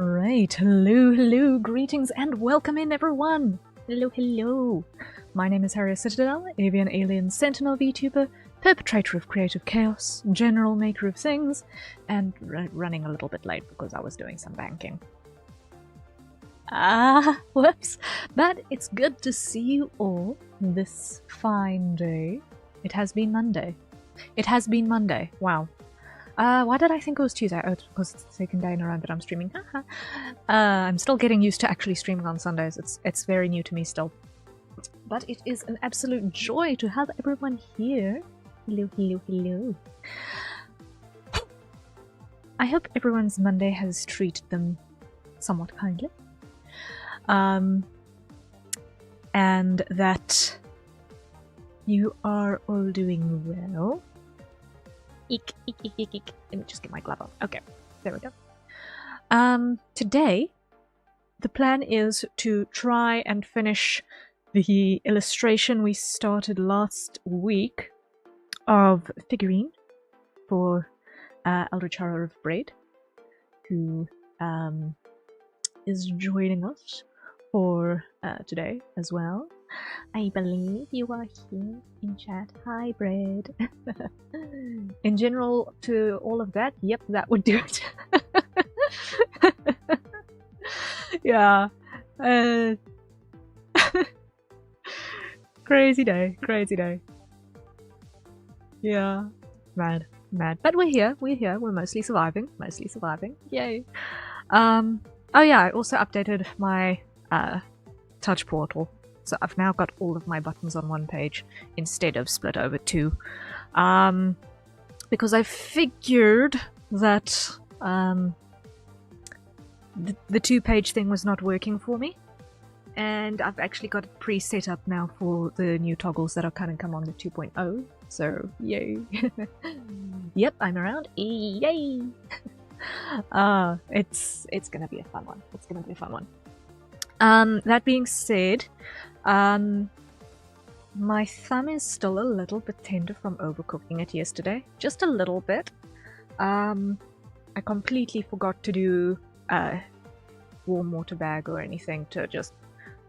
Right, hello, greetings and welcome in everyone! Hello. My name is Harrier Citadel, avian alien sentinel VTuber, perpetrator of creative chaos, general maker of things, and running a little bit late because I was doing some banking. Whoops. But it's good to see you all this fine day. It has been Monday. Wow. Why did I think it was Tuesday? Oh, it's because it's the second day in a row that I'm streaming. I'm still getting used to actually streaming on Sundays. It's very new to me still. But it is an absolute joy to have everyone here. Hello. I hope everyone's Monday has treated them somewhat kindly. And that you are all doing well. Eek. Let me just get my glove off. Okay, there we go. Today, the plan is to try and finish the illustration we started last week of figurine for Eldritch Horror of Braid, who is joining us for today as well. I believe you are here in chat. Hi, Braid. In general, to all of that, yep, that would do it. Yeah. Crazy day. Yeah. Mad. But we're here. We're mostly surviving. Yay. Oh yeah, I also updated my touch portal. So I've now got all of my buttons on one page instead of split over two. Because I figured that the two-page thing was not working for me. And I've actually got it pre-set up now for the new toggles that are going to come on the 2.0. So, yay. Yep, I'm around. Yay! It's going to be a fun one. That being said, my thumb is still a little bit tender from overcooking it yesterday. Just a little bit. I completely forgot to do a warm water bag or anything to just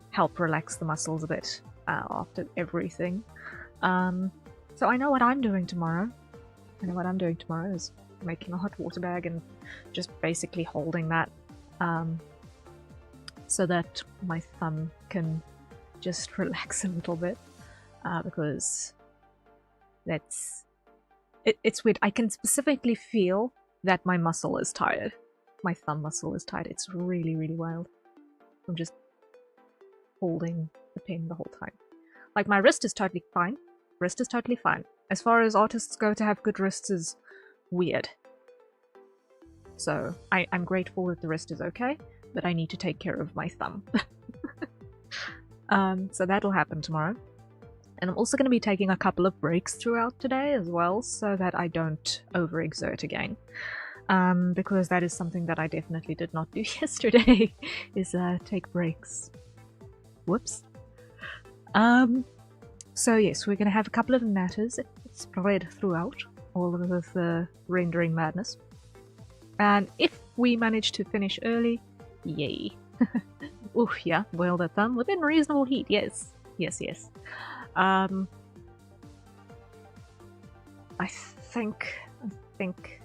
help relax the muscles a bit after everything. So I know what I'm doing tomorrow. Is making a hot water bag and just basically holding that so that my thumb can just relax a little bit, because it's weird. I can specifically feel that my muscle is tired. My thumb muscle is tired. It's really, really wild. I'm just holding the pen the whole time. Like, my wrist is totally fine. As far as artists go, to have good wrists is weird. So I'm grateful that the wrist is okay, but I need to take care of my thumb. So that'll happen tomorrow. And I'm also going to be taking a couple of breaks throughout today as well, so that I don't overexert again. Because that is something that I definitely did not do yesterday, is take breaks. Whoops. So yes, we're going to have a couple of natters spread throughout all of the rendering madness. And if we manage to finish early, yay. Oof, yeah, boil that thumb within reasonable heat, yes. I think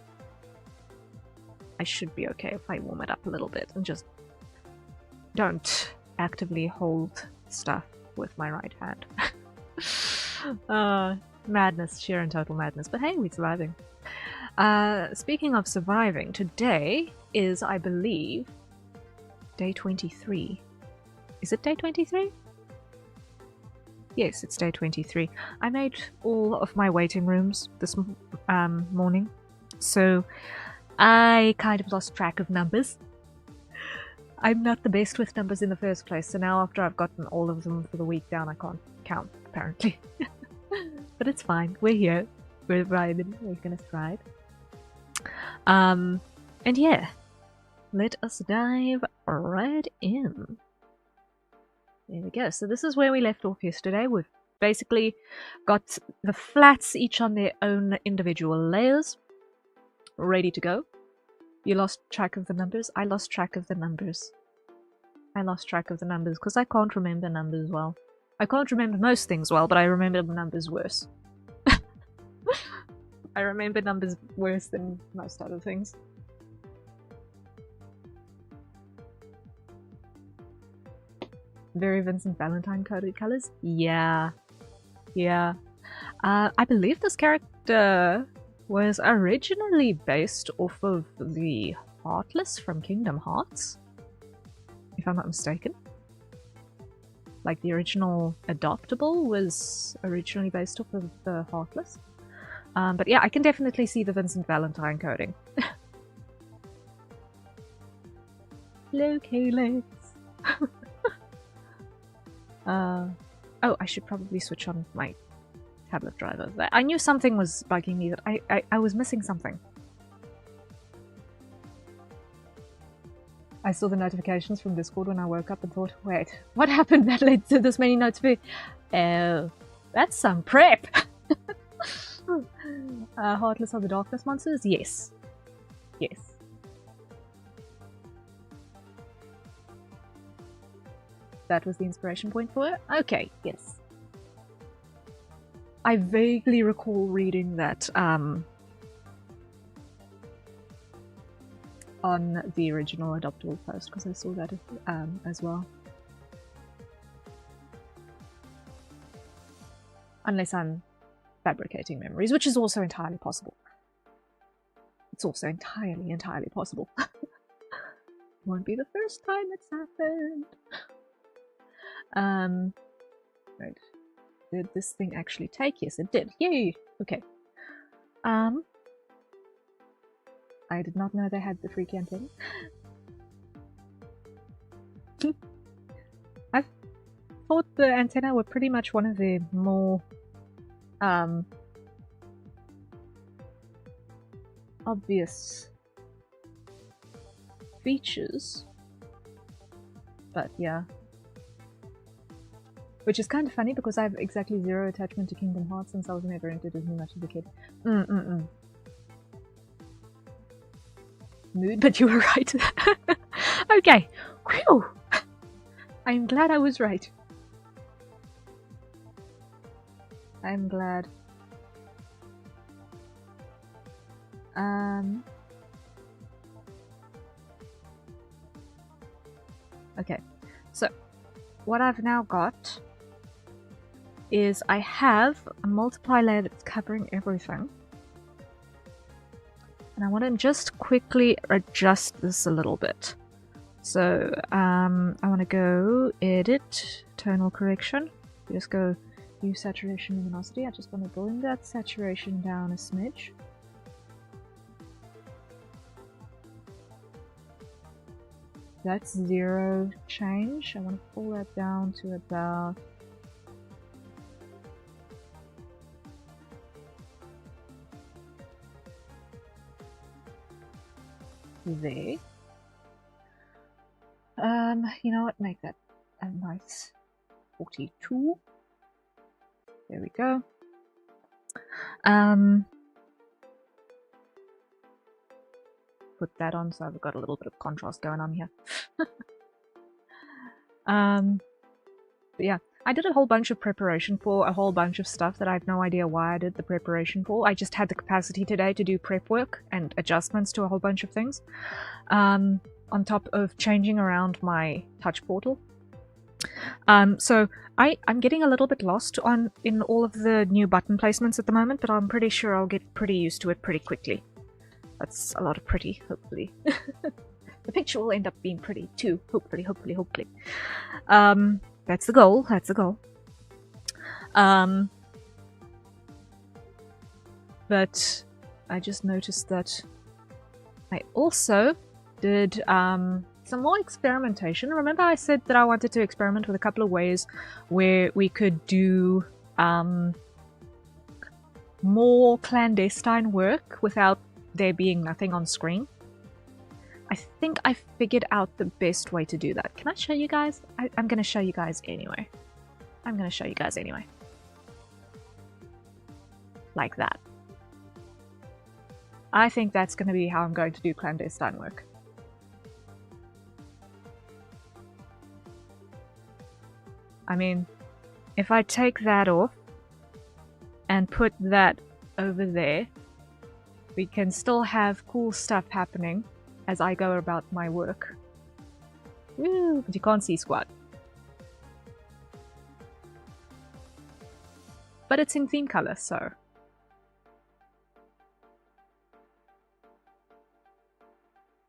I should be okay if I warm it up a little bit and just don't actively hold stuff with my right hand. Madness, sheer and total madness. But hey, we're surviving. Speaking of surviving, today is, I believe, day 23. Is it day 23? Yes, it's day 23. I made all of my waiting rooms this morning, so I kind of lost track of numbers. I'm not the best with numbers in the first place, so now after I've gotten all of them for the week down, I can't count, apparently. But it's fine. We're here. We're vibing. We're gonna thrive. And yeah, let us dive right in. There we go. So this is where we left off yesterday. We've basically got the flats each on their own individual layers, ready to go. You lost track of the numbers? I lost track of the numbers. I lost track of the numbers because I can't remember numbers well. I can't remember most things well, but I remember numbers worse. I remember numbers worse than most other things. Very Vincent Valentine coded colors? Yeah. Yeah. I believe this character was originally based off of the Heartless from Kingdom Hearts, if I'm not mistaken. Like, the original Adoptable was originally based off of the Heartless. But yeah, I can definitely see the Vincent Valentine coding. Hello, Calyx. Oh, I should probably switch on my tablet driver. I knew something was bugging me, that I was missing something. I saw the notifications from Discord when I woke up and thought, wait, what happened that led to this many notifications? Oh, that's some prep! Heartless are the Darkness monsters? Yes. Yes. That was the inspiration point for it? Okay, yes. I vaguely recall reading that on the original Adoptable post, because I saw that as well. Unless I'm fabricating memories, which is also entirely possible. It's also entirely possible. Won't be the first time it's happened. Right. Did this thing actually take? Yes, it did. Yay! Okay. I did not know they had the free campaign. I thought the antenna were pretty much one of the more obvious features, but yeah. Which is kind of funny because I have exactly zero attachment to Kingdom Hearts since I was never into Disney much as a kid. Mood, but you were right. Okay. Whew. I'm glad I was right. I'm glad. Okay. So, what I've now got is I have a multiply layer that's covering everything. And I want to just quickly adjust this a little bit. So I want to go edit, tonal correction. Just go use saturation luminosity. I just want to bring that saturation down a smidge. That's 0 change. I want to pull that down to about there. You know what? Make that a nice 42. There we go. Put that on so I've got a little bit of contrast going on here. But yeah, I did a whole bunch of preparation for a whole bunch of stuff that I have no idea why I did the preparation for. I just had the capacity today to do prep work and adjustments to a whole bunch of things. On top of changing around my touch portal. So I'm getting a little bit lost in all of the new button placements at the moment, but I'm pretty sure I'll get pretty used to it pretty quickly. That's a lot of pretty, hopefully. The picture will end up being pretty too, hopefully. That's the goal, but I just noticed that I also did some more experimentation. Remember I said that I wanted to experiment with a couple of ways where we could do more clandestine work without there being nothing on screen? I think I figured out the best way to do that. Can I show you guys? I'm going to show you guys anyway. Like that. I think that's going to be how I'm going to do clandestine work. I mean, if I take that off and put that over there, we can still have cool stuff happening as I go about my work. Woo, but you can't see squat. But it's in theme color, so...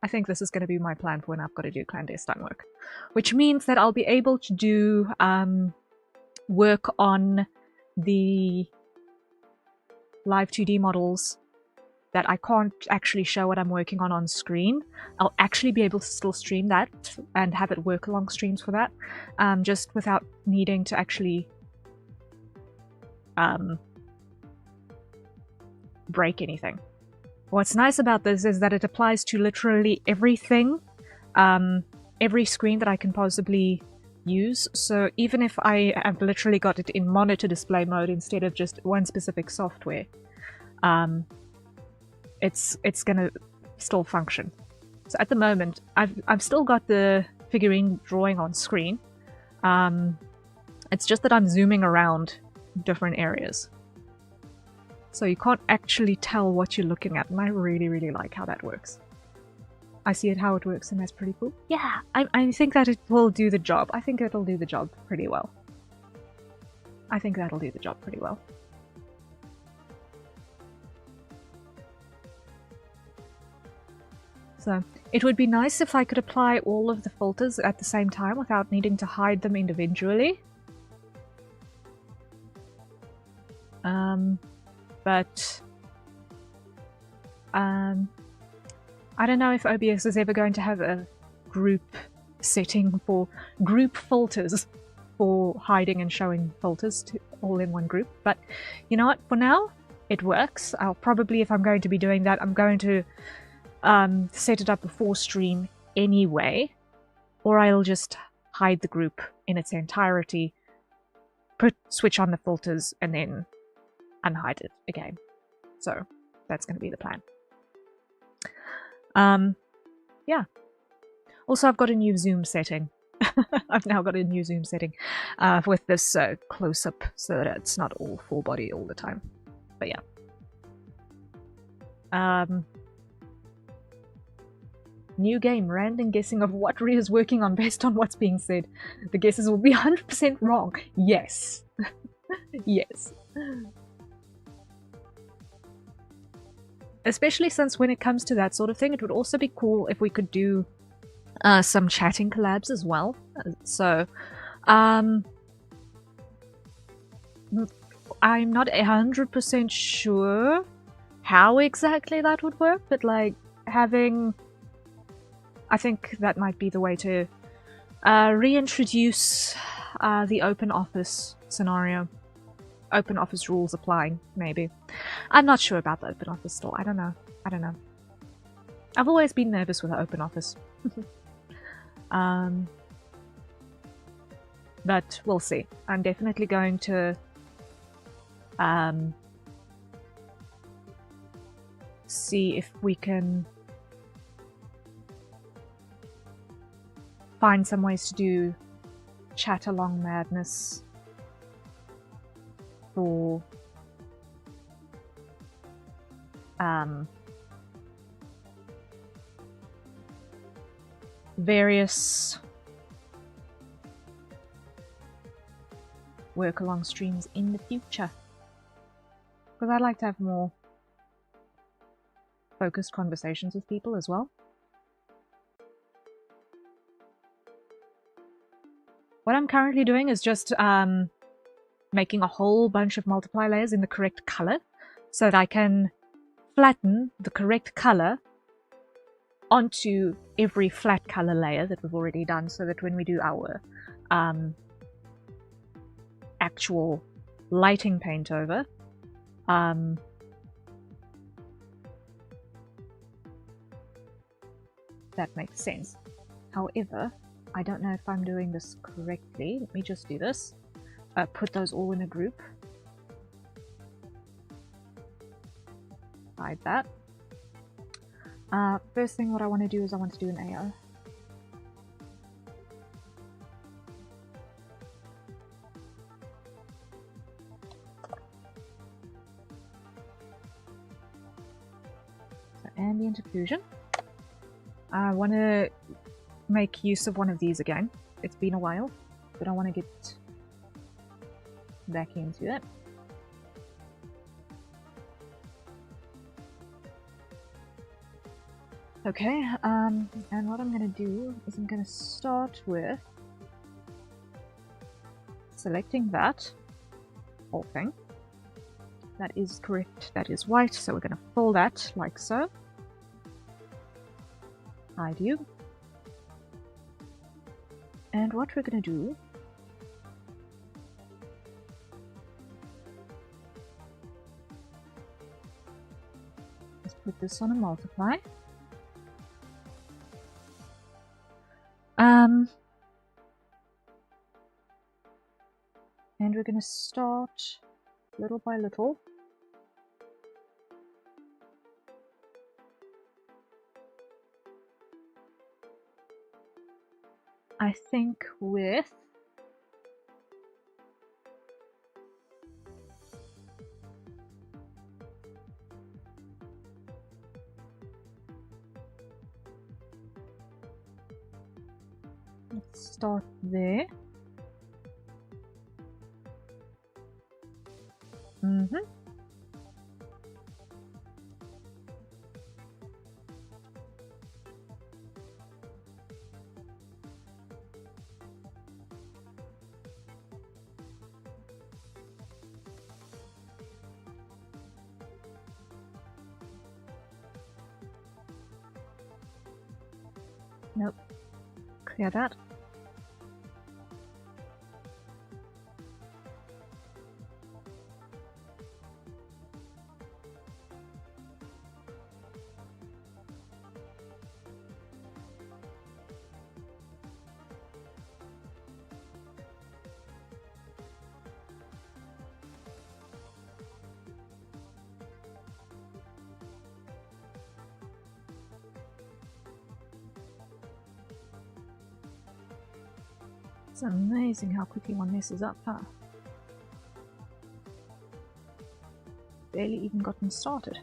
I think this is going to be my plan for when I've got to do clandestine work. Which means that I'll be able to do work on the live 2D models that I can't actually show what I'm working on screen. I'll actually be able to still stream that and have it work along streams for that, just without needing to actually break anything. What's nice about this is that it applies to literally everything, every screen that I can possibly use. So even if I have literally got it in monitor display mode instead of just one specific software, it's gonna still function. So at the moment, I've still got the figurine drawing on screen. It's just that I'm zooming around different areas. So you can't actually tell what you're looking at, and I really, really like how that works. I see it how it works, and that's pretty cool. Yeah, I think that it will do the job. I think it'll do the job pretty well. I think that'll do the job pretty well. So, it would be nice if I could apply all of the filters at the same time without needing to hide them individually. But I don't know if OBS is ever going to have a group setting for group filters for hiding and showing filters all in one group. But you know what? For now, it works. I'll probably, if I'm going to be doing that, I'm going to set it up before stream anyway, or I'll just hide the group in its entirety, switch on the filters, and then unhide it again. So that's going to be the plan. Yeah. Also, I've got a new zoom setting. I've now got a new zoom setting with this close-up so that it's not all full body all the time. But yeah. New game, random guessing of what Rhea is working on based on what's being said. The guesses will be 100% wrong. Yes. Yes. Especially since when it comes to that sort of thing, it would also be cool if we could do some chatting collabs as well. So, I'm not 100% sure how exactly that would work, but like having... I think that might be the way to reintroduce the open office scenario. Open office rules applying, maybe. I'm not sure about the open office still. I don't know. I don't know. I've always been nervous with the open office. But we'll see. I'm definitely going to see if we can find some ways to do chat along madness for various work along streams in the future. Because I'd like to have more focused conversations with people as well. What I'm currently doing is just making a whole bunch of multiply layers in the correct color so that I can flatten the correct color onto every flat color layer that we've already done, so that when we do our actual lighting paint over, that makes sense. However, I don't know if I'm doing this correctly. Let me just do this. Put those all in a group. Hide that. First thing what I want to do is I want to do an AO. So ambient occlusion. I want to make use of one of these again. It's been a while, but I want to get back into it. Okay, and what I'm going to do is I'm going to start with selecting that whole thing. That is correct, that is white, so we're going to fill that like so. Hide you. And what we're going to do is put this on a multiply. And we're going to start little by little. I think with let's start there. Nope. Clear that. It's amazing how quickly one messes up, huh? Barely even gotten started.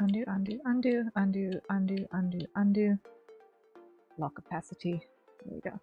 Undo, undo, undo, undo, undo, undo, undo. Lock opacity. There we go.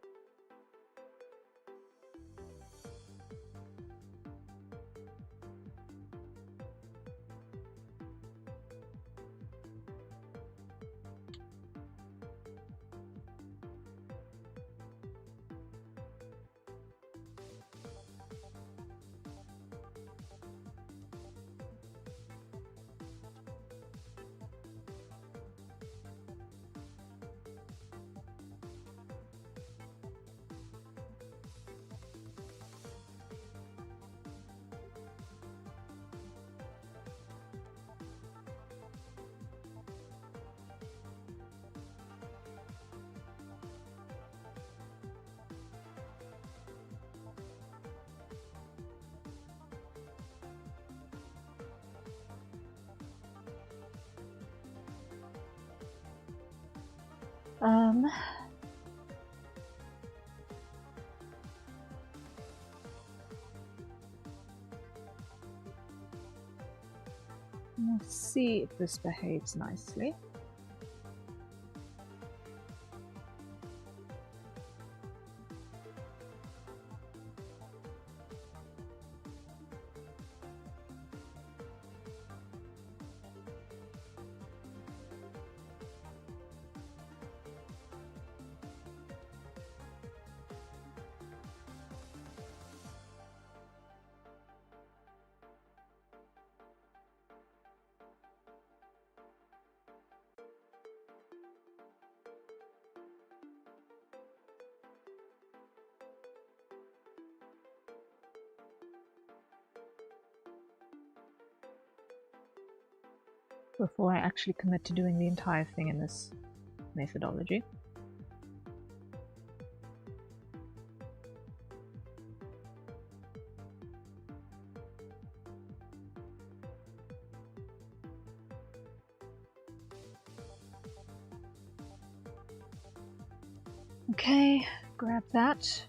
Let's see if this behaves nicely. before I actually commit to doing the entire thing in this methodology. Okay, grab that.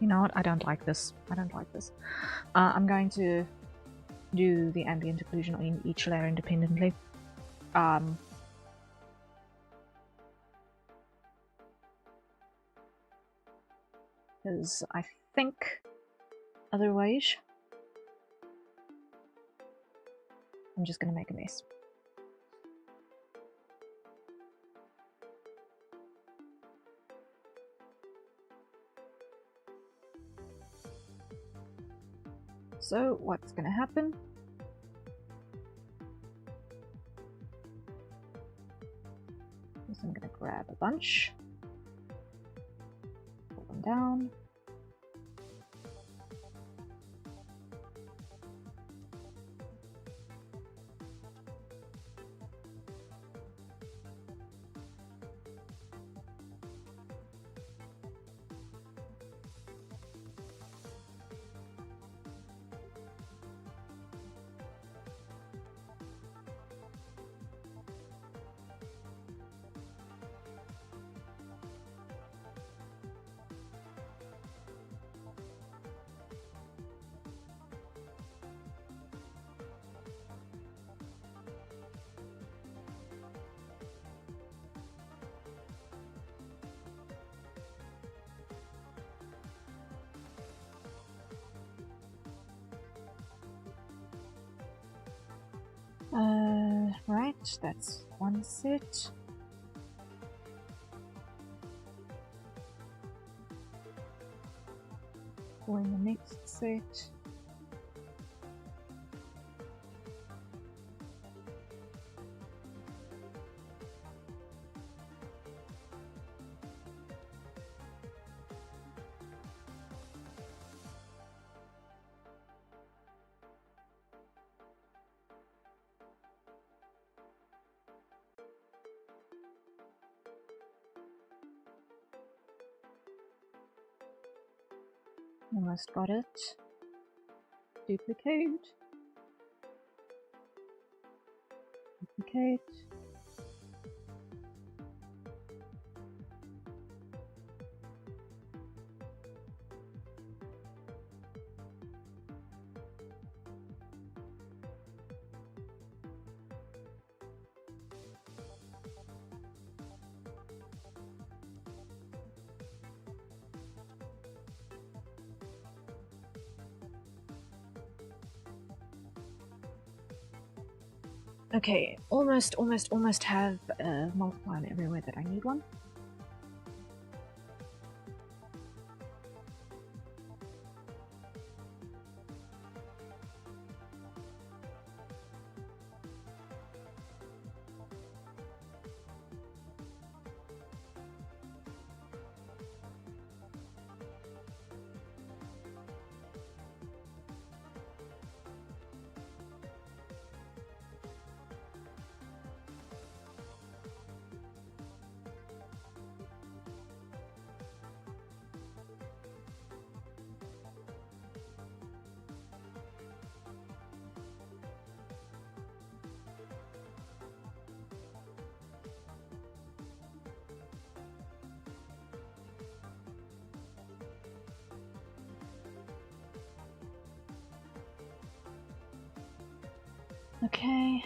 You know what? I don't like this. I don't like this. I'm going to do the ambient occlusion on each layer independently. Because I think otherwise I'm just going to make a mess. So what's going to happen? Is I'm going to grab a bunch, pull them down. Right, that's one set. For the next set. Almost got it. Duplicate. Duplicate. Okay, almost have a multiplier everywhere that I need one. Okay.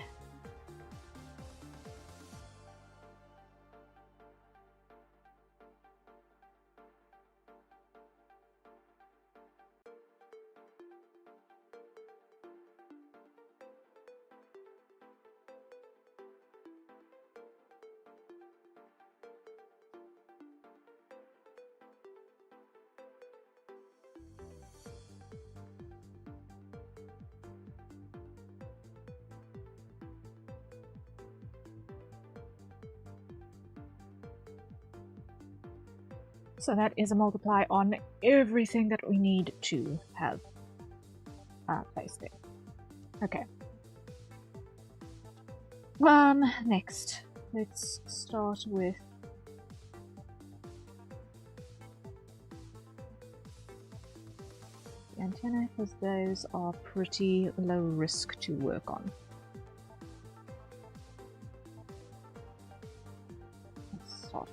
So that is a multiply on everything that we need to have placed there. Okay. Next, let's start with the antennae, because those are pretty low risk to work on. Let's start.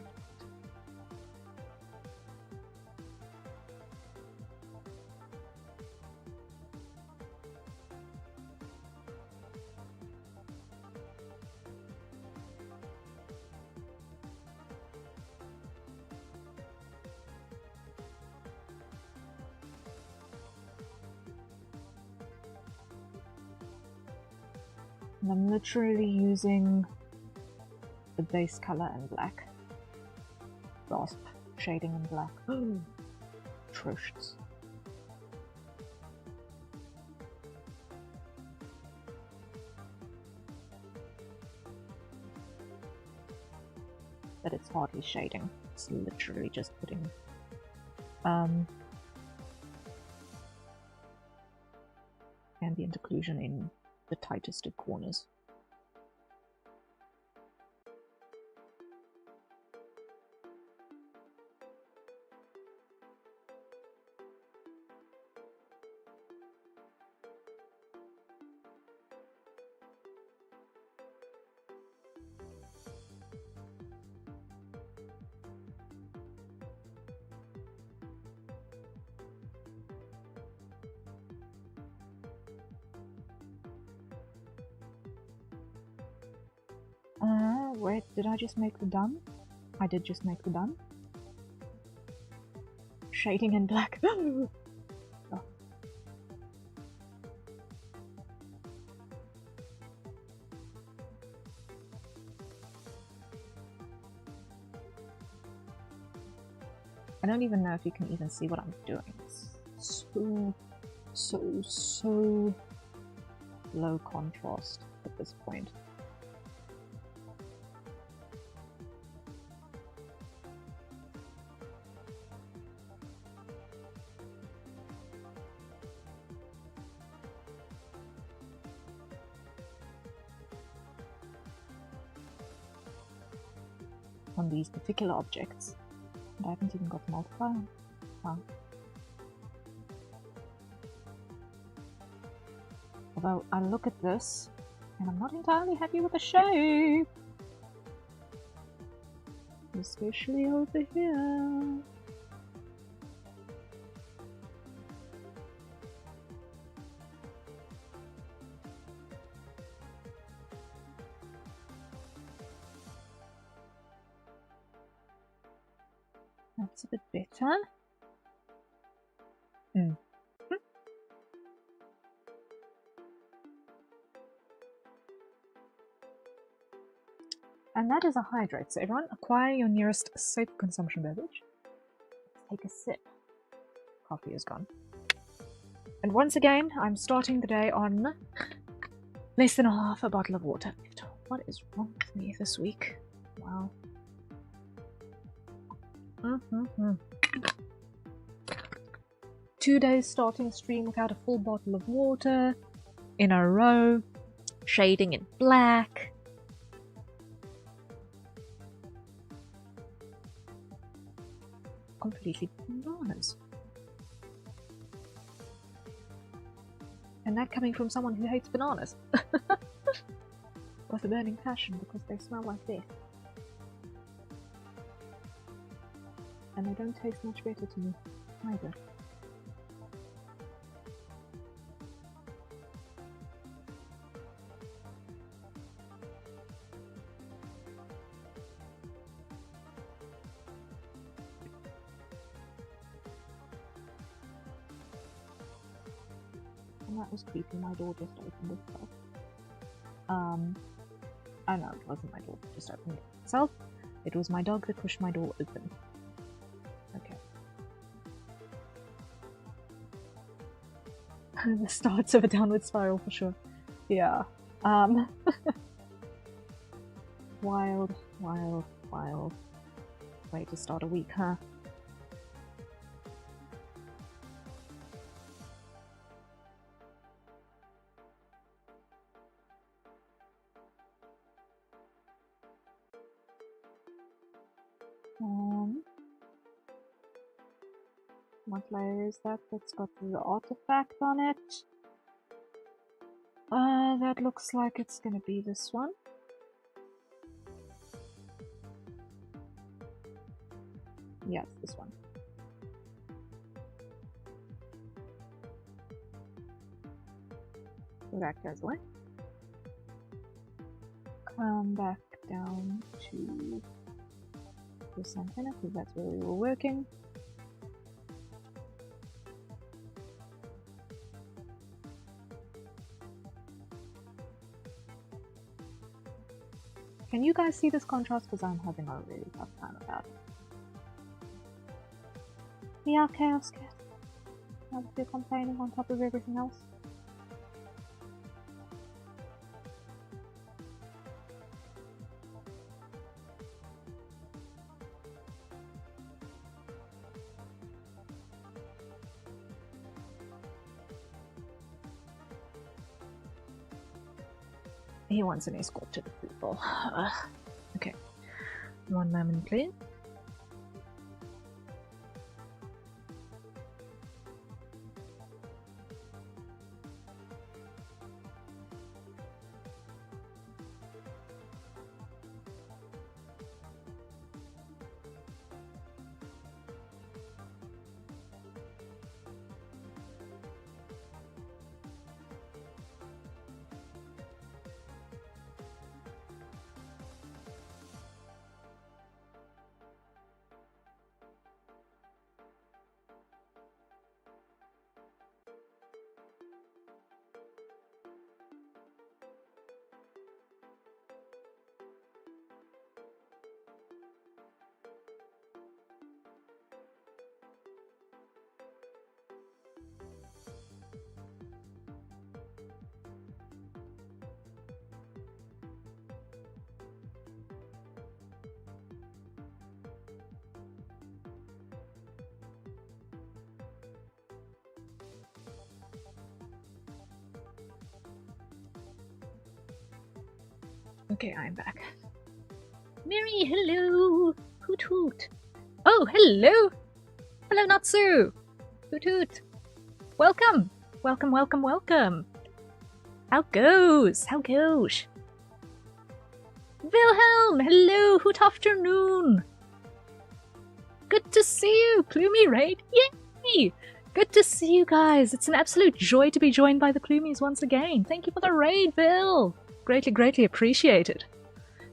And I'm literally using the base color in black. Gasp. Shading in black. Atrocious. But it's hardly shading. It's literally just putting ambient occlusion in the tightest of corners. Wait, did I just make the done? I did just make the done. Shading in black. Oh. I don't even know if you can even see what I'm doing. It's so low contrast at this point. On these particular objects. And I haven't even got the multiplier. Wow. Although I look at this and I'm not entirely happy with the shape. Especially over here. That's a bit better. And that is a hydrate. So everyone, acquire your nearest safe consumption beverage. Let's take a sip. Coffee is gone. And once again, I'm starting the day on less than half a bottle of water. What is wrong with me this week? Wow. 2 days starting stream without a full bottle of water in a row. Shading in black. Completely bananas. And that coming from someone who hates bananas. With a burning passion because they smell like death. And they don't taste much better to me either. And that was creepy. My door just opened itself. Oh no, it wasn't my door that just opened itself. It was my dog that pushed my door open. Okay. The starts of a downward spiral for sure. Yeah. Wild, wild, wild. Way to start a week, huh? What layer is that? That's got the artifact on it. That looks like it's gonna be this one. Yeah, it's this one. So that goes away. Come back down to the center because that's where we were working. Can you guys see this contrast? Because I'm having a really tough time about it. Yeah, Chaos Cat. Now that you're complaining on top of everything else. He wants an escort to the football. Okay. One moment, please. Okay, I'm back. Mary, hello! Hoot hoot! Oh, hello! Hello, Natsu! Hoot hoot! Welcome! Welcome, welcome, welcome! How goes? How goes? Wilhelm! Hello! Hoot afternoon! Good to see you! Plumie raid! Yay! Good to see you guys! It's an absolute joy to be joined by the Plumies once again. Thank you for the raid, Bill! Greatly, greatly appreciated.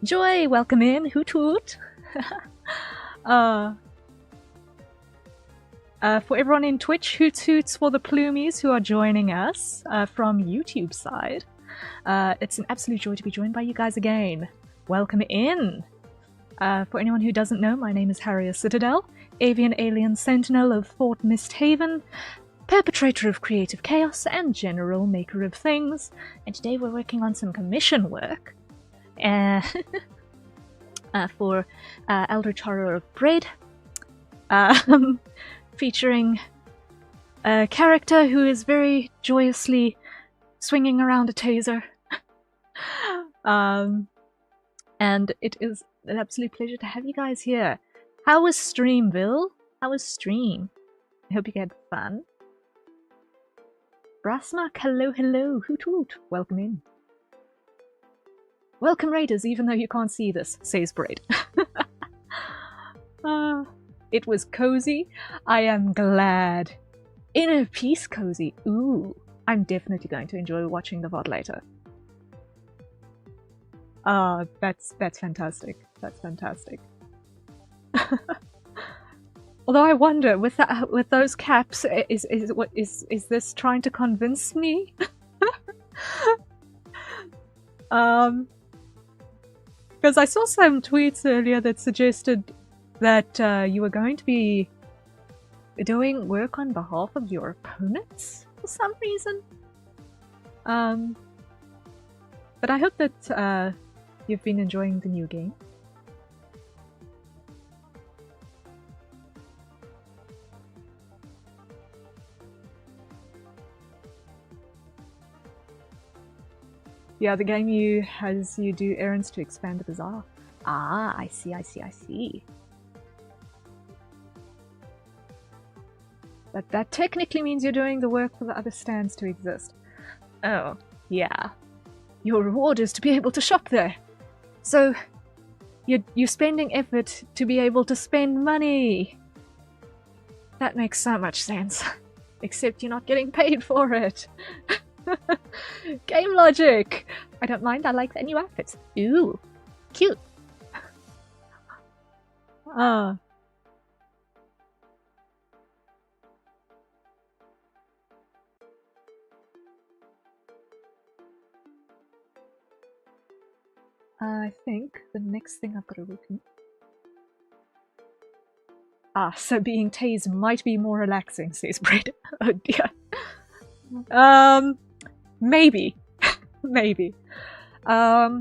Joy, welcome in. Hoot hoot. For everyone in Twitch, hoots hoots for the Plumies who are joining us from YouTube side. It's an absolute joy to be joined by you guys again. Welcome in. For anyone who doesn't know, my name is Harrier Citadel, avian alien sentinel of Fort Misthaven, perpetrator of creative chaos and general maker of things, and today we're working on some commission work for Eldritch Horror of Bread, featuring a character who is very joyously swinging around a taser. And it is an absolute pleasure to have you guys here. How was stream, Bill? How was stream? I hope you had fun. Brasmark, hello, hello, hoot hoot, welcome in. Welcome raiders, even though you can't see this, says Braid. It was cozy. I am glad. Inner peace cozy. Ooh, I'm definitely going to enjoy watching the VOD later. That's fantastic. That's fantastic. Although I wonder, with that, with those caps, is this trying to convince me? Because I saw some tweets earlier that suggested that you were going to be doing work on behalf of your opponents for some reason. But I hope that you've been enjoying the new game. Yeah, the game has you do errands to expand the bazaar. Ah, I see, I see, I see. But that technically means you're doing the work for the other stands to exist. Oh, yeah. Your reward is to be able to shop there. So, you're spending effort to be able to spend money. That makes so much sense. Except you're not getting paid for it. Game logic! I don't mind, I like the new outfits. Ooh, cute. I think the next thing I've got to look at. Ah, so being tased might be more relaxing, says Brett. Oh dear. Maybe. Maybe. Yeah.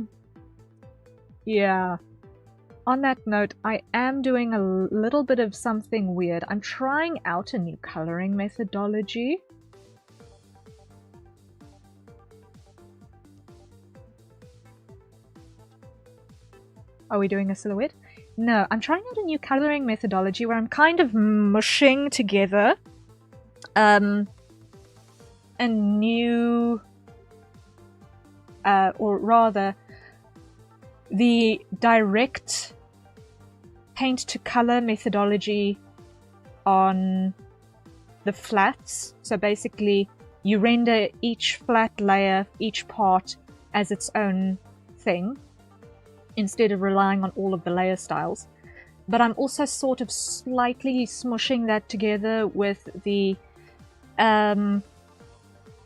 On that note, I am doing a little bit of something weird. I'm trying out a new coloring methodology. Are we doing a silhouette? No, I'm trying out a new coloring methodology where I'm kind of mushing together a new, or rather, the direct paint to color methodology on the flats. So basically, you render each flat layer, each part, as its own thing, instead of relying on all of the layer styles. But I'm also sort of slightly smushing that together with the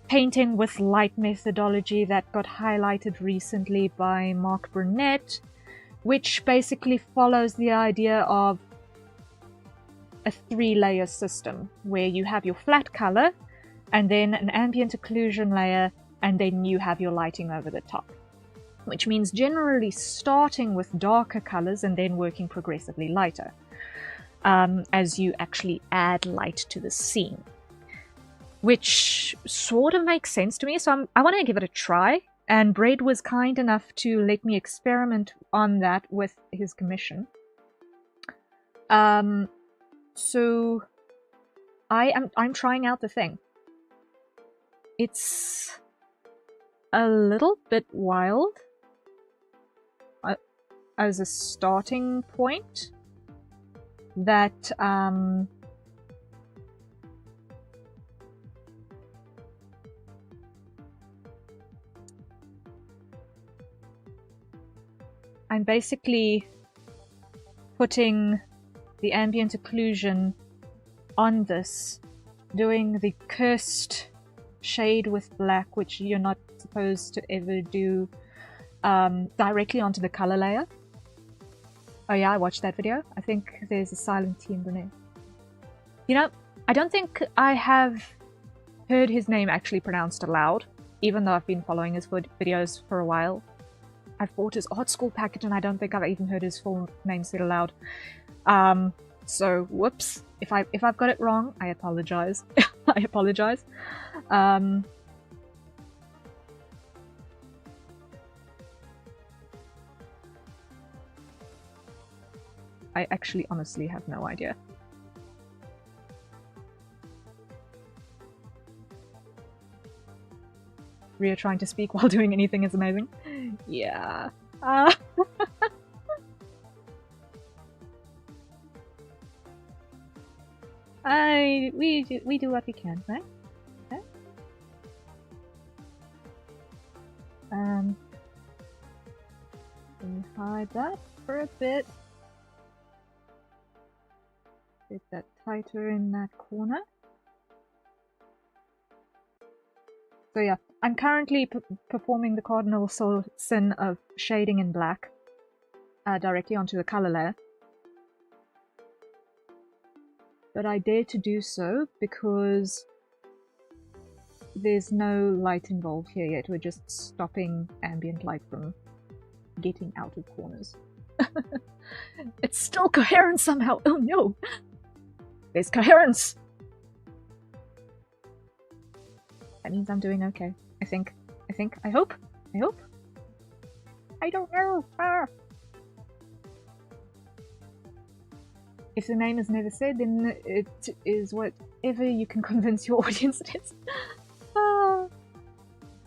painting with light methodology that got highlighted recently by Mark Burnett, which basically follows the idea of a 3-layer system where you have your flat color and then an ambient occlusion layer, and then you have your lighting over the top. Which means generally starting with darker colors and then working progressively lighter as you actually add light to the scene. Which sort of makes sense to me, so I want to give it a try. And Braid was kind enough to let me experiment on that with his commission. So I'm trying out the thing. It's a little bit wild as a starting point. That I'm basically putting the ambient occlusion on this, doing the cursed shade with black, which you're not supposed to ever do, directly onto the color layer. Oh yeah, I watched that video. I think there's a silent T in the name. You know, I don't think I have heard his name actually pronounced aloud, even though I've been following his videos for a while. I've bought his art school package and I don't think I've even heard his full name said aloud. So whoops. If I've got it wrong, I apologize. I apologize. I actually honestly have no idea. Rhea trying to speak while doing anything is amazing. Yeah. We do what we can, right? Okay. Let me hide that for a bit. Get that tighter in that corner. So yeah, I'm currently performing the cardinal sin of shading in black directly onto the color layer. But I dare to do so because there's no light involved here yet. We're just stopping ambient light from getting out of corners. It's still coherent somehow. Oh no! There's coherence! That means I'm doing okay. I think, I hope. I don't know! Ah. If the name is never said, then it is whatever you can convince your audience it is.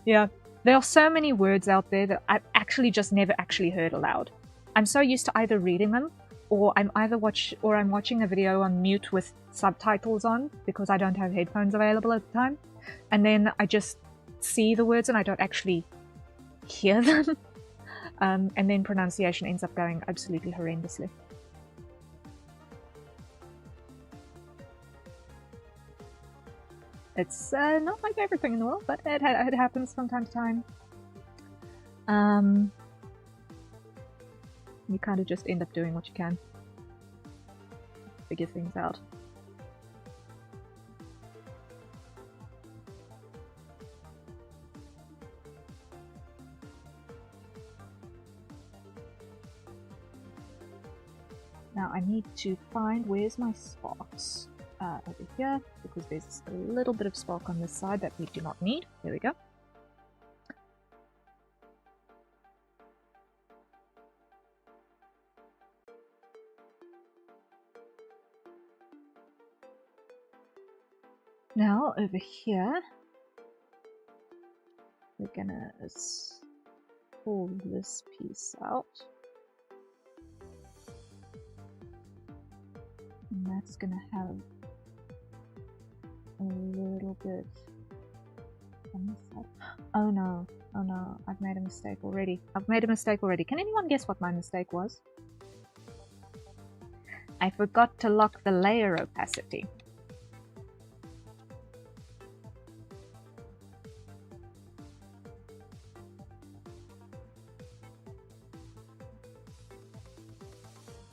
Yeah, there are so many words out there that I've actually just never actually heard aloud. I'm so used to either reading them, or I'm watching a video on mute with subtitles on because I don't have headphones available at the time, and then I just see the words and I don't actually hear them, and then pronunciation ends up going absolutely horrendously. It's not my favorite thing in the world, but it happens from time to time. You kind of just end up doing what you can. Figure things out. Now I need to find where's my sparks. Over here, because there's a little bit of spark on this side that we do not need. There we go. Now over here, we're gonna pull this piece out. And that's gonna have a little bit on this side. Oh no, I've made a mistake already. Can anyone guess what my mistake was? I forgot to lock the layer opacity.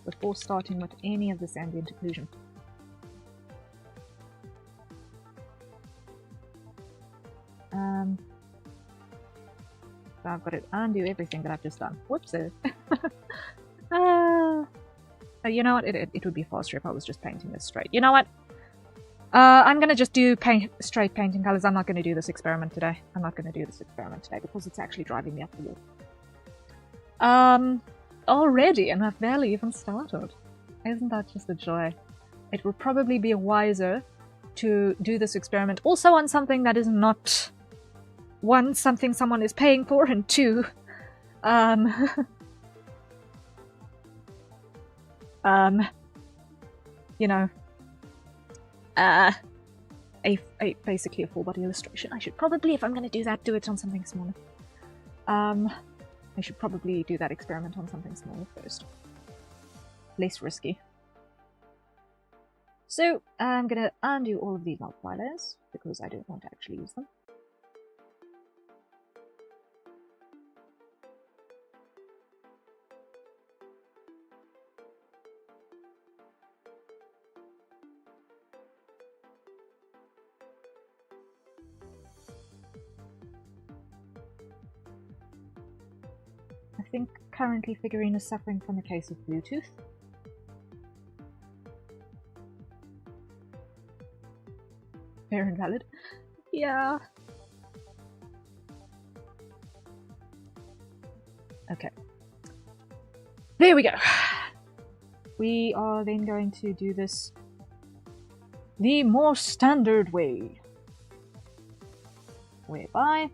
Before starting with any of this ambient occlusion. So I've got to undo everything that I've just done. Whoops! You know what? It would be faster if I was just painting this straight. You know what? I'm gonna just do straight painting colors. I'm not gonna do this experiment today. Because it's actually driving me up the wall. Already, and I've barely even started. Isn't that just a joy? It would probably be wiser to do this experiment also on something that is not, one, something someone is paying for, and two, you know, basically a full body illustration. I should probably, if I'm going to do that, do it on something smaller. I should probably do that experiment on something smaller first. Less risky. So, I'm going to undo all of these multiply layers, because I don't want to actually use them. I think currently Figurine is suffering from a case of Bluetooth. Fair and valid. Yeah. Okay. There we go. We are then going to do this the more standard way, whereby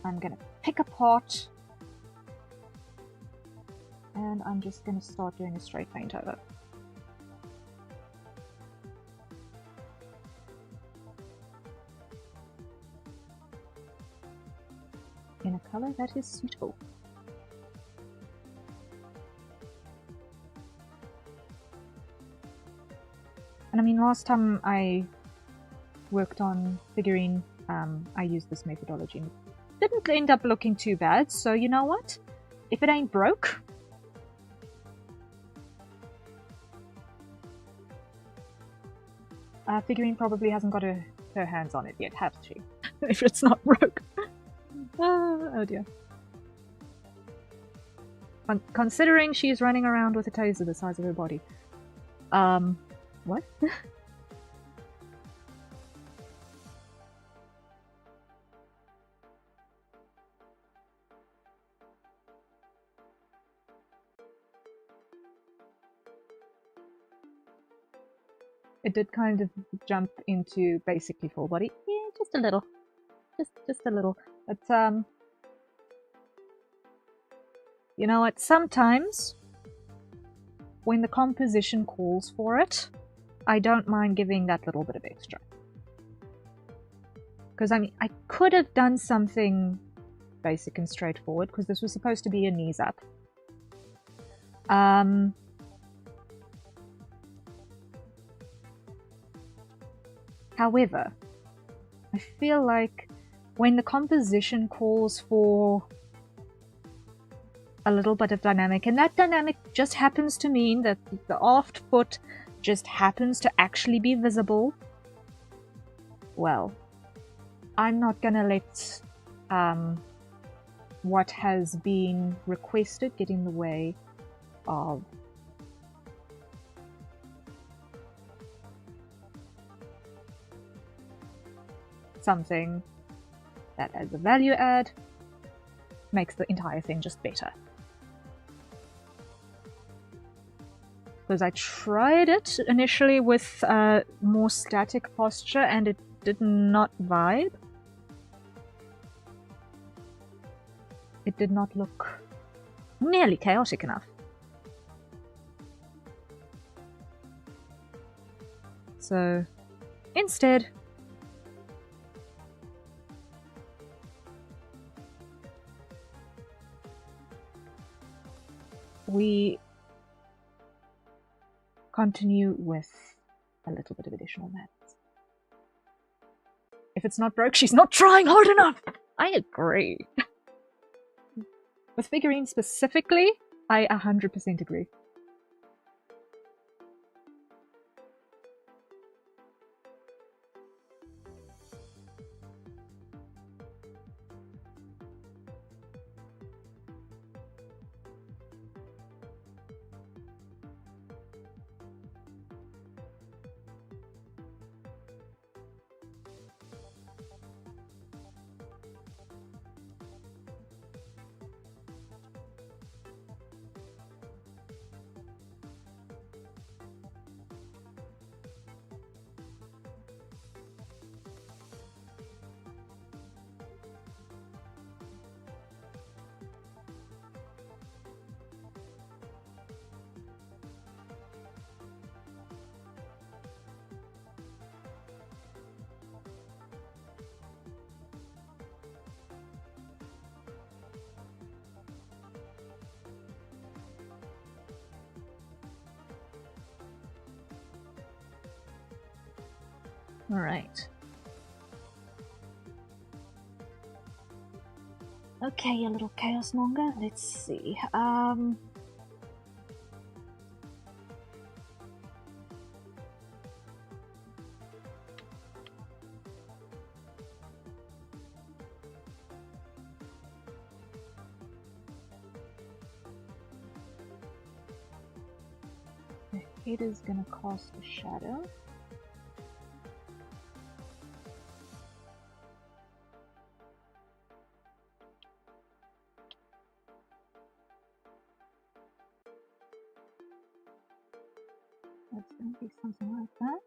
I'm gonna pick a part and I'm just gonna start doing a straight paint over. In a color that is suitable. mean, last time I worked on figurine, I used this methodology. Didn't end up looking too bad, so you know what? If it ain't broke... figurine probably hasn't got her hands on it yet, has she? If it's not broke. Oh dear. Considering she's running around with a taser the size of her body. What? It did kind of jump into basically full body. Yeah, just a little. Just a little. But, you know what? Sometimes, when the composition calls for it, I don't mind giving that little bit of extra. Because, I mean, I could have done something basic and straightforward, because this was supposed to be a knees up. However, I feel like when the composition calls for a little bit of dynamic, and that dynamic just happens to mean that the aft foot just happens to actually be visible, well, I'm not gonna let what has been requested get in the way of something that has a value add, makes the entire thing just better. Because I tried it initially with more static posture and it did not vibe. It did not look nearly chaotic enough. So, instead, we continue with a little bit of additional maths. If it's not broke, she's not trying hard enough! I agree. With figurines specifically, I 100% agree. Alright. Okay, you little chaos monger. Let's see. The head is gonna cast a shadow. That's going to be something like that.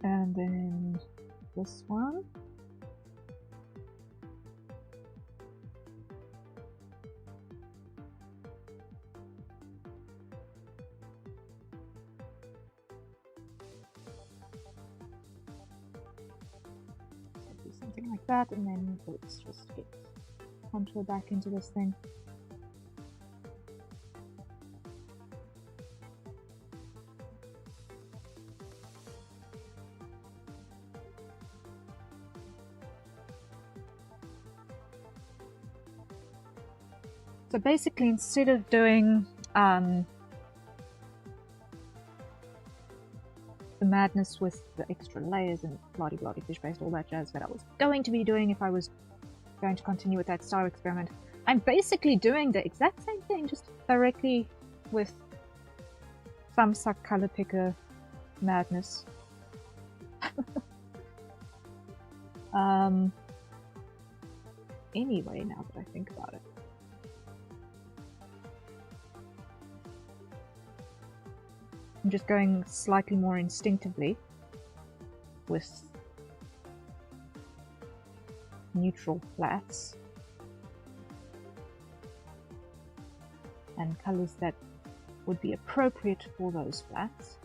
And then this one. something like that, and then let's just get contour back into this thing. So basically, instead of doing the madness with the extra layers and bloody fish paste, all that jazz that I was going to be doing if I was going to continue with that star experiment, I'm basically doing the exact same thing, just directly with thumbsuck color picker madness. Anyway, now that I think about it. I'm just going slightly more instinctively with neutral flats and colors that would be appropriate for those flats.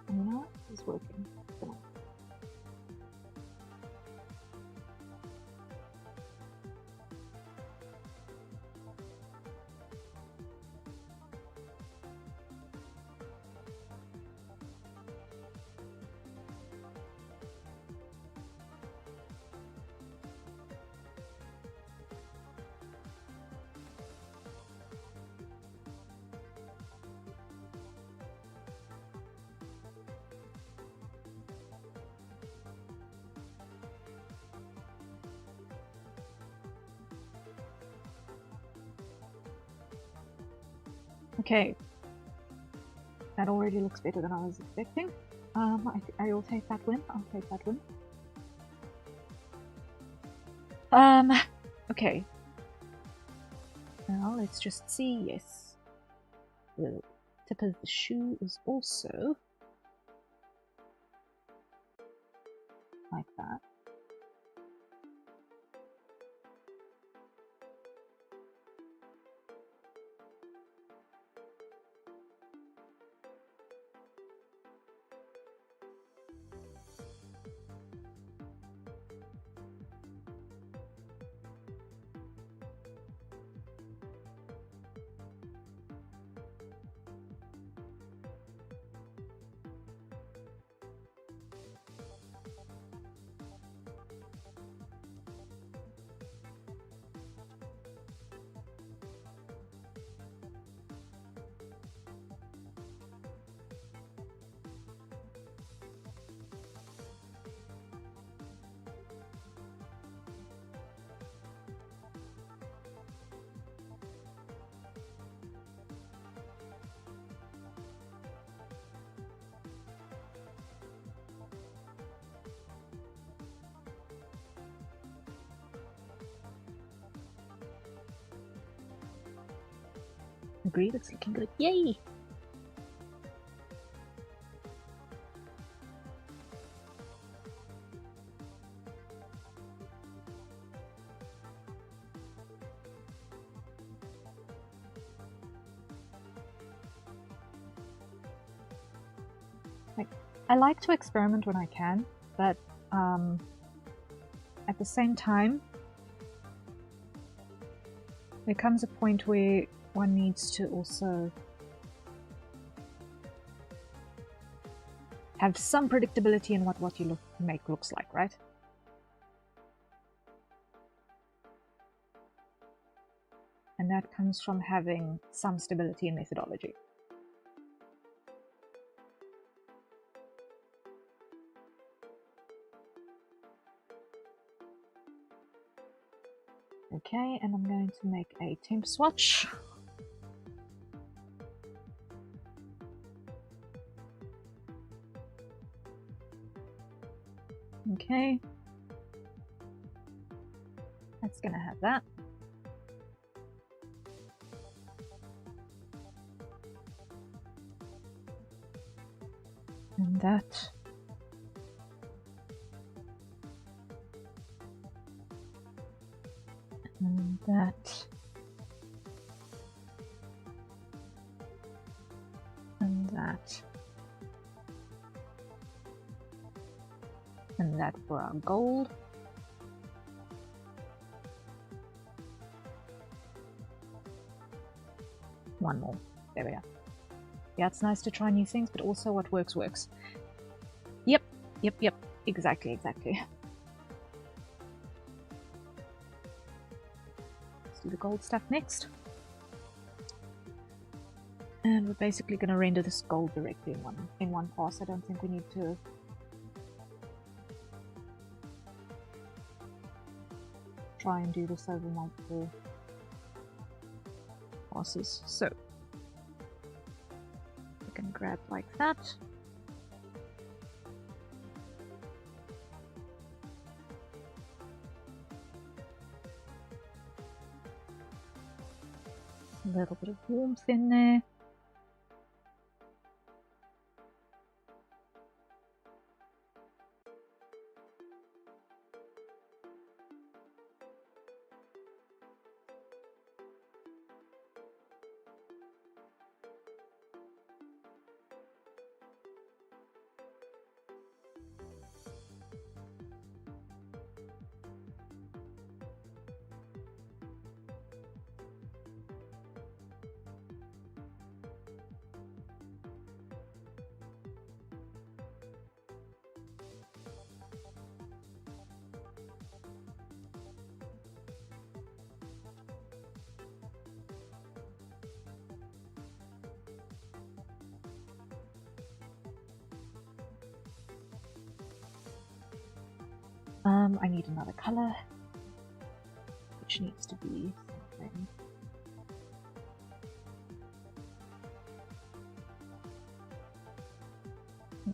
And now it's working. Okay, that already looks better than I was expecting. I will take that win. I'll take that win. Okay. Now let's just see. Yes, the tip of the shoe is also like that. Agreed, it's looking good. Yay! I like to experiment when I can, but at the same time, there comes a point where one needs to also have some predictability in what you make looks like, right? that comes from having some stability in methodology. Okay, and I'm going to make a temp swatch. Okay, that's gonna have that. And that. And that. And that. And that for our gold. One more. There we go. Yeah, it's nice to try new things, but also what works, works. Yep. Exactly. Let's do the gold stuff next. And we're basically going to render this gold directly in one pass. I don't think we need to try and do this over multiple passes. So we can grab like that. A little bit of warmth in there. I need another color, which needs to be something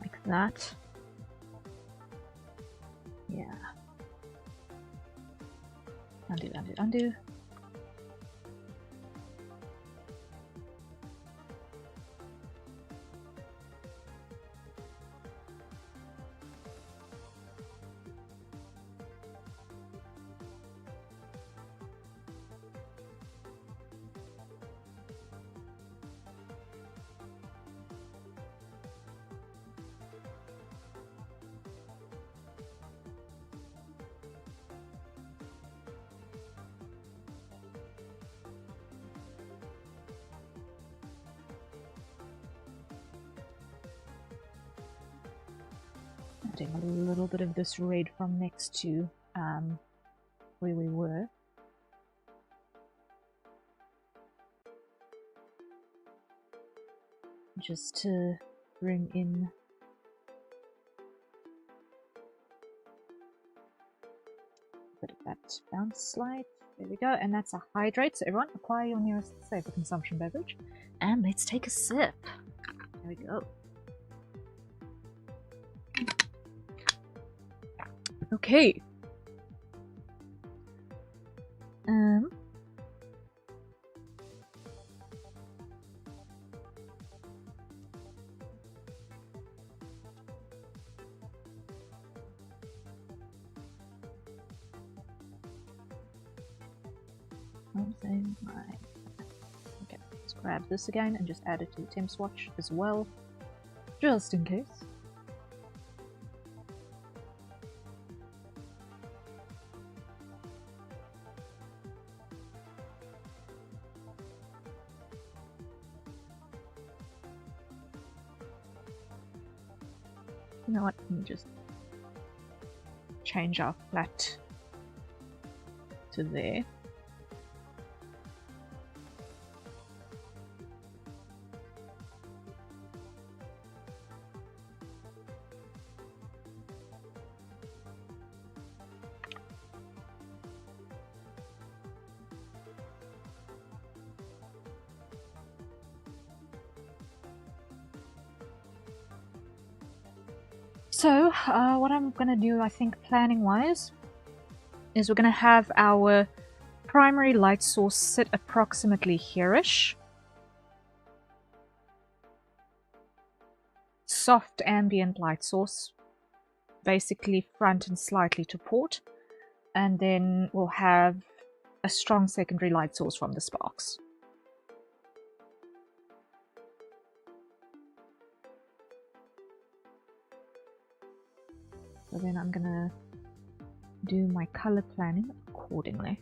like that. Yeah. Undo. Adding a little bit of this red from next to where we were. Just to bring in a bit of that bounce slide. There we go, and that's a hydrate. So everyone, acquire your nearest safer consumption beverage, and let's take a sip. There we go. Okay. Something like that. Okay, let's grab this again and just add it to the temp swatch as well, just in case. You know what, let me just change our flat to there. So, what I'm gonna do, I think, planning-wise, is we're gonna have our primary light source sit approximately here-ish. Soft ambient light source, basically front and slightly to port, and then we'll have a strong secondary light source from the sparks. So then I'm gonna do my color planning accordingly.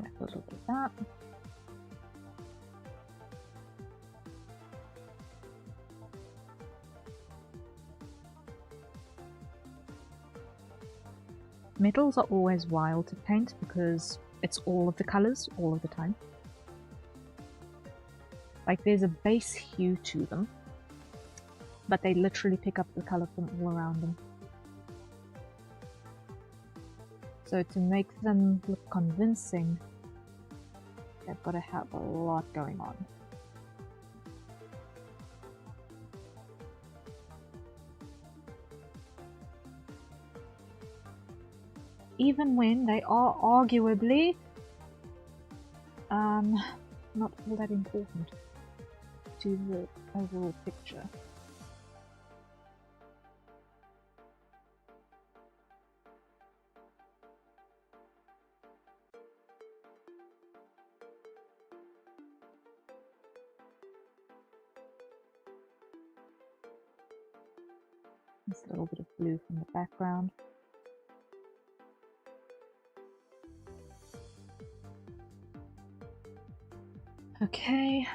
A little bit of that. Metals are always wild to paint because it's all of the colors all of the time. Like there's a base hue to them, but they literally pick up the color from all around them. So to make them look convincing, they've got to have a lot going on. Even when they are arguably not all that important to the overall picture. Just a little bit of blue from the background. Okay.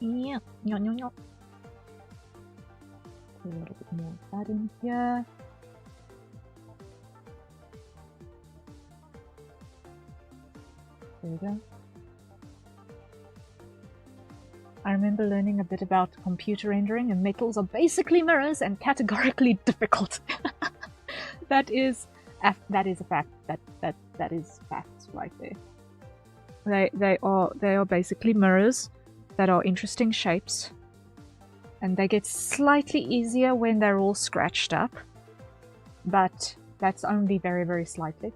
Yeah, no. Put a little bit more of that in here. There we go. I remember learning a bit about computer rendering, and metals are basically mirrors and categorically difficult. That is a fact. That is facts right there. They are basically mirrors that are interesting shapes, and they get slightly easier when they're all scratched up, but that's only very, very slightly.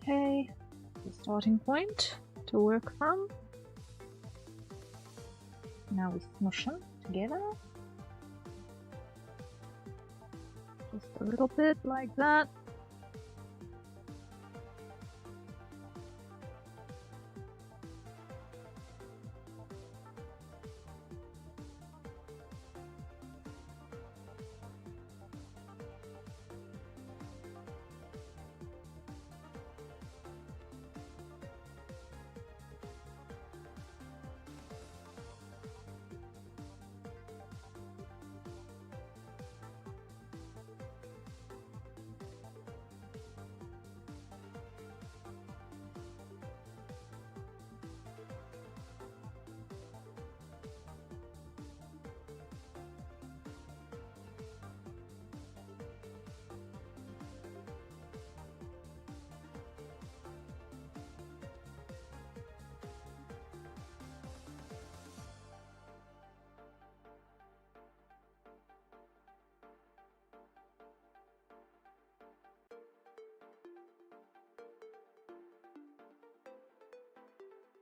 Okay, the starting point to work from. Now we smush them together. Just a little bit like that.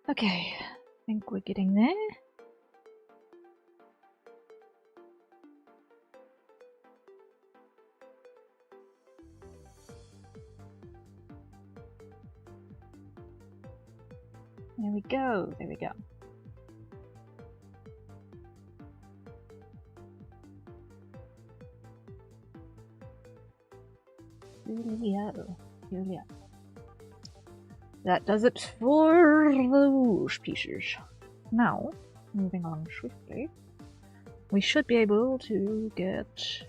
Okay, I think we're getting there. There we go, there we go. Julio. That does it for those pieces. Now, moving on swiftly, we should be able to get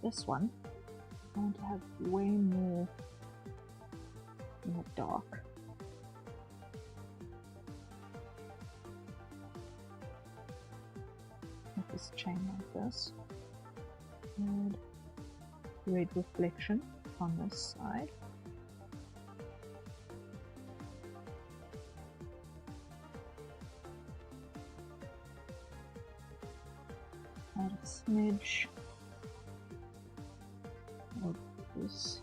this one. I want to have way more in the dark. Make this chain like this. And red reflection on this side. Add a smidge of this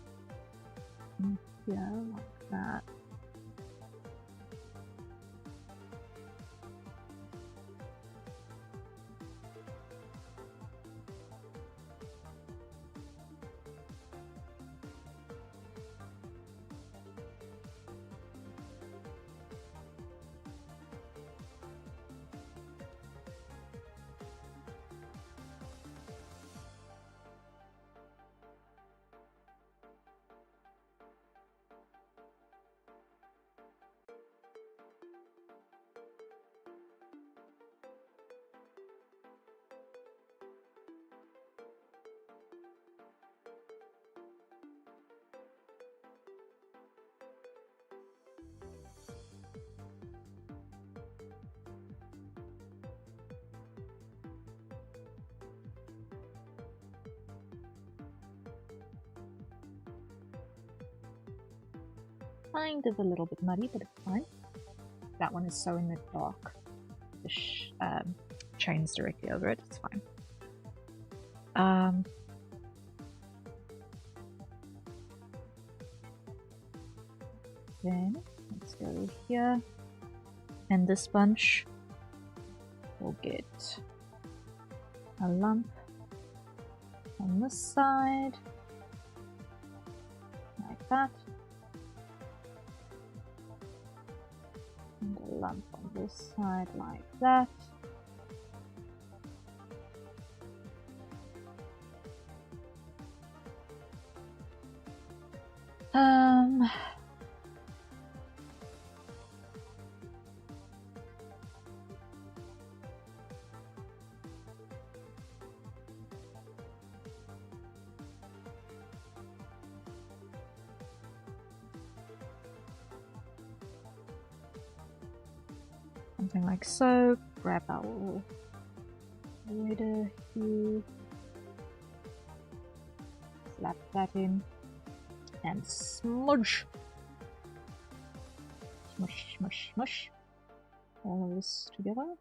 in here, like that. Kind of a little bit muddy, but it's fine. That one is so in the dark. The chain's directly over it, it's fine. Then let's go here, and this bunch will get a lump on this side, like that. And a lump on this side like that. Something like so. Grab our redder hue, slap that in, and smudge. Smush, smush, smush. All of this together.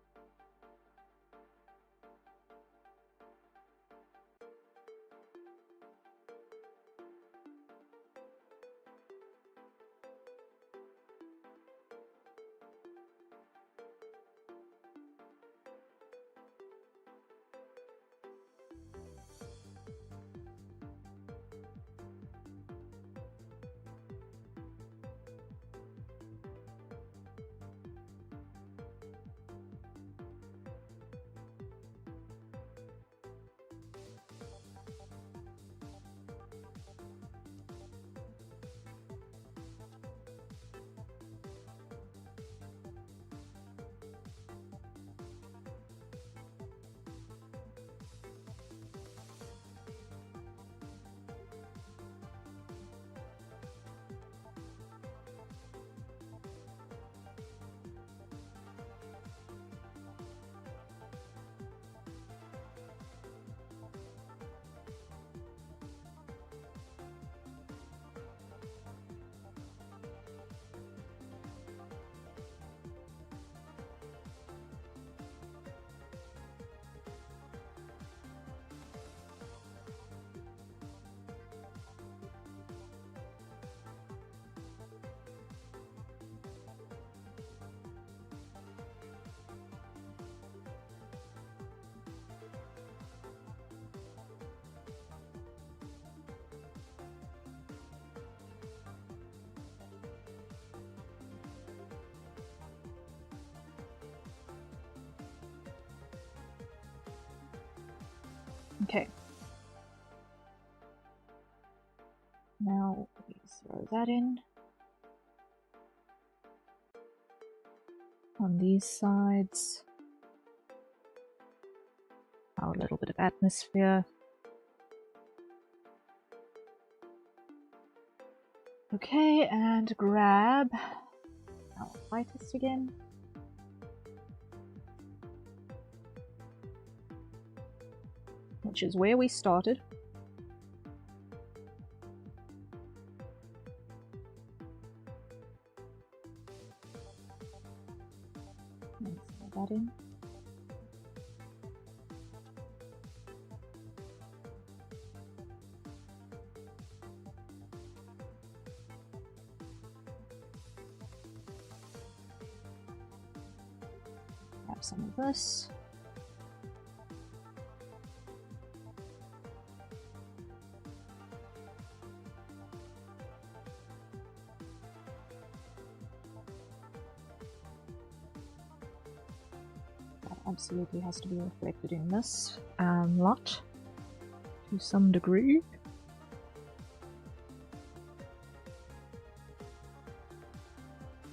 Okay. Now we throw that in. On these sides. Our little bit of atmosphere. Okay, and grab our lightest again. Which is where we started. Let's throw that in. Grab some of this. Absolutely has to be reflected in this lot to some degree.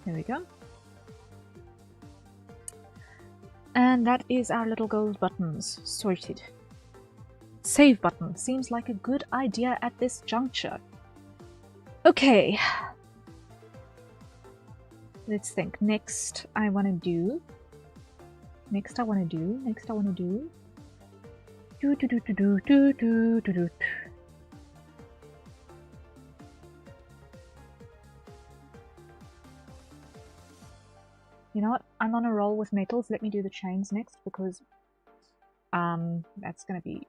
There we go. And that is our little gold buttons sorted. Save button seems like a good idea at this juncture. Okay. Let's think. Next I want to do. You know what? I'm on a roll with metals. Let me do the chains next because that's gonna be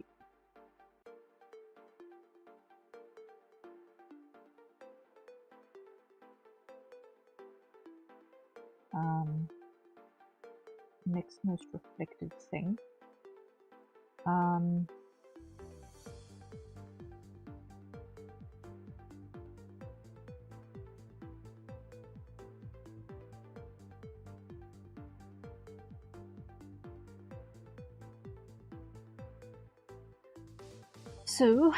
next most reflective thing. So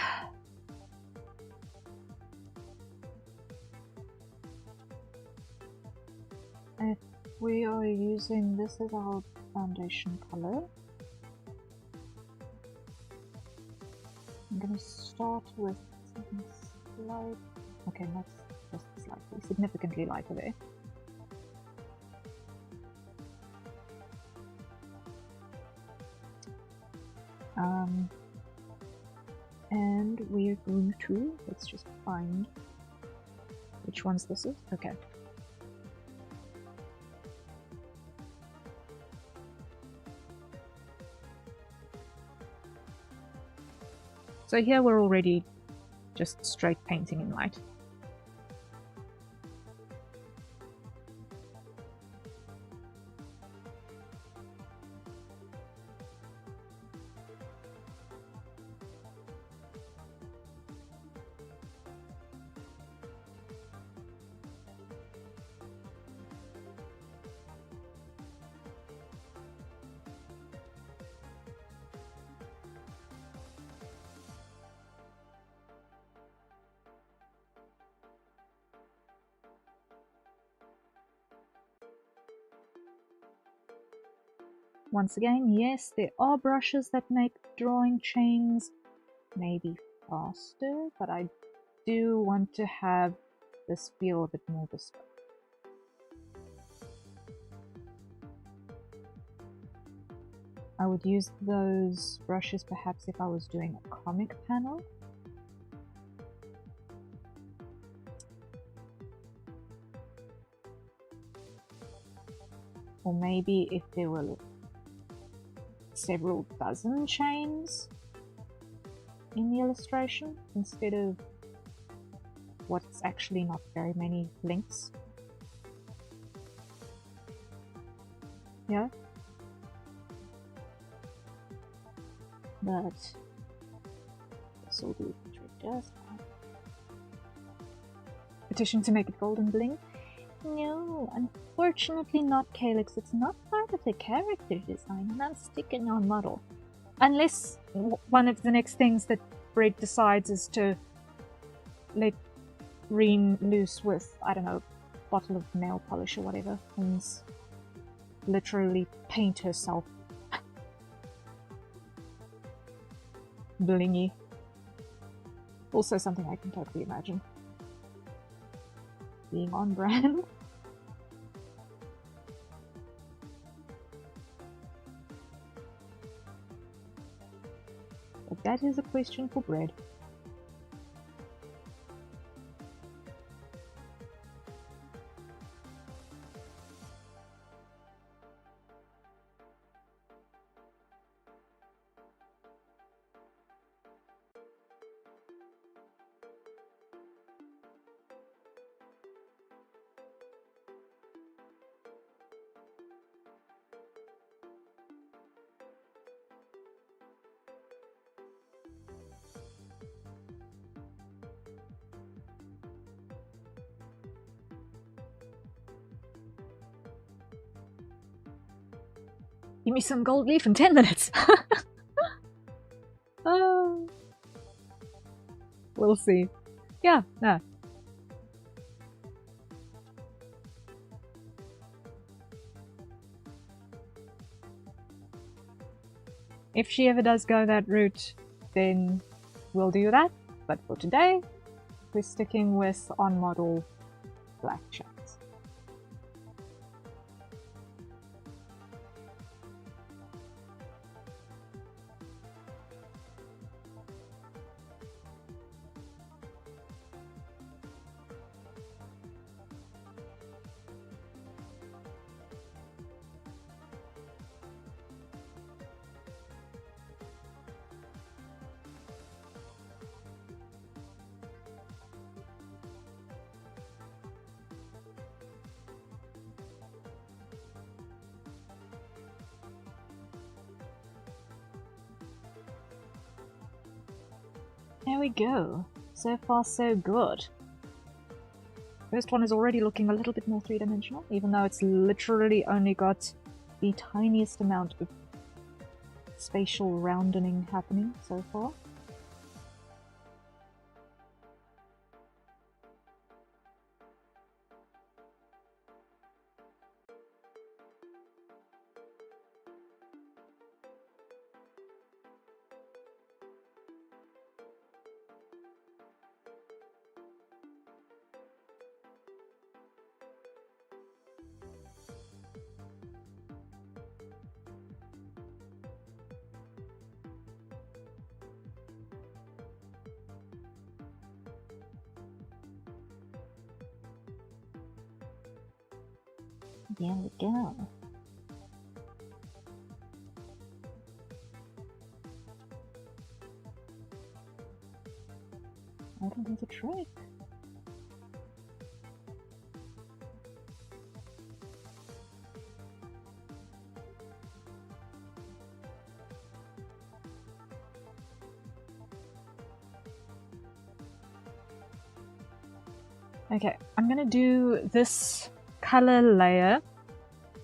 if we are using this as our foundation color, I'm going to start with something slight. Okay, not just slightly, significantly lighter there. And we're going to, let's just find which ones this is. Okay. So here we're already just straight painting in light. Once again, yes, there are brushes that make drawing chains maybe faster, but I do want to have this feel a bit more bespoke. I would use those brushes perhaps if I was doing a comic panel. Or maybe if there were several dozen chains in the illustration instead of what's actually not very many links. Yeah. But this will do the trick just fine. Petition to make it golden bling? No, unfortunately not, Calyx. It's not part of the character design, and I'm sticking on model. Unless one of the next things that Bread decides is to let Reen loose with, I don't know, a bottle of nail polish or whatever, and literally paint herself blingy. Also something I can totally imagine. Being on brand. But that is a question for Bread. Give me some gold leaf in 10 minutes. Oh. We'll see. Yeah, no. If she ever does go that route, then we'll do that. But for today, we're sticking with on-model black chains. There we go. So far, so good. First one is already looking a little bit more three-dimensional, even though it's literally only got the tiniest amount of spatial rounding happening so far. There we go. I don't do the trick. Okay, I'm gonna do this color layer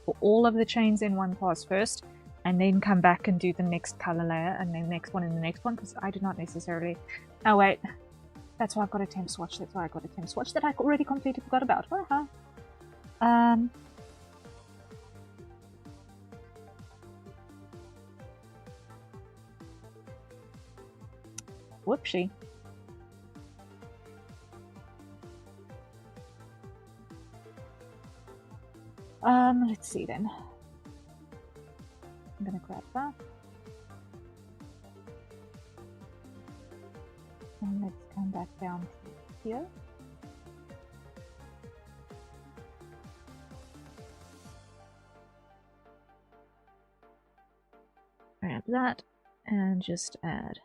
for all of the chains in one pass first, and then come back and do the next color layer, and then the next one and the next one, because I do not necessarily... Oh wait, that's why I've got a temp swatch, that's why I got a temp swatch that I already completely forgot about. Whoopsie. Let's see then. I'm gonna grab that. And let's come back down to here. Grab that and just add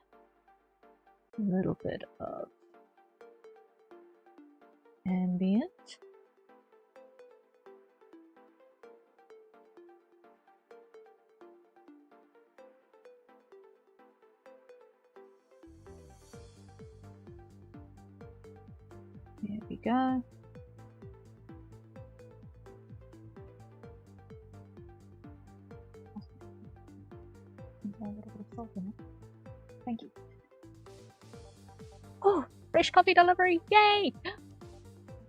a little bit of ambient. There we go. little bit of salt in it. Thank you. Oh, fresh coffee delivery! Yay!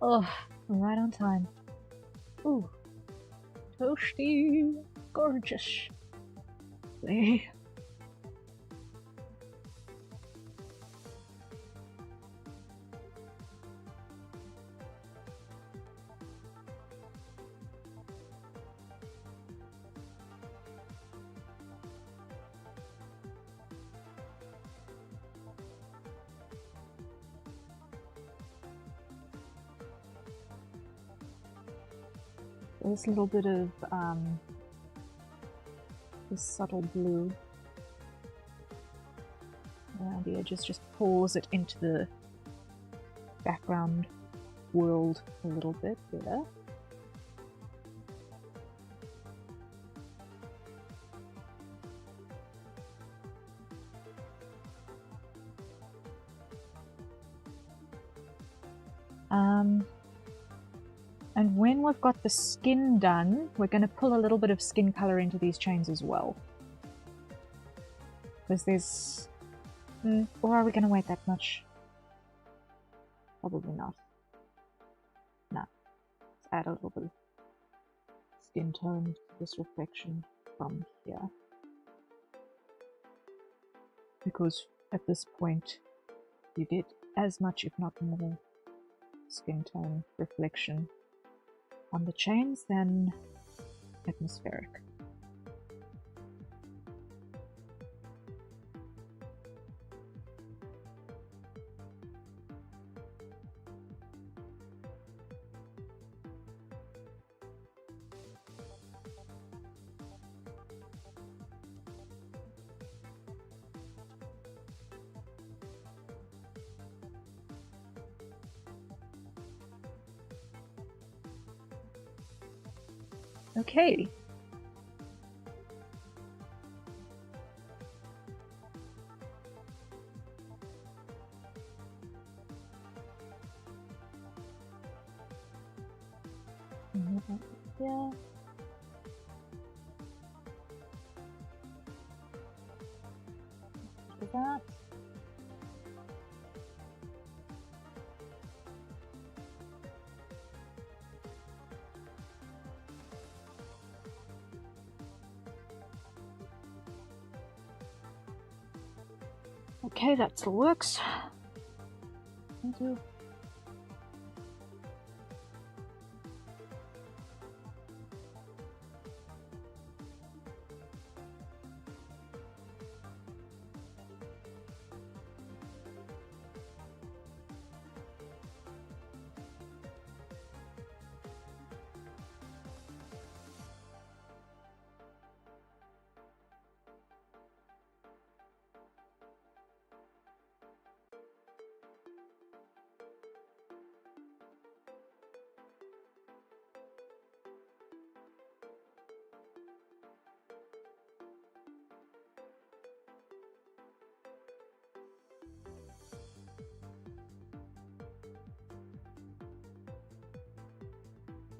Oh, right on time. Ooh, toasty, gorgeous. There's a little bit of this subtle blue around the edges, just pours it into the background world a little bit there. And when we've got the skin done, we're going to pull a little bit of skin color into these chains as well. Because there's... or are we going to wait that much? Probably not. No. Let's add a little bit of skin tone to this reflection from here. Because at this point, you get as much, if not more, skin tone reflection on the chains than atmospheric. Okay. Yeah. Look at that. Okay, that still works. Thank you.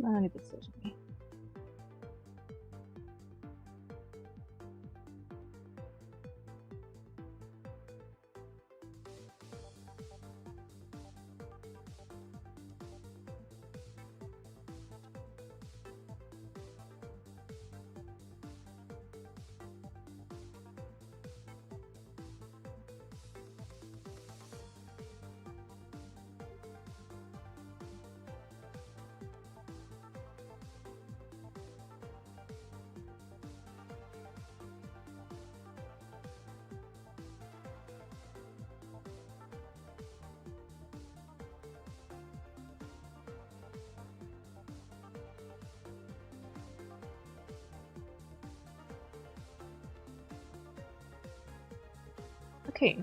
Only bit certainly. Okay.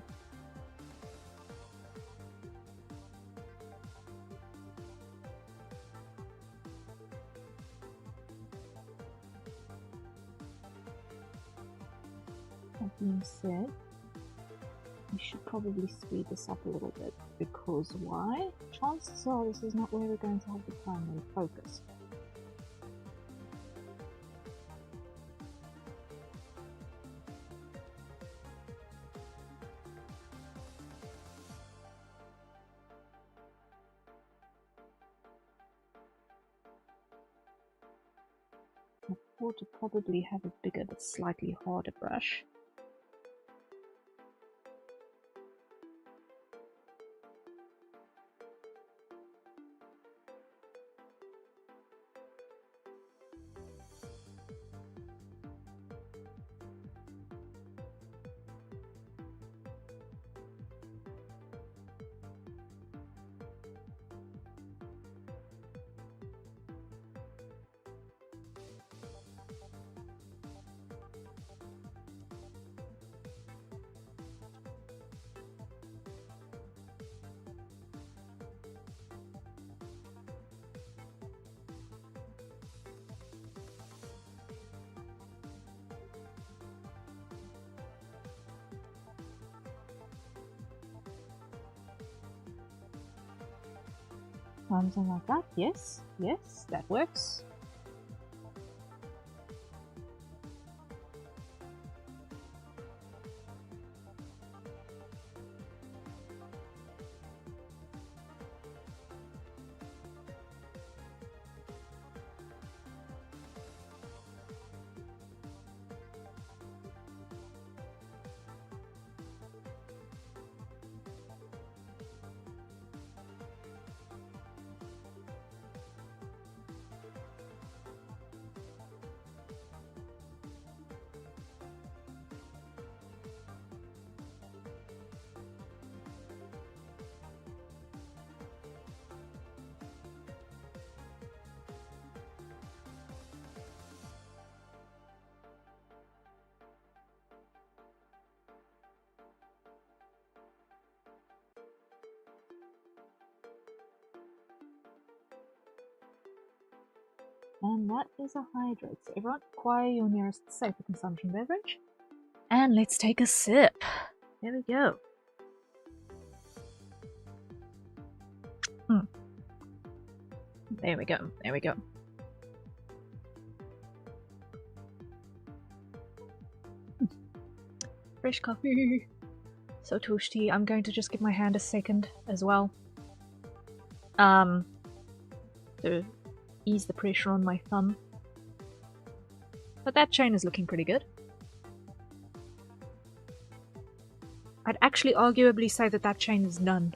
That being said, we should probably speed this up a little bit, because why? Chances are this is not where we're going to have the primary focus. afford to probably have a bigger but slightly harder brush. Something like that, yes, yes, that works. And that is a hydrate. So everyone, acquire your nearest safer consumption beverage. And let's take a sip. There we go. There we go. There we go. Fresh coffee. So toasty. I'm going to just give my hand a second as well. To ease the pressure on my thumb. But that chain is looking pretty good. I'd actually arguably say that that chain is done.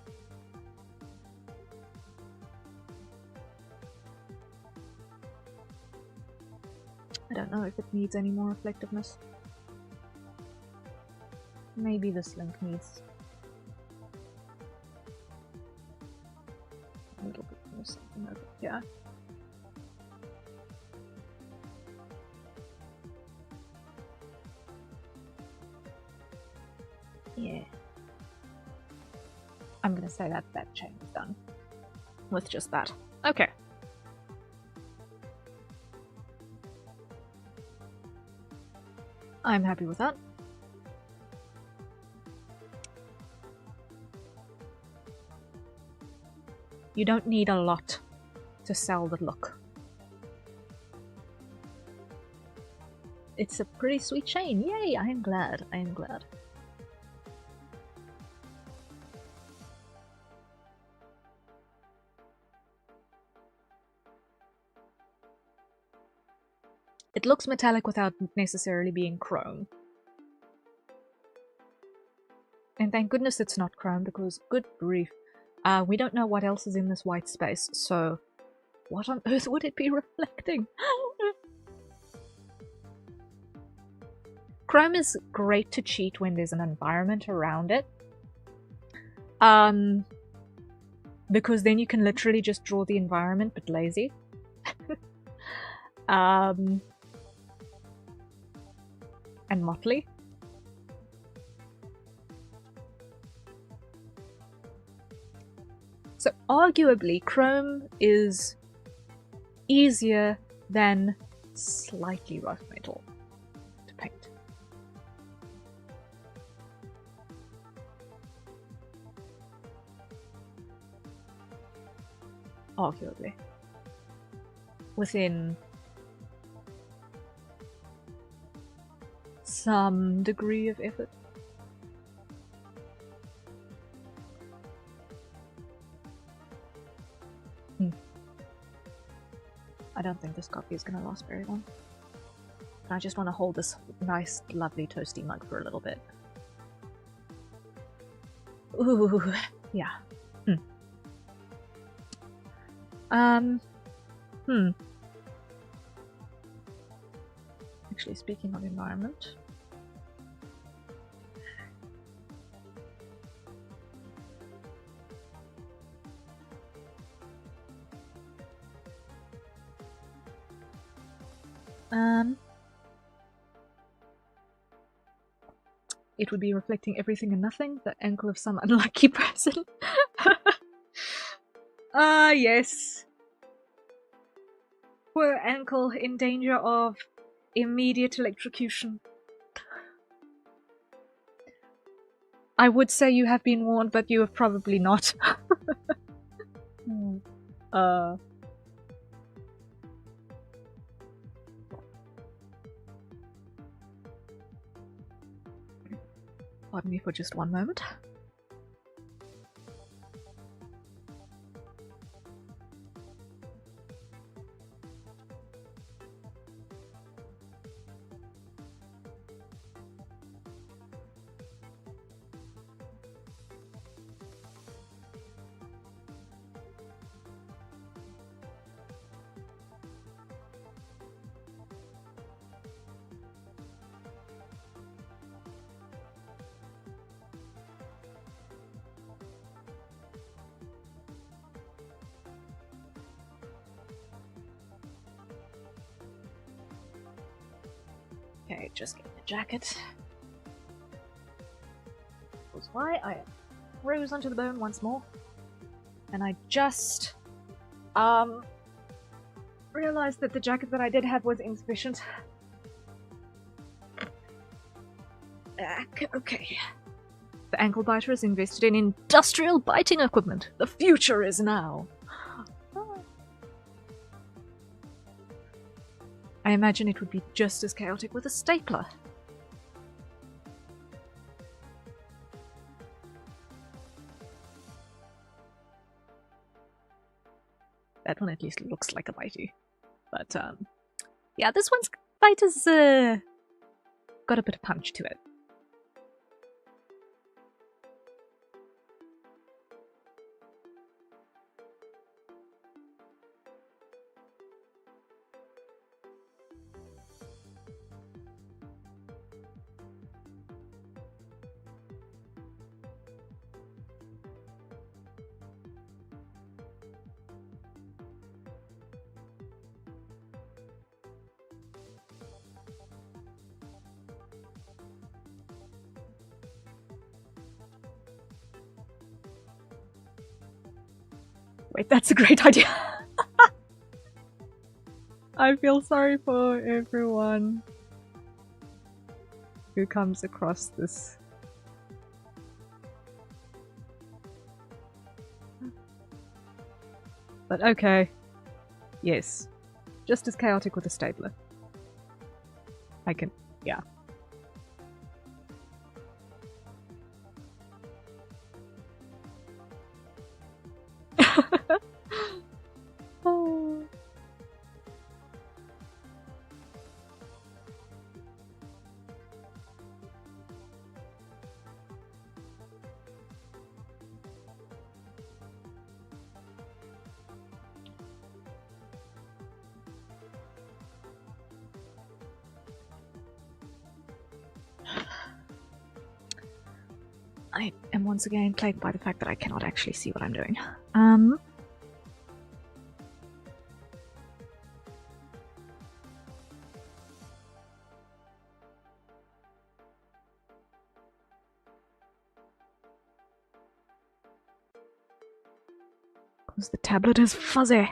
I don't know if it needs any more reflectiveness. Maybe this link needs a little bit more something over here. Yeah. I'm gonna say that that chain is done. With just that. Okay. I'm happy with that. You don't need a lot to sell the look. It's a pretty sweet chain. Yay! I am glad. I am glad. It looks metallic without necessarily being chrome. And thank goodness it's not chrome, because good grief. We don't know what else is in this white space, so what on earth would it be reflecting? Chrome is great to cheat when there's an environment around it. Because then you can literally just draw the environment, but lazy. And motley. So arguably, chrome is easier than slightly rough metal to paint. Arguably. Within some degree of effort. I don't think this copy is going to last very long. But I just want to hold this nice, lovely toasty mug for a little bit. Ooh, yeah. Actually, speaking of environment... it would be reflecting everything and nothing, the ankle of some unlucky person. Ah, yes. Poor ankle in danger of immediate electrocution. I would say you have been warned, but you have probably not. Pardon me for just one moment. Okay, just get the jacket. That's why I rose onto the bone once more. And I just realized that the jacket that I did have was insufficient. Okay. The ankle biter is invested in industrial biting equipment. The future is now. I imagine it would be just as chaotic with a stapler. That one at least looks like a bitey. But, yeah, this one's bite has, got a bit of punch to it. Wait, that's a great idea. I feel sorry for everyone who comes across this. But okay. Yes. Just as chaotic with a stapler. I can... yeah. Oh. I am once again plagued by the fact that I cannot actually see what I'm doing. Because the tablet is fuzzy.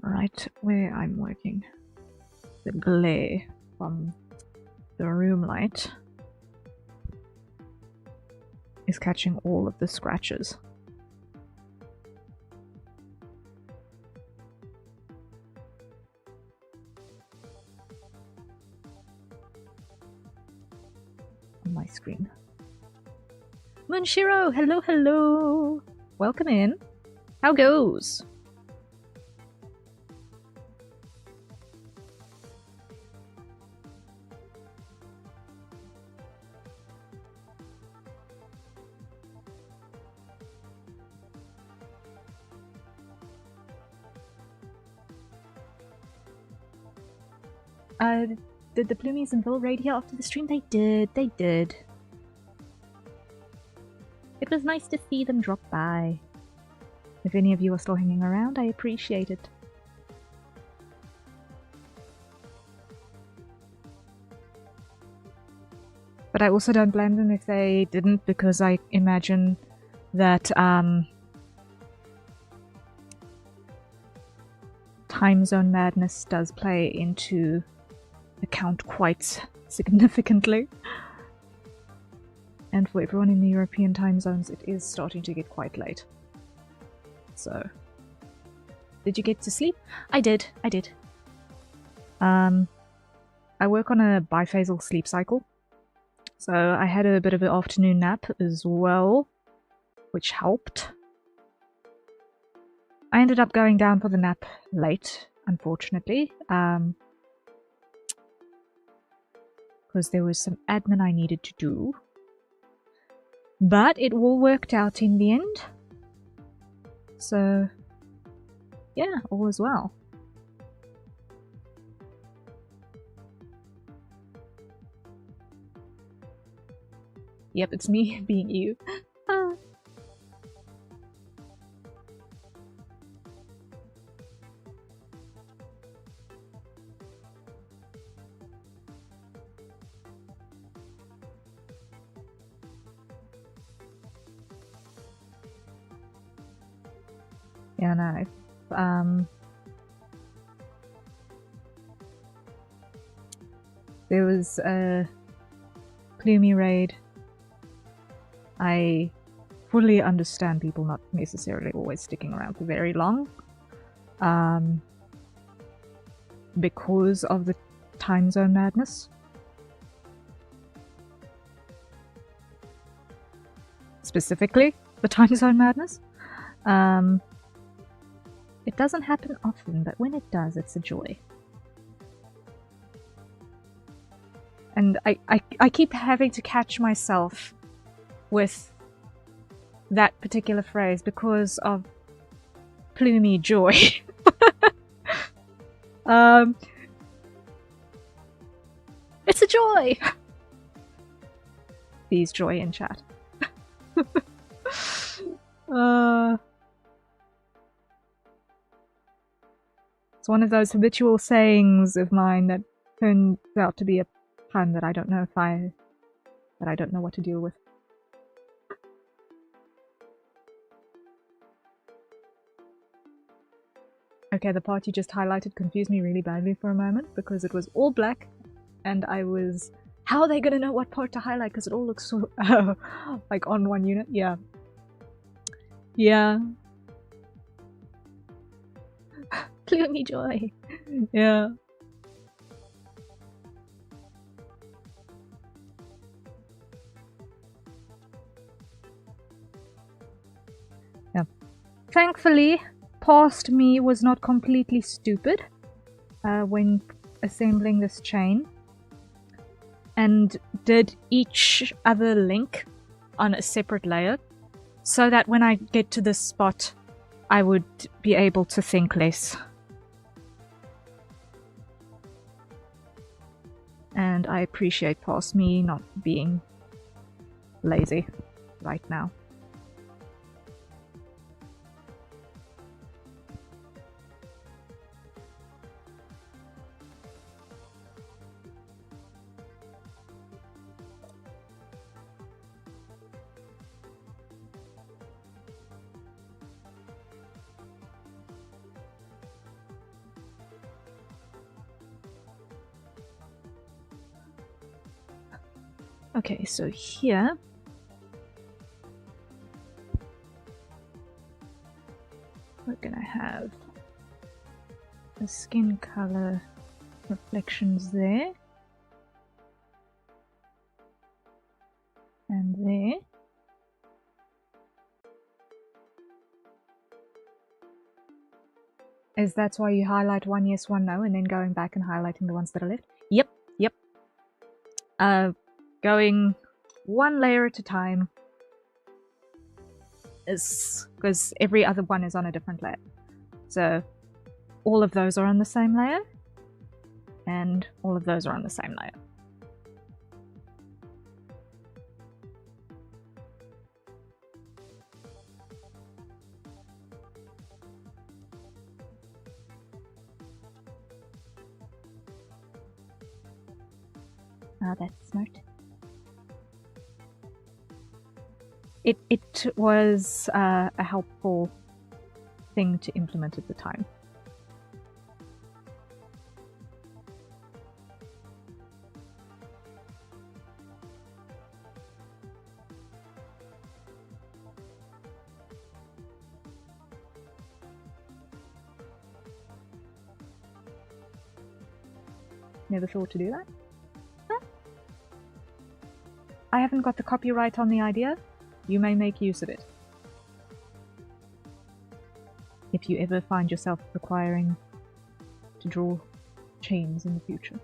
Right where I'm working, the glare from the room light is catching all of the scratches. On my screen. Munshiro, hello, hello. Welcome in. How goes? Did the Plumies and Bill raid here after the stream? They did. It was nice to see them drop by. If any of you are still hanging around, I appreciate it. But I also don't blame them if they didn't, because I imagine that time zone madness does play into account quite significantly. And for everyone in the European time zones, it is starting to get quite late. So, did you get to sleep? I did. I work on a biphasal sleep cycle. So I had a bit of an afternoon nap as well, which helped. I ended up going down for the nap late, unfortunately, because there was some admin I needed to do. But it all worked out in the end. So, yeah, all is well. Yep, it's me being you. Yeah, no. There was a Plumie raid. I fully understand people not necessarily always sticking around for very long. Because of the time zone madness. Specifically, the time zone madness. It doesn't happen often, but when it does, it's a joy. And I keep having to catch myself with that particular phrase because of Plumie joy. It's a joy! Please joy in chat. It's one of those habitual sayings of mine that turns out to be a pun that I don't know what to deal with. Okay, the part you just highlighted confused me really badly for a moment because it was all black and I was... How are they gonna know what part to highlight? Because it all looks so... like on one unit? Yeah. Yeah. Plumie joy. Yeah. Yeah. Thankfully, past me was not completely stupid when assembling this chain, and did each other link on a separate layer, so that when I get to this spot, I would be able to think less. And I appreciate past me not being lazy right now. Okay, so here we're gonna have the skin color reflections there and there. Is that why you highlight one yes, one no, and then going back and highlighting the ones that are left? Yep, yep. Going one layer at a time is because every other one is on a different layer. So all of those are on the same layer, and all of those are on the same layer. That's smart. It was a helpful thing to implement at the time. Never thought to do that? Huh? I haven't got the copyright on the idea. You may make use of it. If you ever find yourself requiring to draw chains in the future.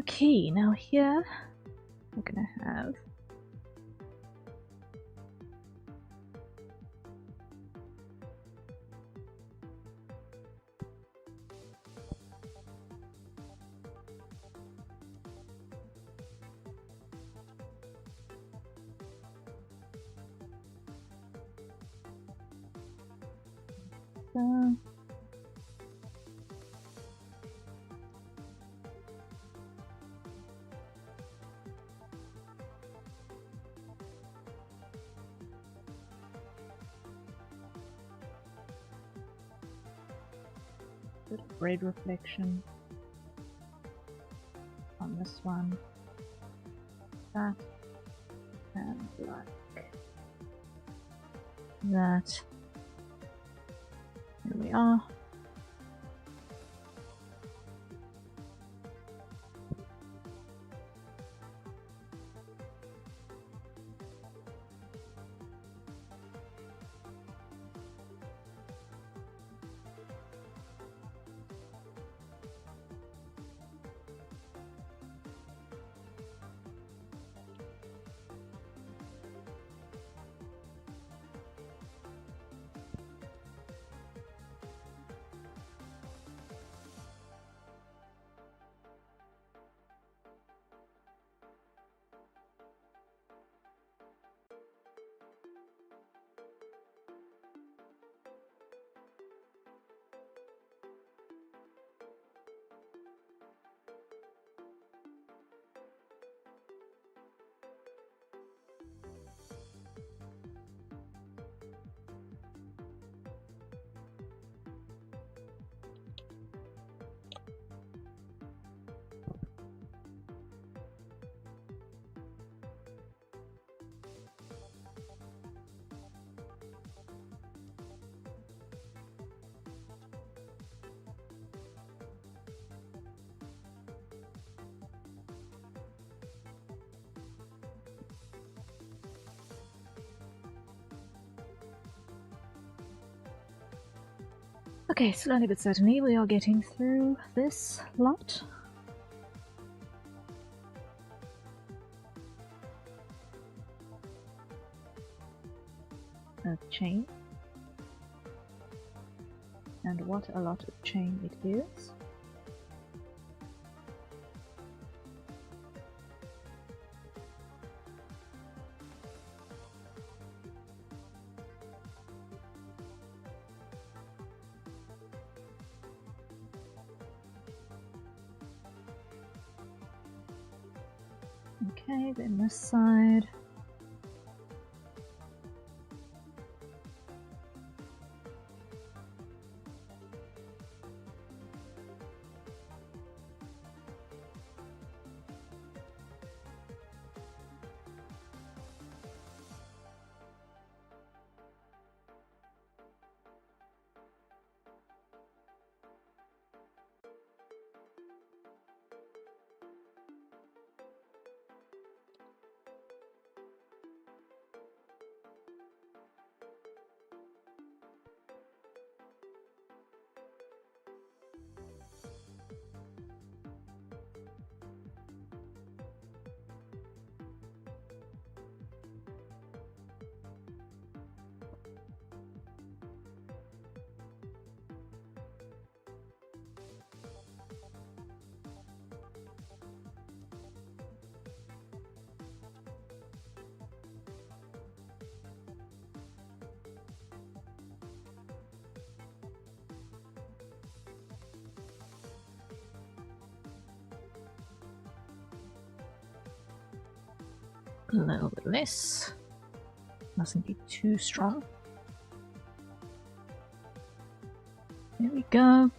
Okay, now here we're gonna have red reflection on this one, that, and black, that. Here we are. Okay, slowly but certainly we are getting through this lot. Of chain. And what a lot of chain it is. Okay, then this side. A little bit less. Mustn't be too strong. There we go.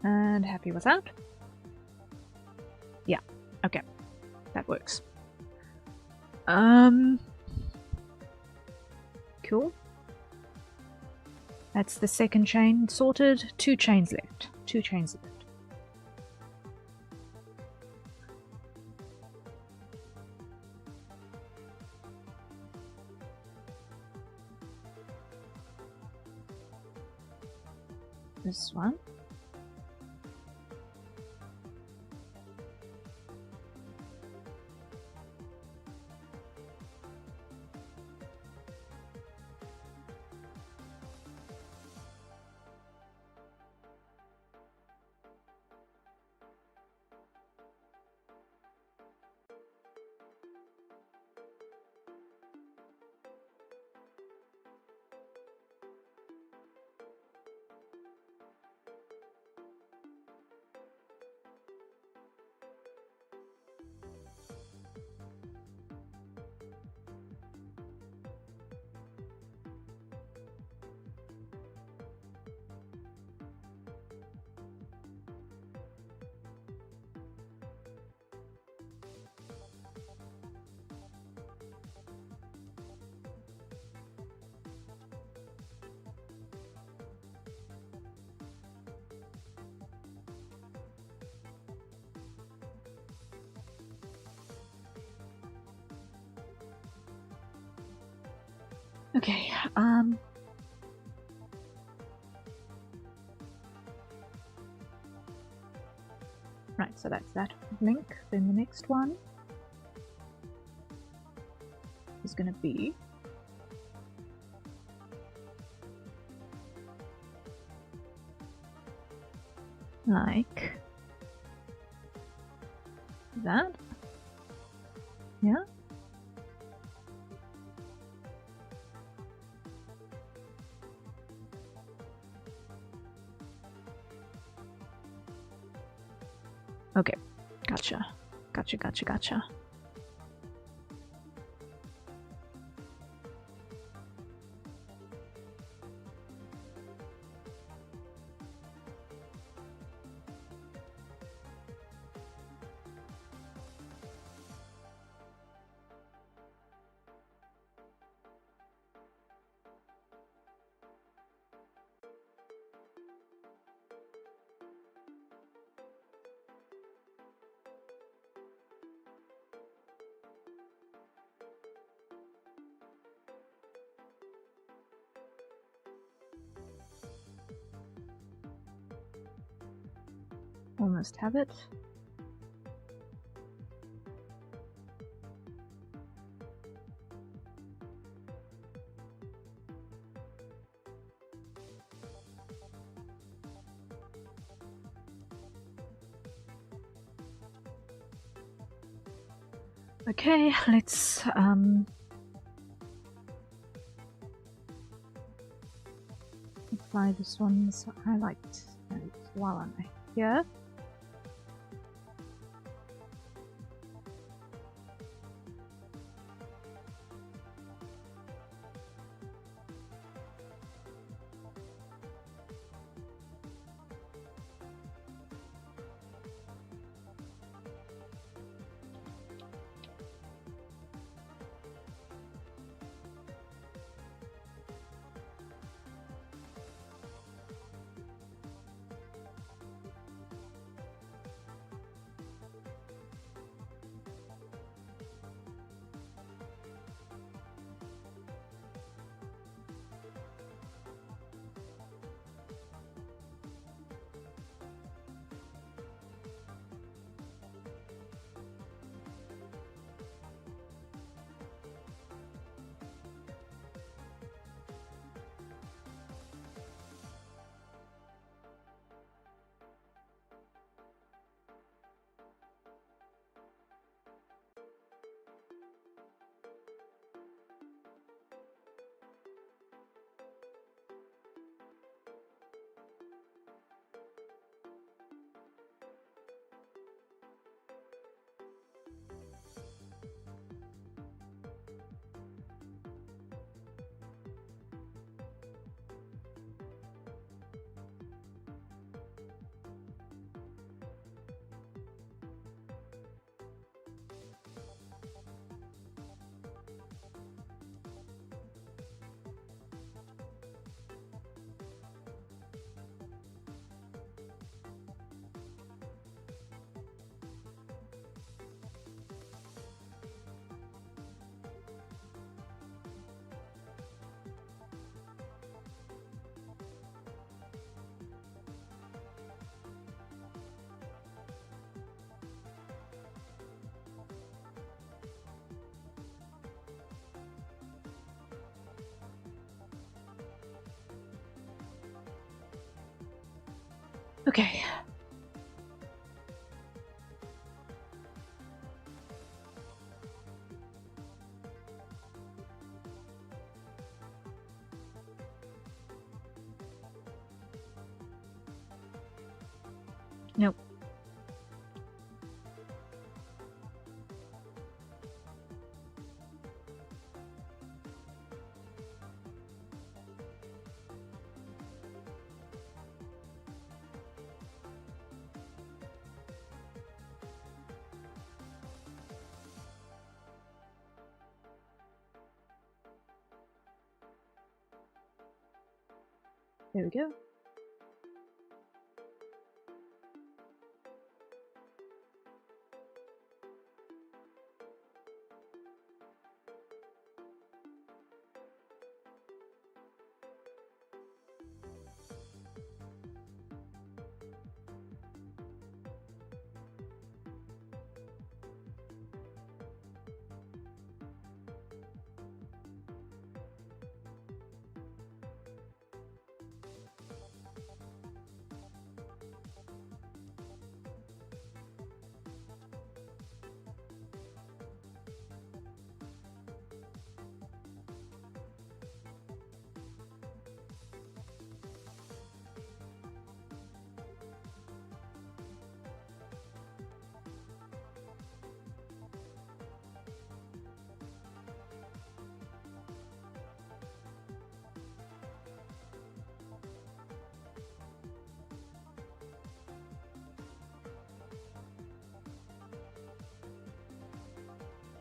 And happy with that? Yeah, okay. That works. Cool. That's the second chain sorted. 2 chains left. 2 chains left. This one. Okay, right, so that's that link. Then the next one is going to be like that. Yeah. Okay, gotcha. Gotcha. Almost have it. Okay, let's apply this one's highlight while I'm here. Okay. Nope. There we go.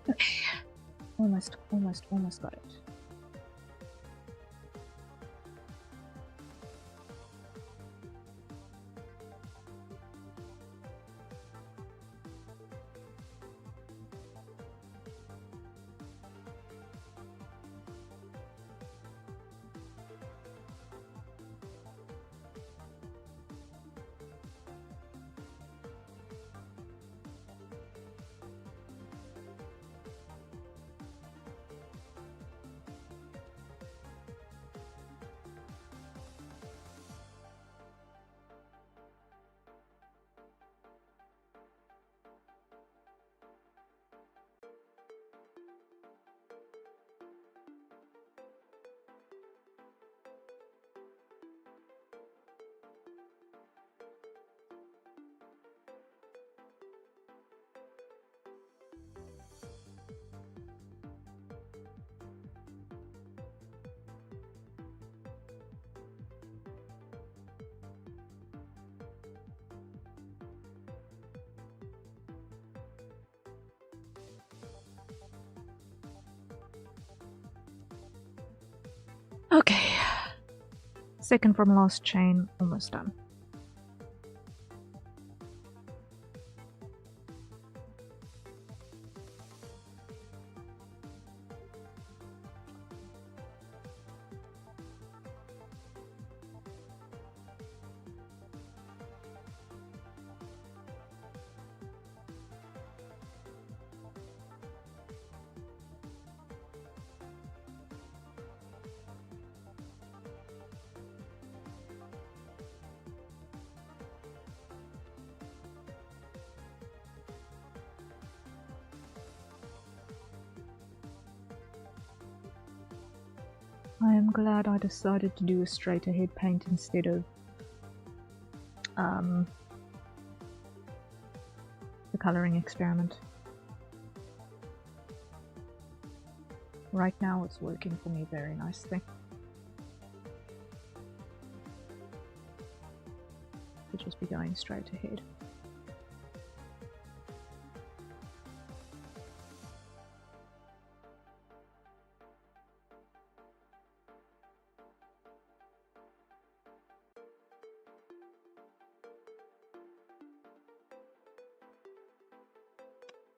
Okay. Almost got it. Okay. Second from last chain, almost done. I am glad I decided to do a straight ahead paint instead of the colouring experiment. Right now it's working for me very nicely. We'll just be going straight ahead.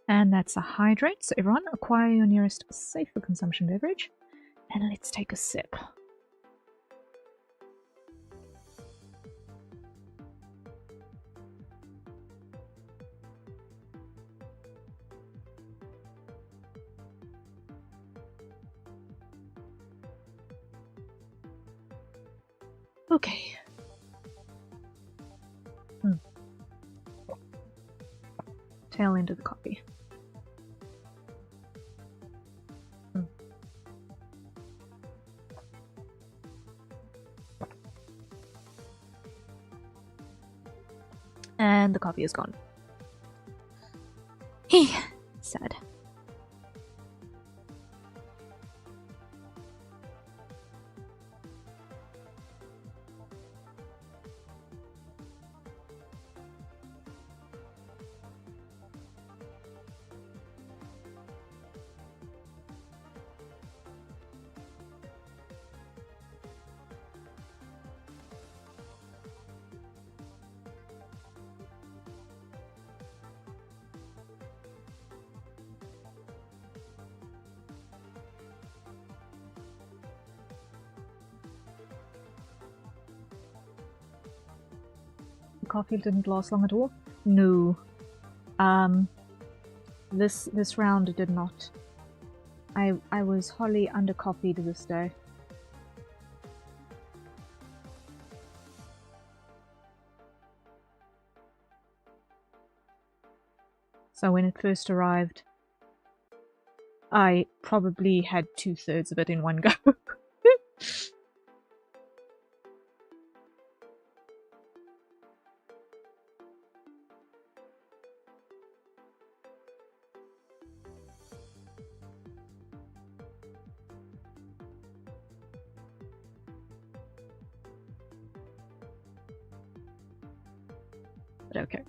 And that's a hydrate. So everyone, acquire your nearest safe for consumption beverage. And let's take a sip. Okay. tail end of the coffee. And the coffee is gone. Sad. Coffee didn't last long at all? No. This round did not. I was wholly under coffeed this day. So when it first arrived, I probably had 2/3 of it in one go. But okay.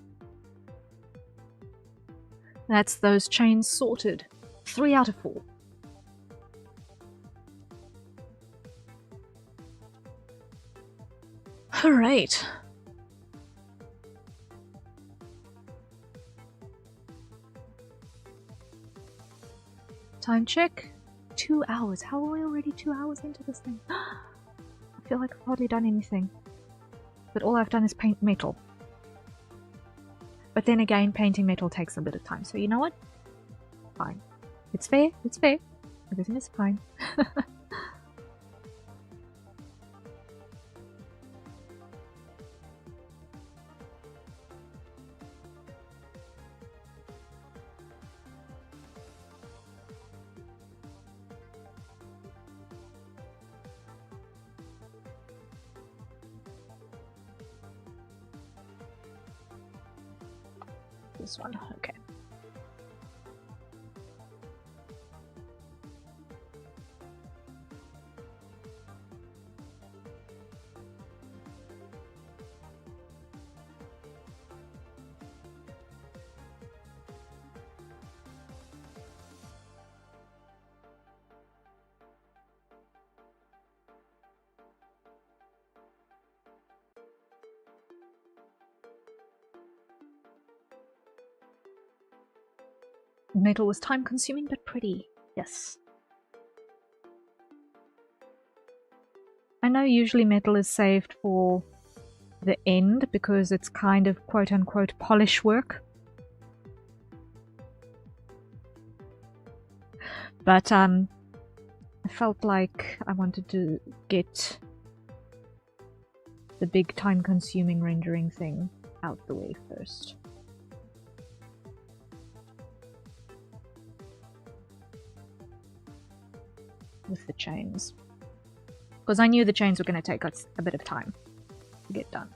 That's those chains sorted. 3 out of 4. Alright. Time check. 2 hours. How are we already 2 hours into this thing? I feel like I've hardly done anything. But all I've done is paint metal. But then again, painting metal takes a bit of time. So you know what? Fine. It's fair. It's fair. Everything is fine. This one, okay. Metal was time-consuming but pretty. Yes. I know usually metal is saved for the end because it's kind of quote-unquote polish work. But I felt like I wanted to get the big time-consuming rendering thing out the way first. With the chains. Because I knew the chains were going to take us a bit of time to get done.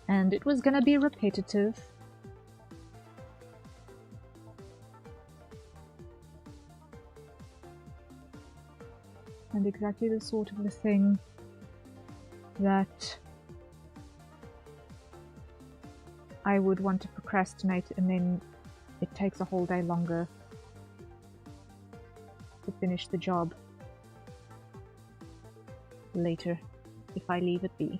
And it was going to be repetitive. And exactly the sort of the thing that I would want to procrastinate, and then it takes a whole day longer to finish the job later if I leave it be.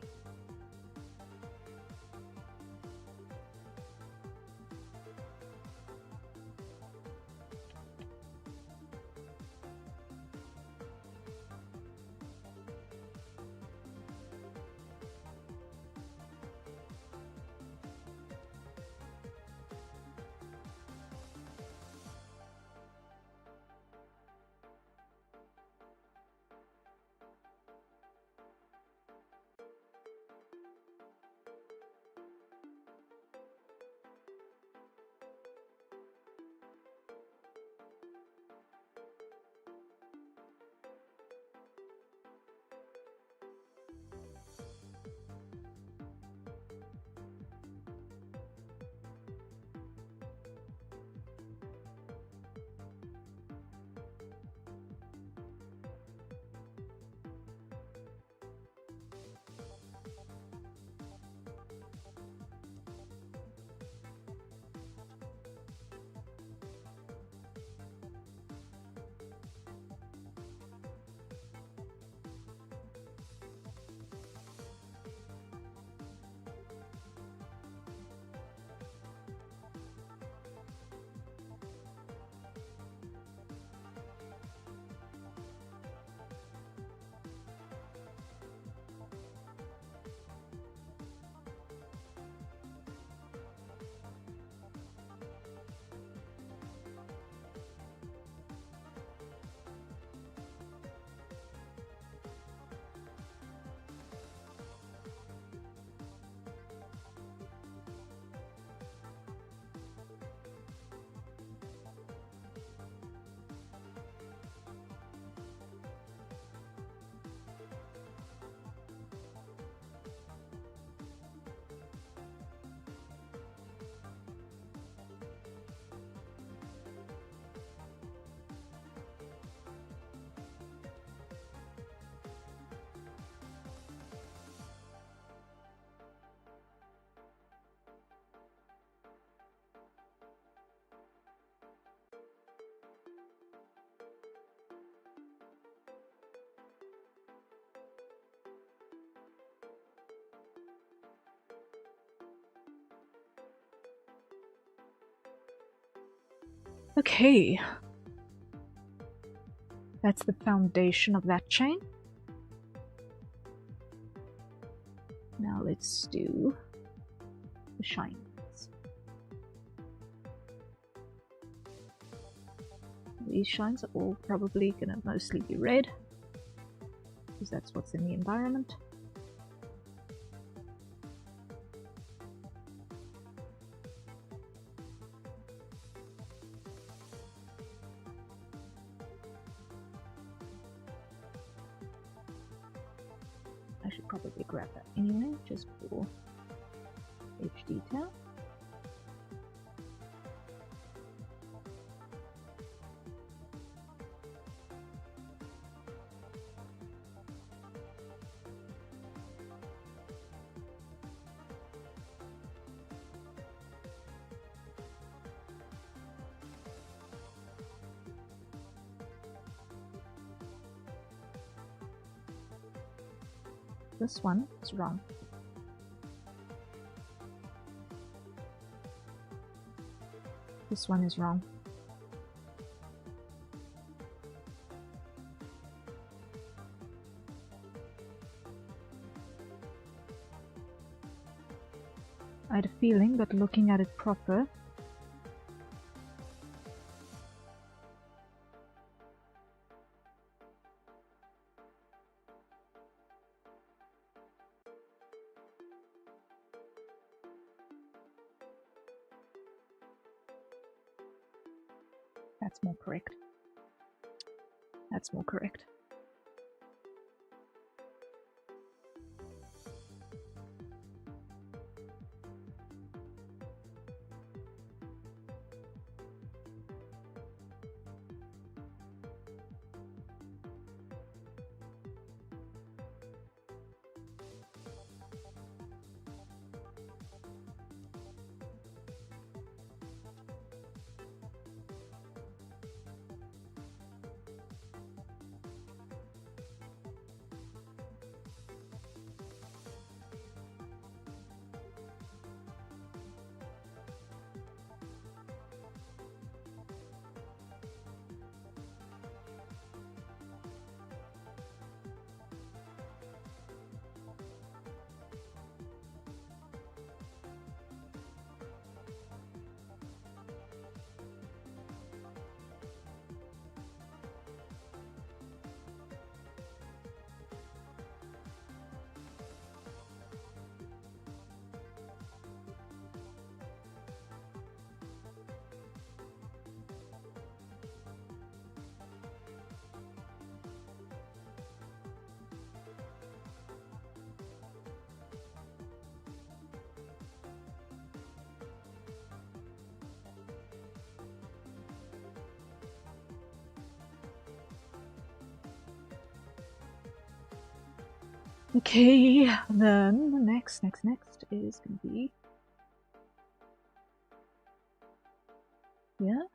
Okay. That's the foundation of that chain. Now let's do the shines. These shines are all probably going to mostly be red, because that's what's in the environment. I should probably grab that anyway, just for edge detail. This one is wrong. This one is wrong. I had a feeling that looking at it proper, that's more correct. That's more correct. Okay, then the next is going to be here.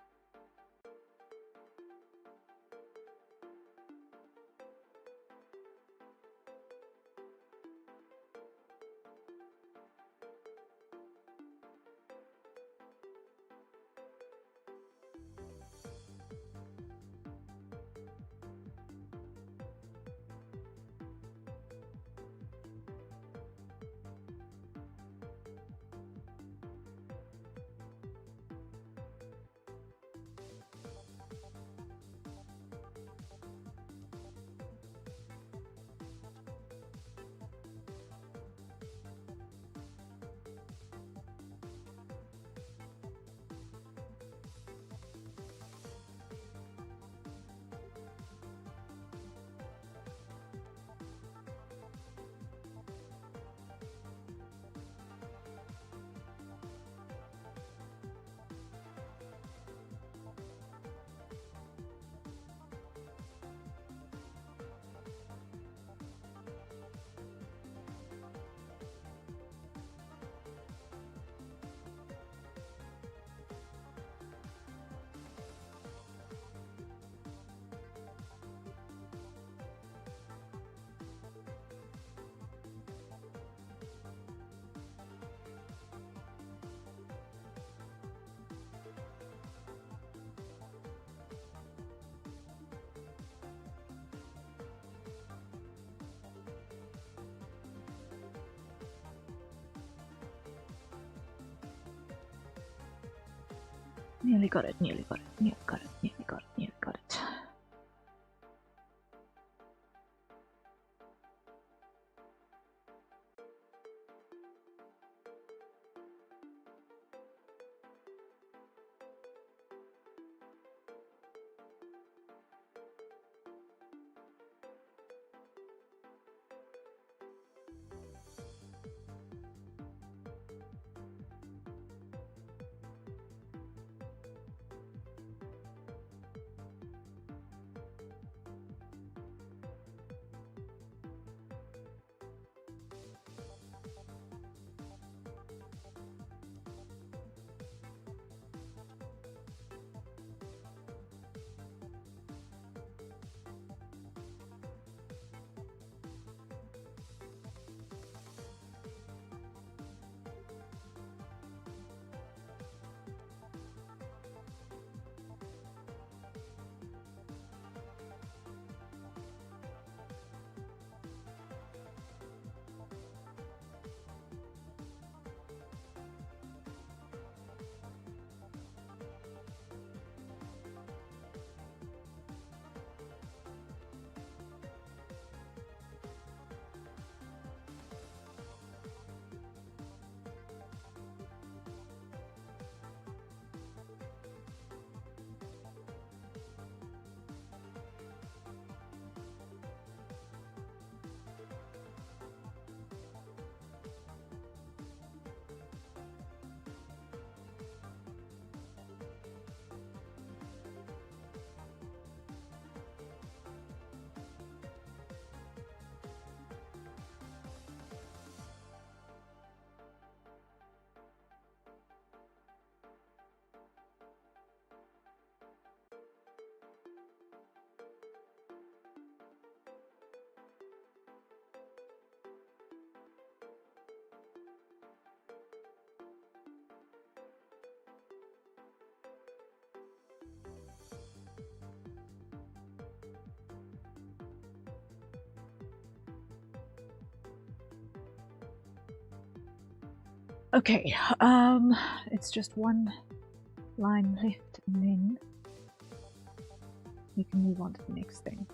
Nearly got it, nearly got it, nearly got it, nearly got it, nearly got it. Okay, it's just one line left and then we can move on to the next thing.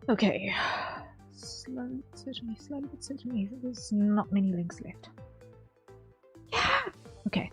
Okay, slowly but certainly, there's not many links left. Yeah! Okay.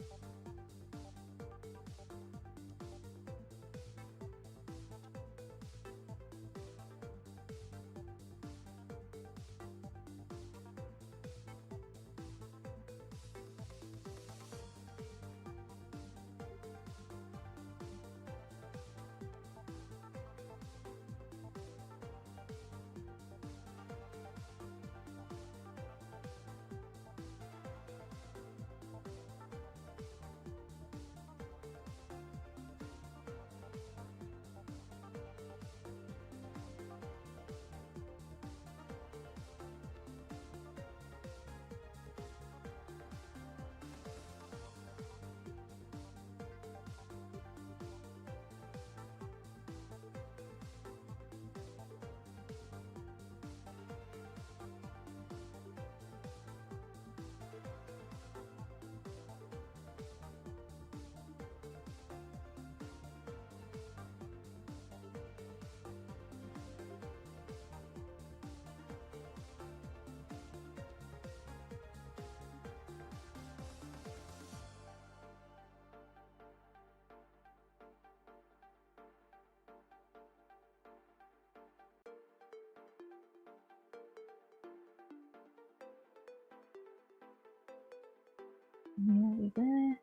you there.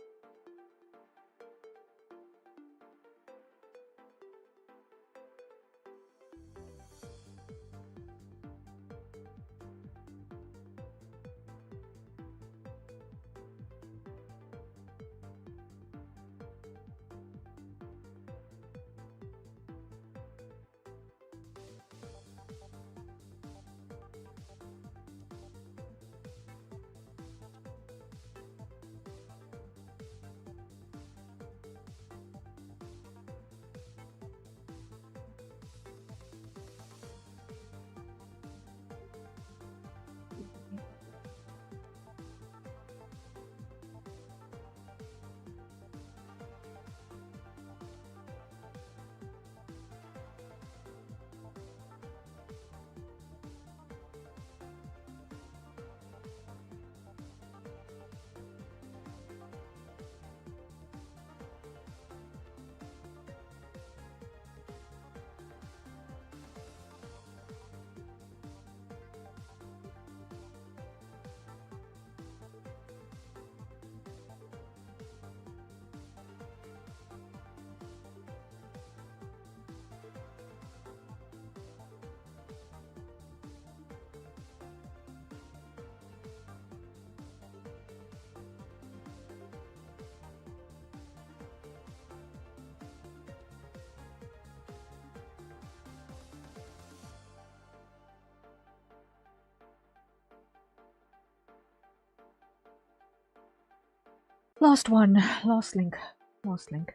Last one. Last link. Last link.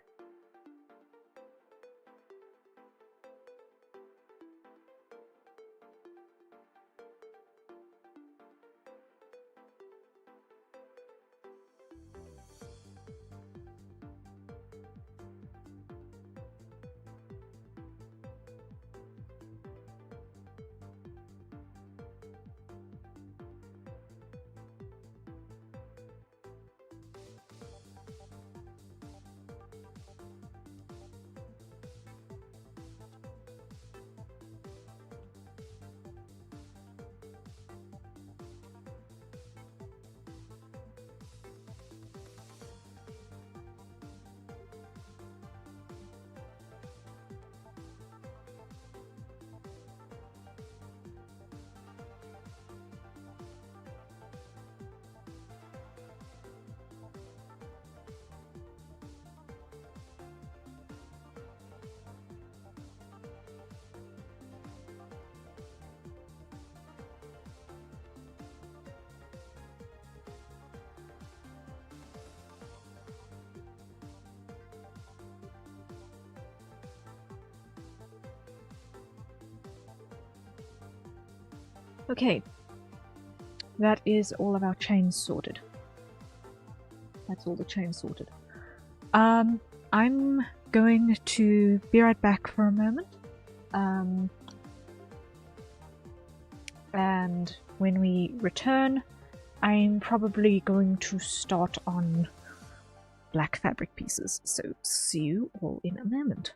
Okay, that is all of our chains sorted. That's all the chains sorted. I'm going to be right back for a moment. And when we return, I'm probably going to start on black fabric pieces. So see you all in a moment.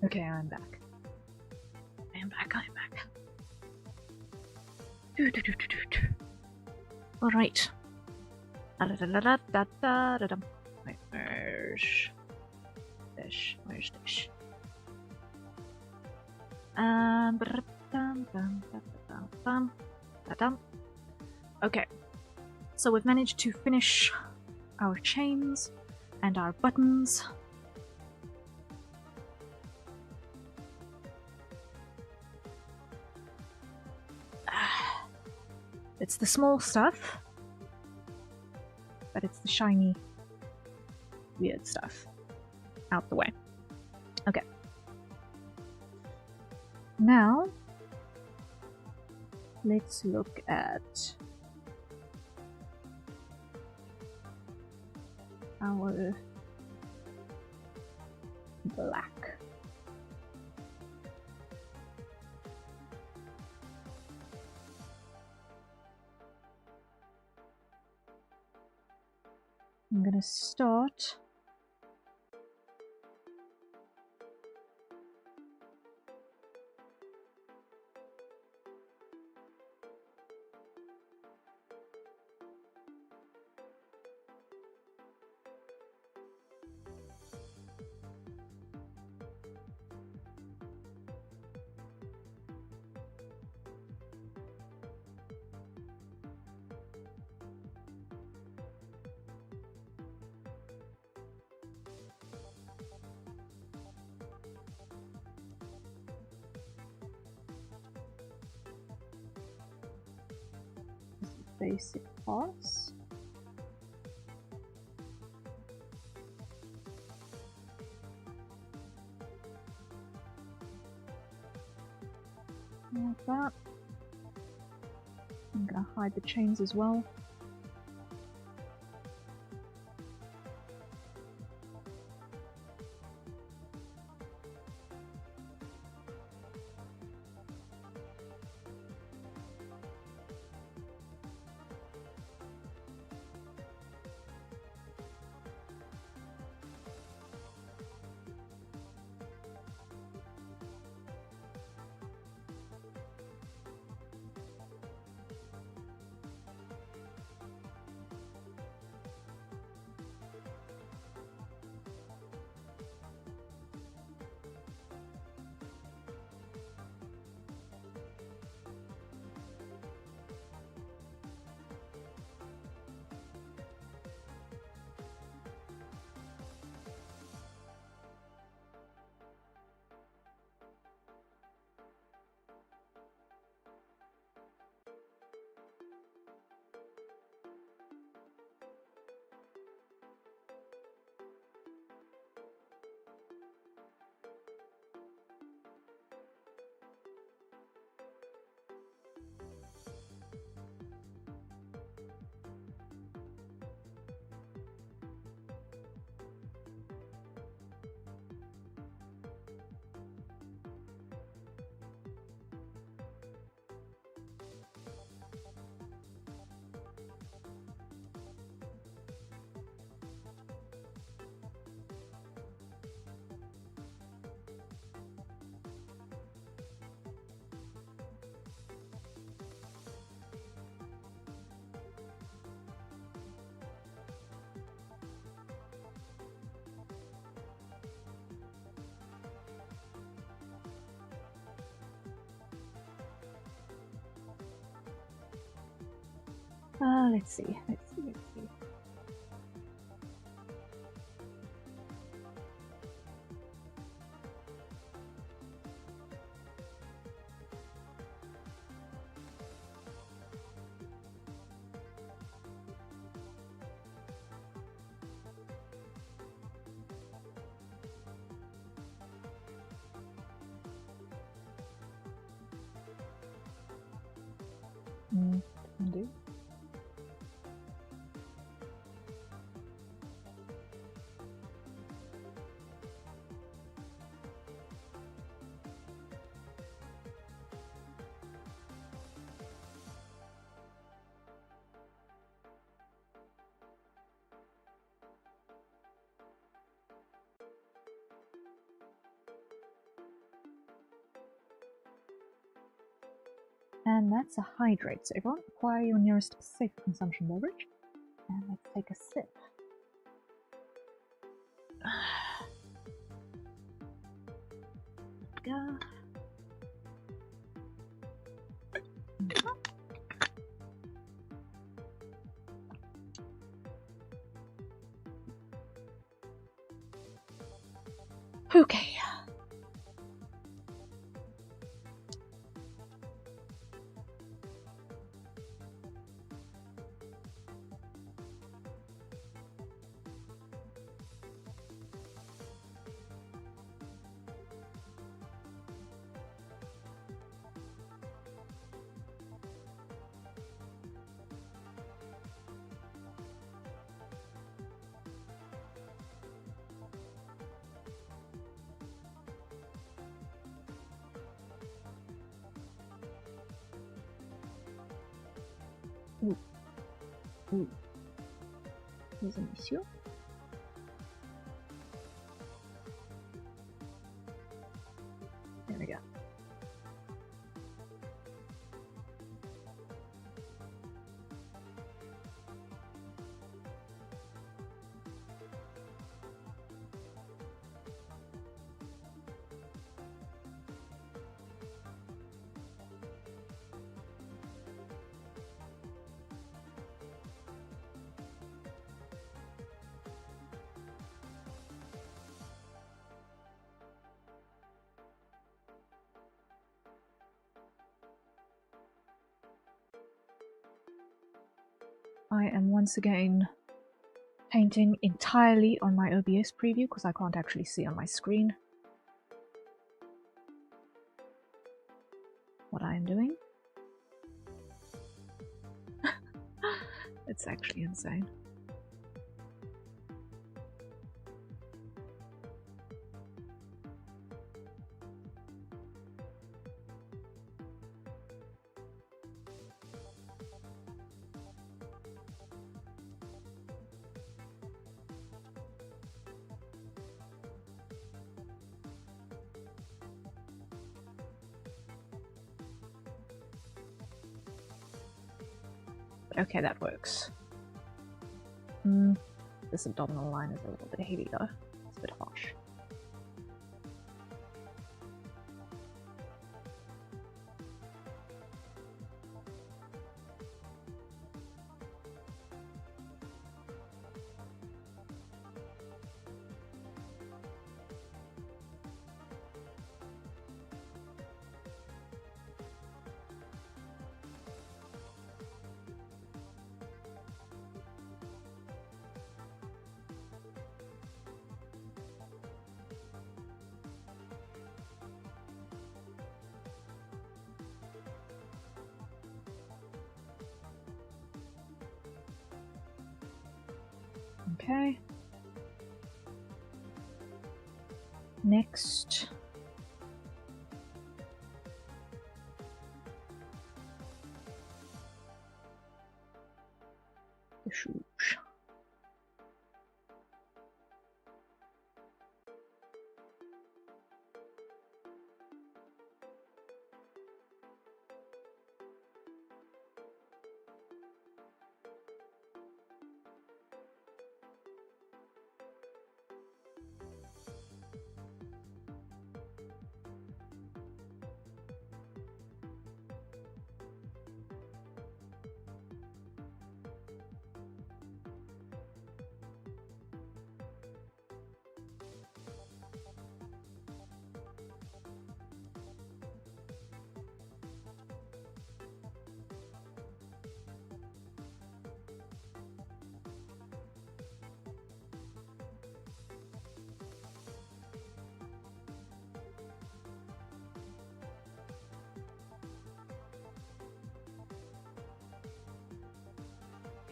Okay, I'm back. I'm back. Alright. Wait, where's Dish? Okay, so we've managed to finish our chains and our buttons. It's the small stuff, but it's the shiny, weird stuff out the way. Okay. Now, let's look at our black. I'm gonna start basic parts. Like that. I'm gonna hide the chains as well. Let's see. Undo. And that's a hydrate. So everyone, acquire your nearest safe consumption beverage. And let's take a sip. Go. Okay. Ooh. Ooh. Here's an issue. There we go. I am once again painting entirely on my OBS preview because I can't actually see on my screen what I am doing. It's actually insane. Okay, that works. This abdominal line is a little bit heavy though. It's a bit harsh. Okay. Next. The shoes.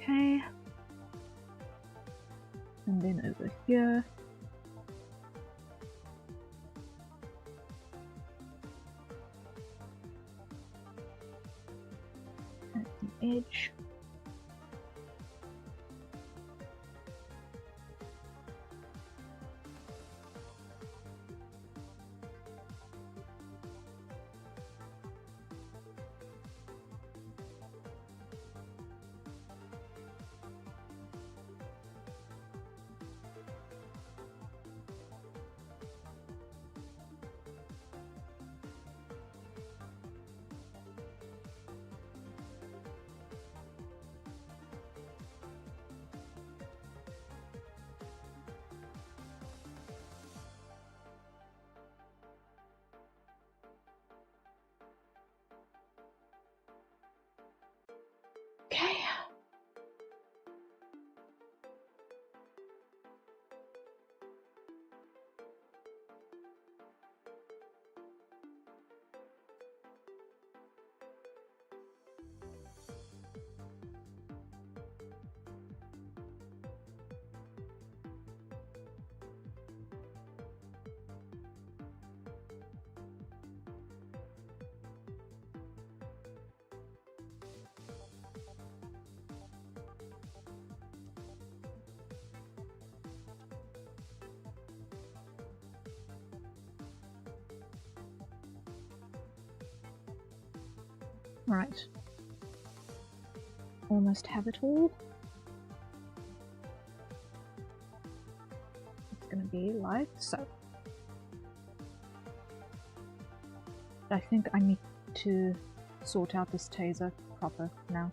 Okay. And then over here. At the edge. Right. Almost have it all. It's gonna be like so. I think I need to sort out this taser proper now.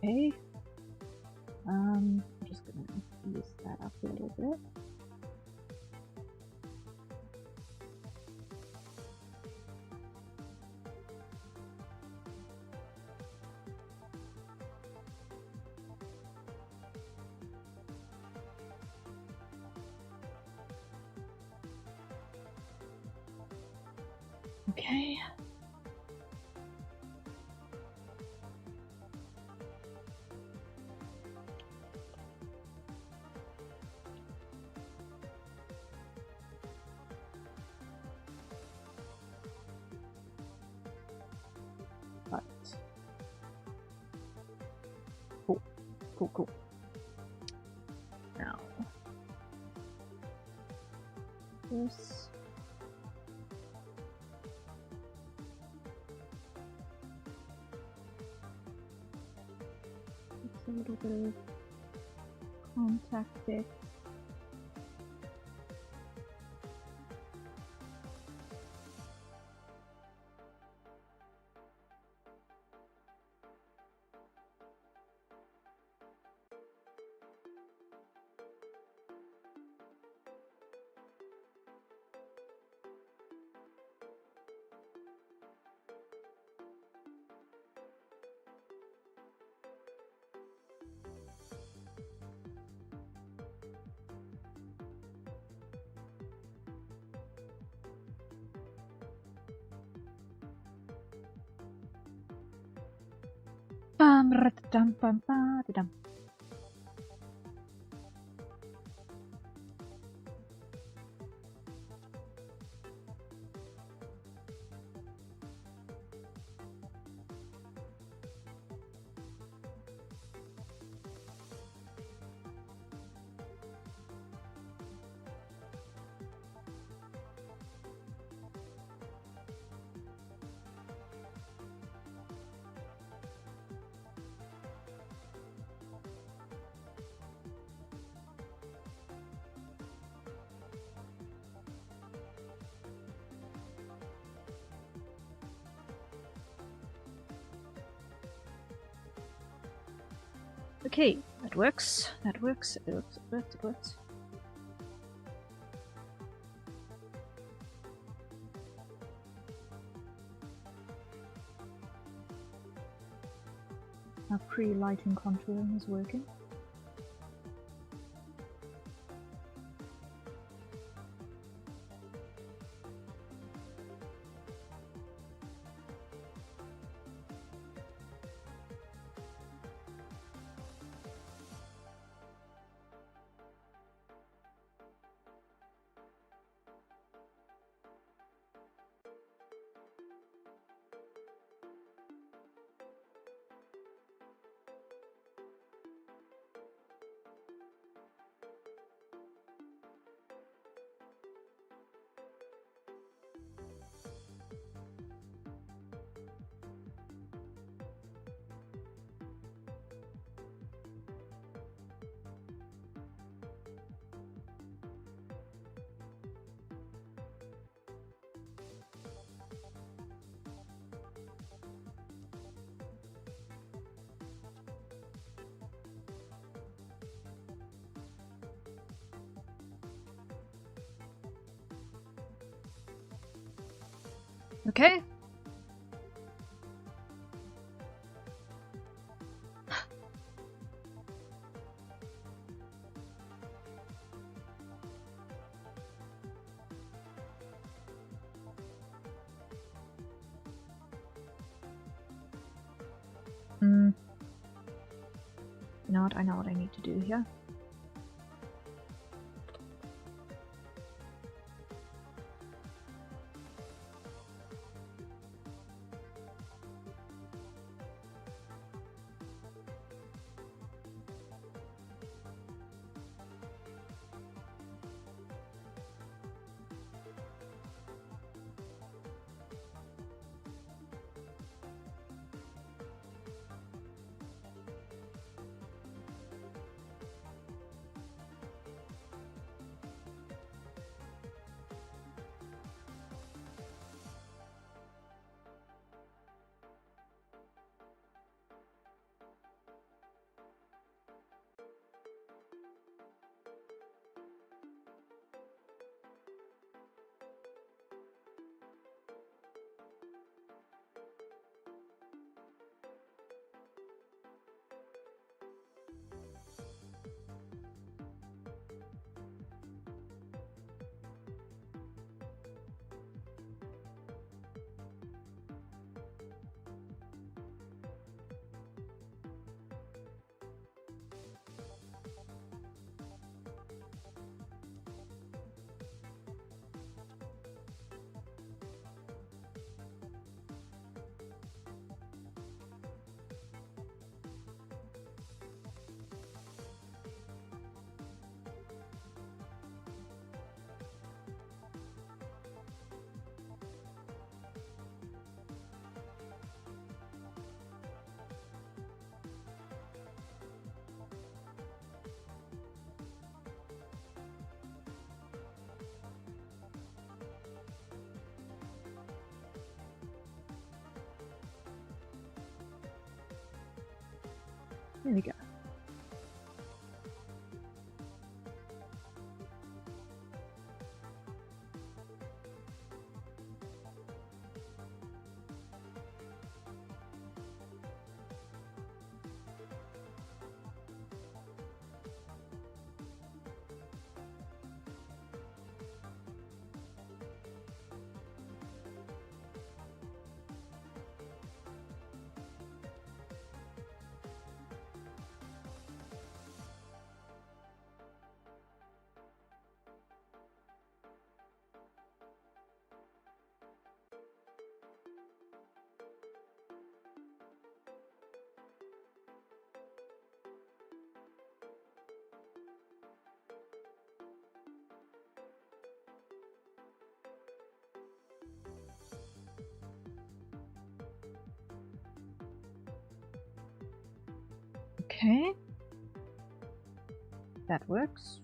Okay. I'm just gonna use that up a little bit. Okay. Right. Cool. Now, this. It's a little bit of contact there. Okay, that works. That works. It works. It works. It works. Our pre-lighting contouring is working. Okay. You know what? I know what I need to do here. There we go. Okay. That works.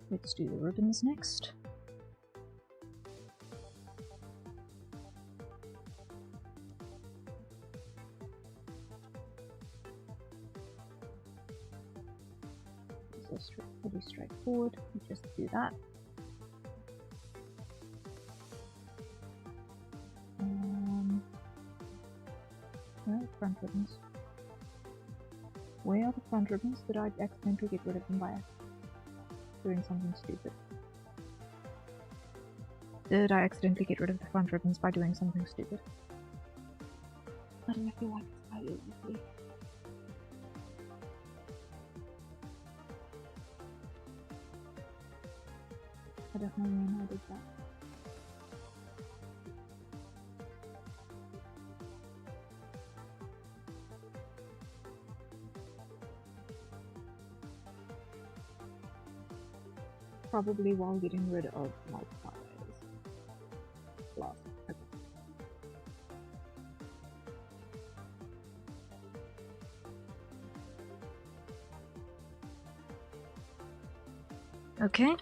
Let's do the ribbons next. This is pretty straightforward. We just do that. Where are the front ribbons? Where are the front ribbons? Did I accidentally get rid of them by doing something stupid? Did I accidentally get rid of the front ribbons by doing something stupid? I don't feel like it's quite easy. I don't know when I did that. Probably while getting rid of multipliers. Last. Okay.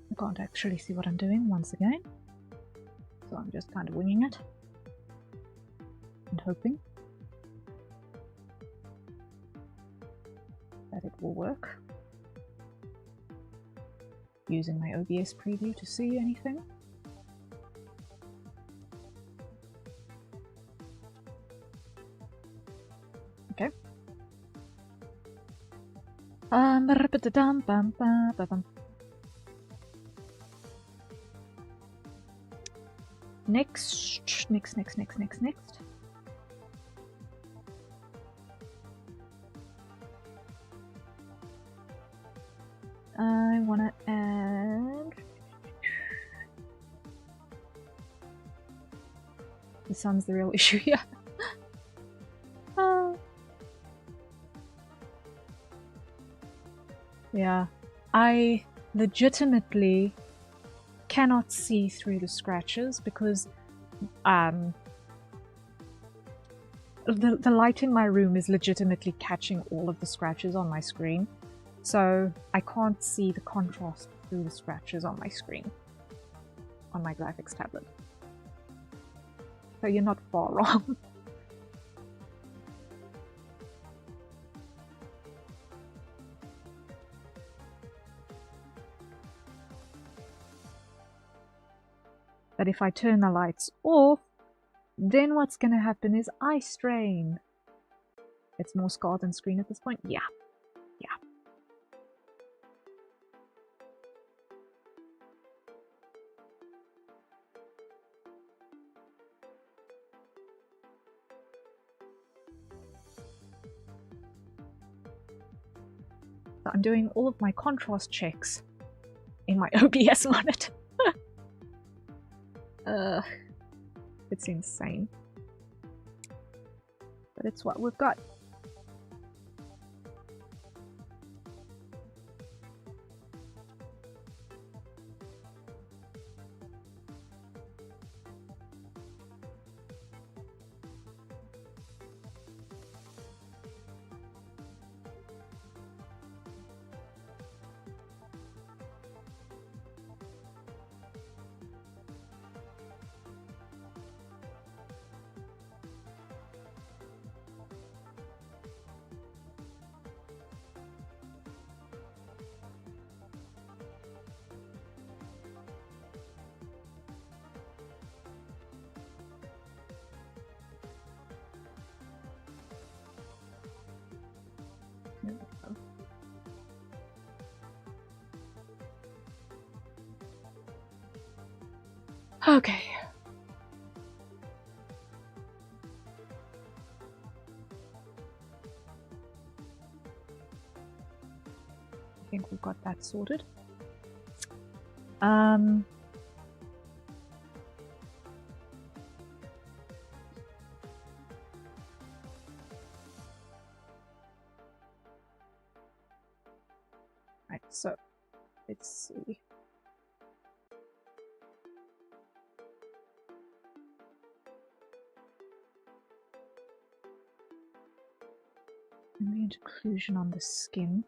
I can't actually see what I'm doing once again, so I'm just kind of winging it and hoping that it will work. Using my OBS preview to see anything. Okay. Next. I want to add... The sun's the real issue here. Yeah, I legitimately cannot see through the scratches because the light in my room is legitimately catching all of the scratches on my screen, so I can't see the contrast through the scratches on my screen on my graphics tablet. So you're not far wrong. But if I turn the lights off, then what's going to happen is eye strain. It's more scar than screen at this point. Yeah. Yeah. So I'm doing all of my contrast checks in my OBS monitor. It's insane. But it's what we've got. Okay. I think we've got that sorted. Right, so let's see. Ambient occlusion on the skin.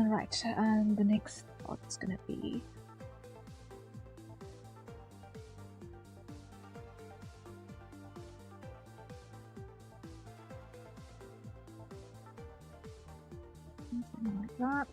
Right, and the next part's gonna be something like that.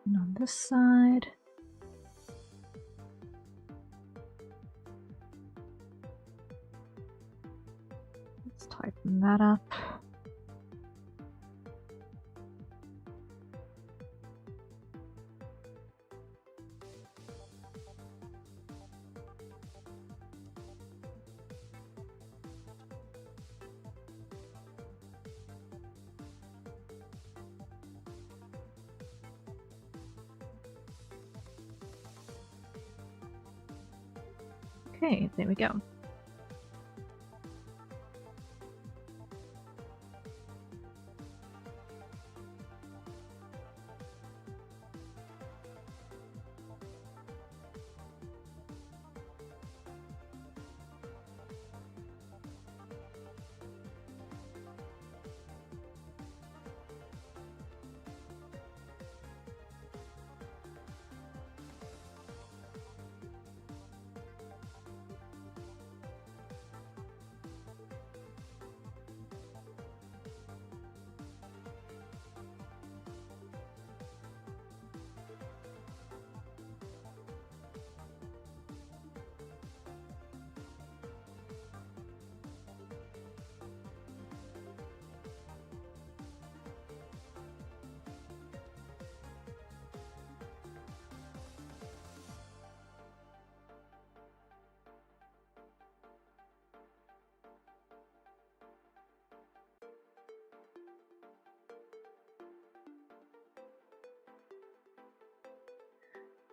And on this side. Let's tighten that up. Okay, there we go.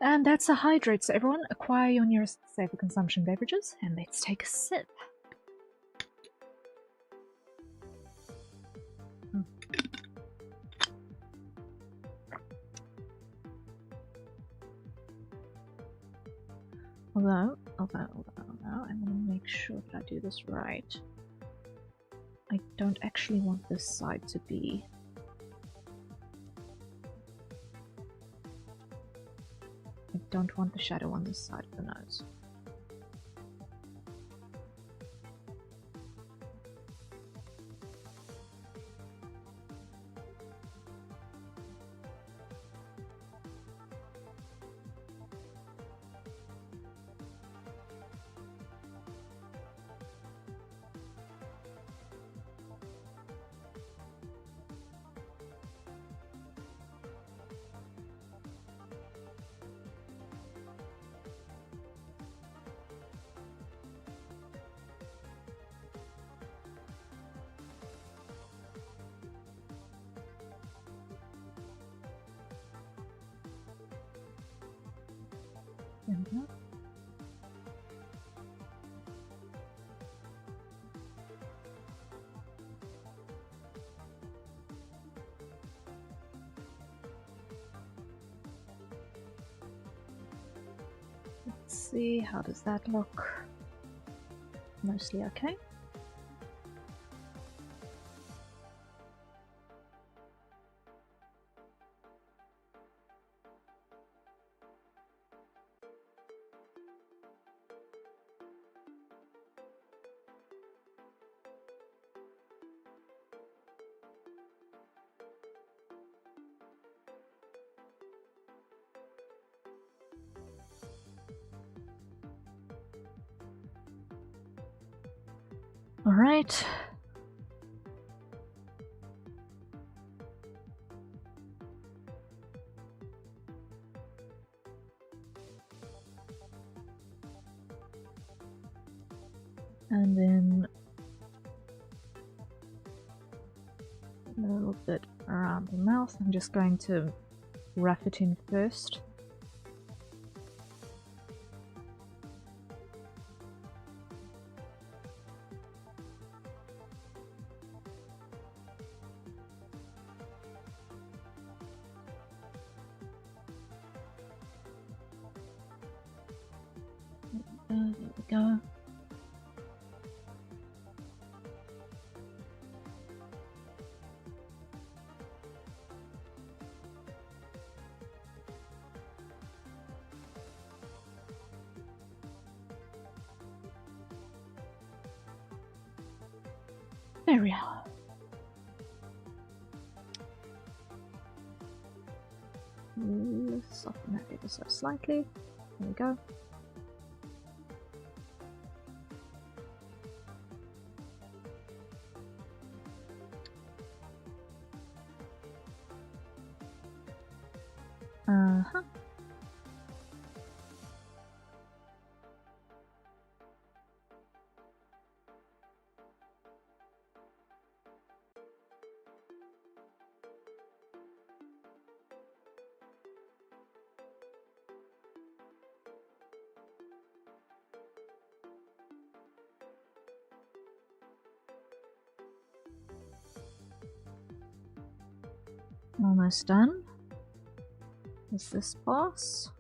And that's a hydrate, so everyone acquire your nearest safer consumption beverages, and let's take a sip. Although, I want to make sure that I do this right. I don't actually want this side to be... I don't want the shadow on this side of the nose. There we go. Let's see, how does that look? Mostly okay. All right. And then a little bit around the mouth. I'm just going to rough it in first. There we go. There we are. soften that ever so slightly. There we go. Uh-huh. Almost done. Is this boss?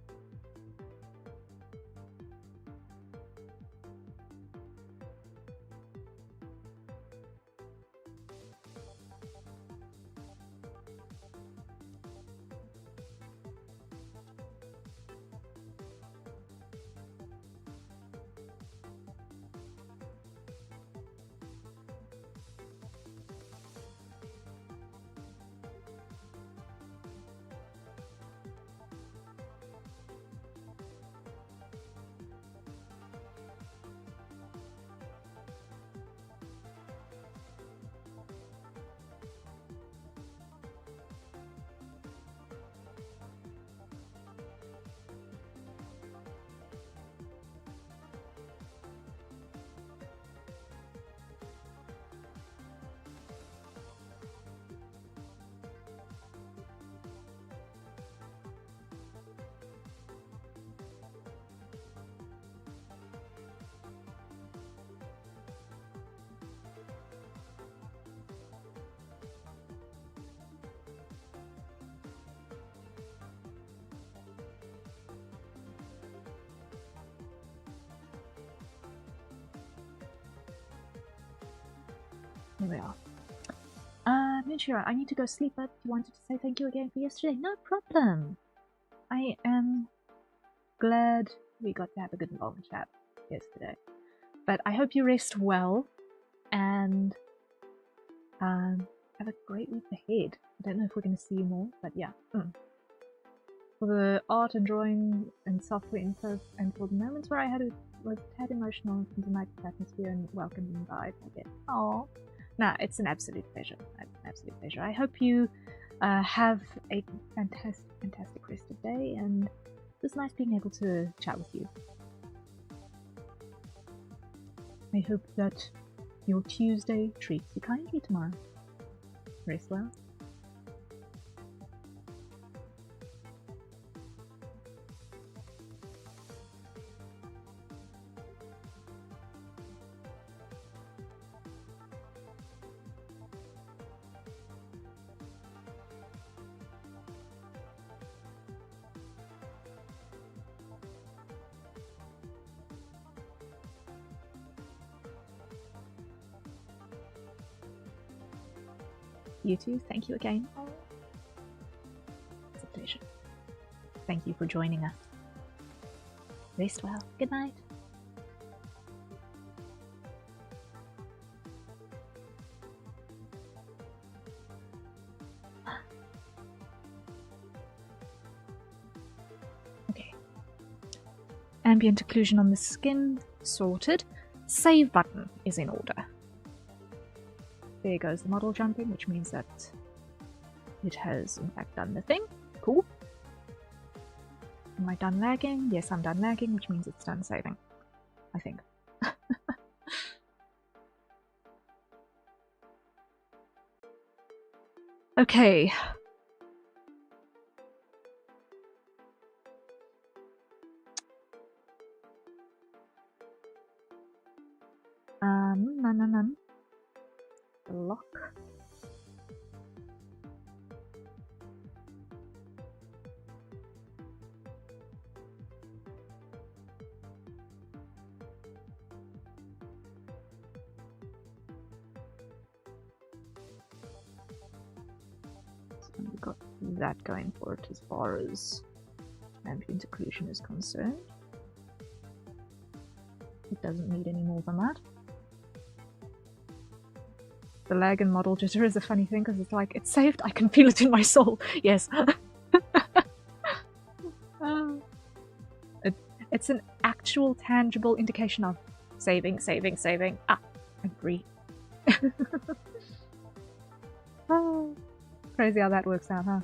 Here we are. Minshira, I need to go sleep, but you wanted to say thank you again for yesterday. No problem. I am glad we got to have a good long chat yesterday. But I hope you rest well and have a great week ahead. I don't know if we're going to see you more, but yeah. For the art and drawing and software info, and for the moments where I was tad emotional into my atmosphere and welcoming vibe, I guess. Aww. No, it's an absolute pleasure. It's an absolute pleasure. I hope you have a fantastic rest of the day, and it was nice being able to chat with you. I hope that your Tuesday treats you kindly tomorrow. Rest well. You too, thank you again. It's a pleasure. Thank you for joining us. Rest well. Good night. Okay. Ambient occlusion on the skin, sorted. Save button is in order. There goes the model jumping, which means that it has in fact done the thing. Cool. Am I done lagging? Yes, I'm done lagging, which means it's done saving. I think. Okay. Lock. So we got that going for it as far as ambient occlusion is concerned. It doesn't need any more than that. The lag and model jitter is a funny thing because it's like, it's saved, I can feel it in my soul. Yes. It's an actual tangible indication of saving. Ah, I'm free. Oh, crazy how that works out, huh?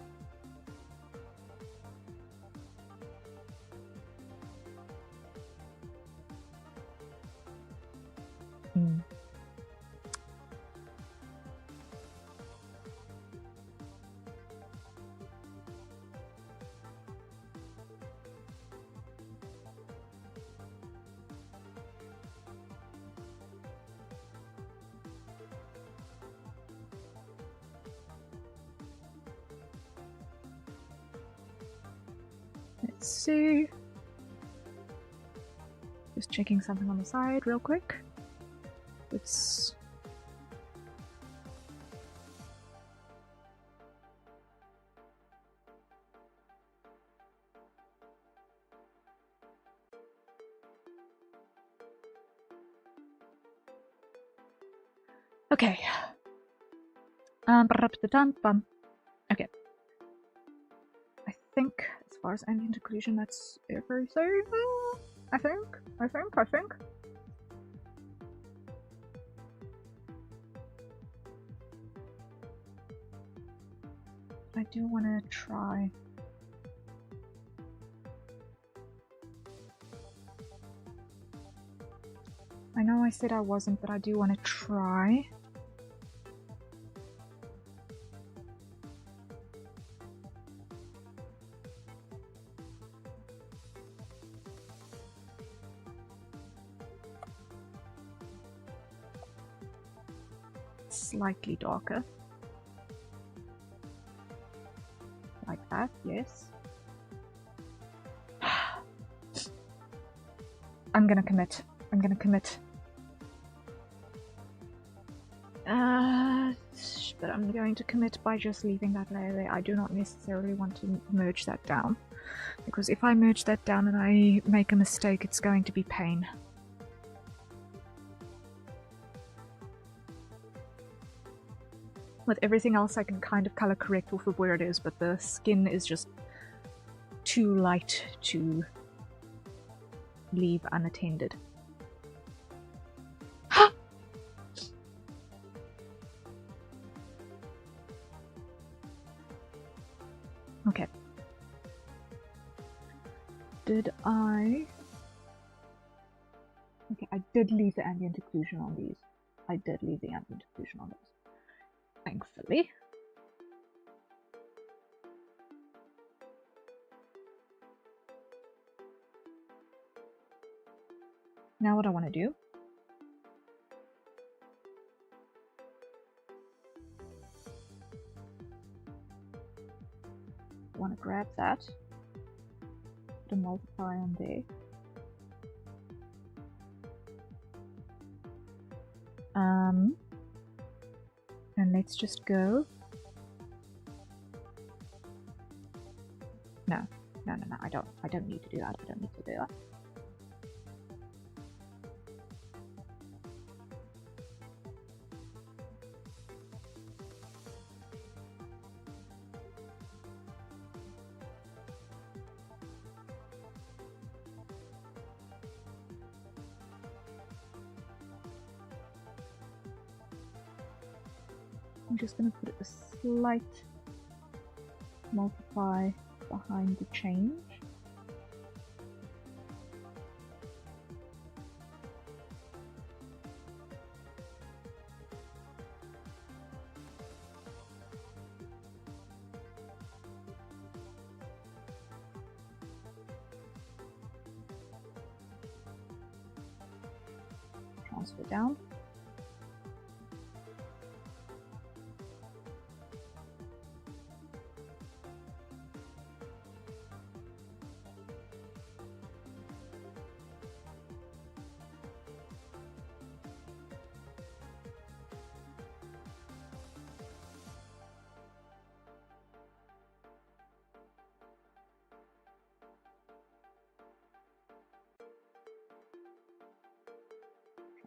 Let's see. Just checking something on the side real quick. It's okay. Okay. I think, as far as ambient occlusion, that's everything. I think. I do want to try. I know I said I wasn't, but I do want to try. Slightly darker. Like that, yes. I'm gonna commit. But I'm going to commit by just leaving that layer there. I do not necessarily want to merge that down, because if I merge that down and I make a mistake, it's going to be pain. With everything else, I can kind of color correct off of where it is, but the skin is just too light to leave unattended. Okay. Did I... Okay, I did leave the ambient occlusion on these. Thankfully. Now what I want to do want to grab that, put a multiply on there. And let's just go. No, I don't need to do that. I'm just going to put a slight multiply behind the change. Transfer down.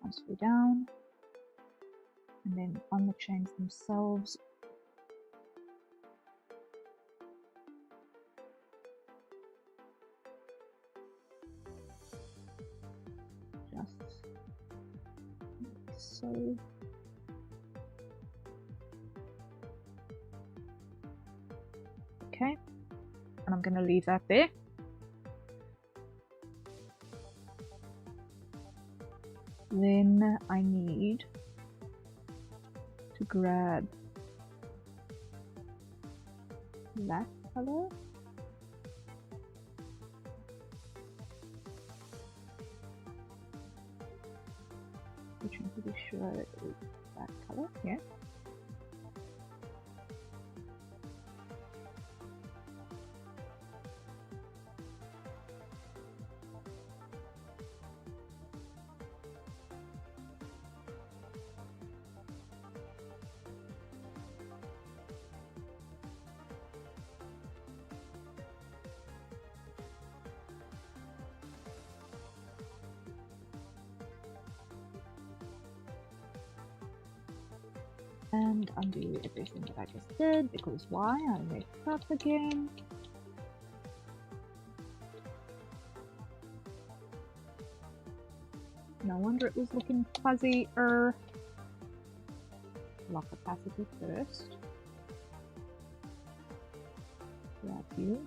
Transfer down, and then on the chains themselves, So okay, and I'm going to leave that there. Then I need to grab that color. Which I'm pretty sure is that color, yeah. And undo everything that I just did, because why? I messed up again. No wonder it was looking fuzzy-er. Lock opacity first. Grab you.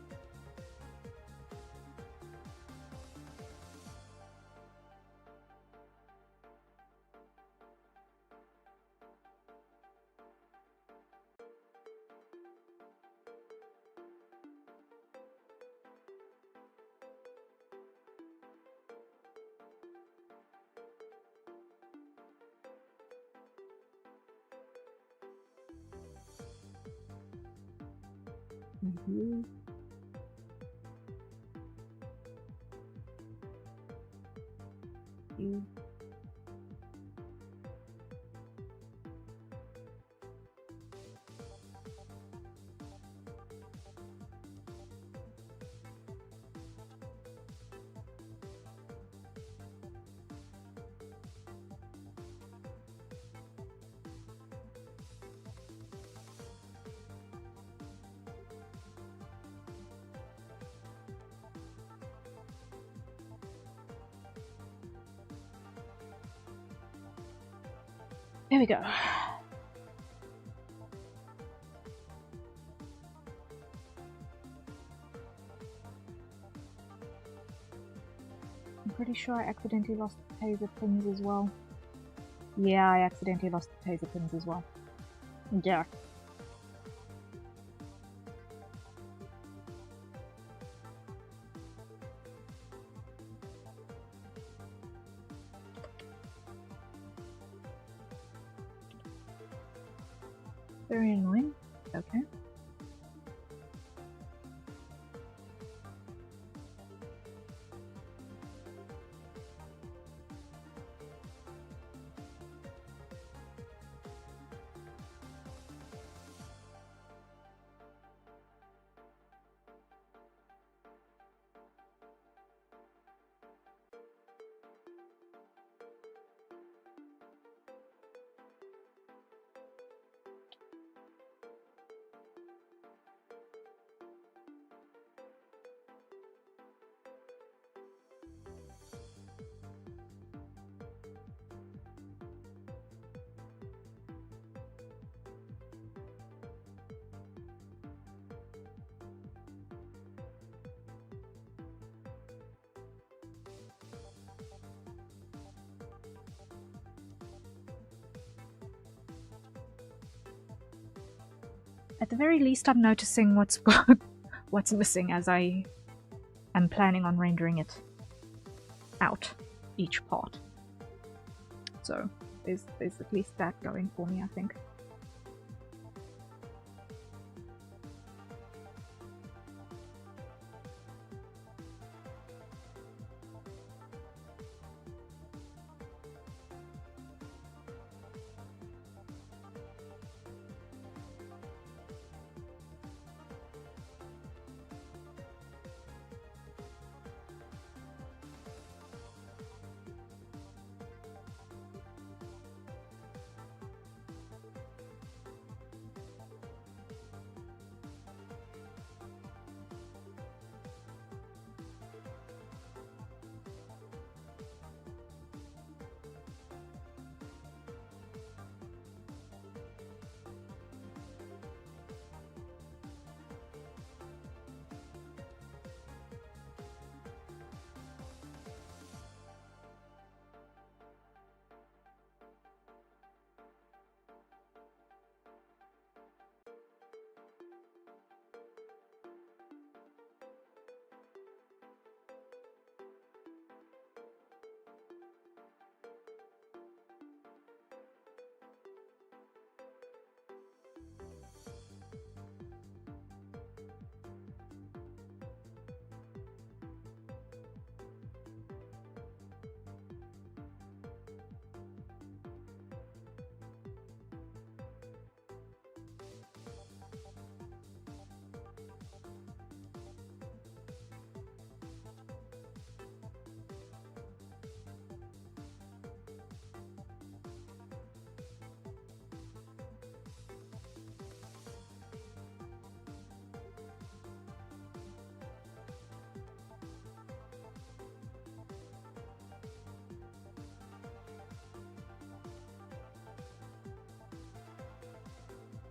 You. You. There we go. I'm pretty sure I accidentally lost the taser pins as well. Yeah, I accidentally lost the taser pins as well. Yeah. Very annoying. Okay. At the very least, I'm noticing what's what's missing as I am planning on rendering it out, each part. So there's at least that going for me, I think.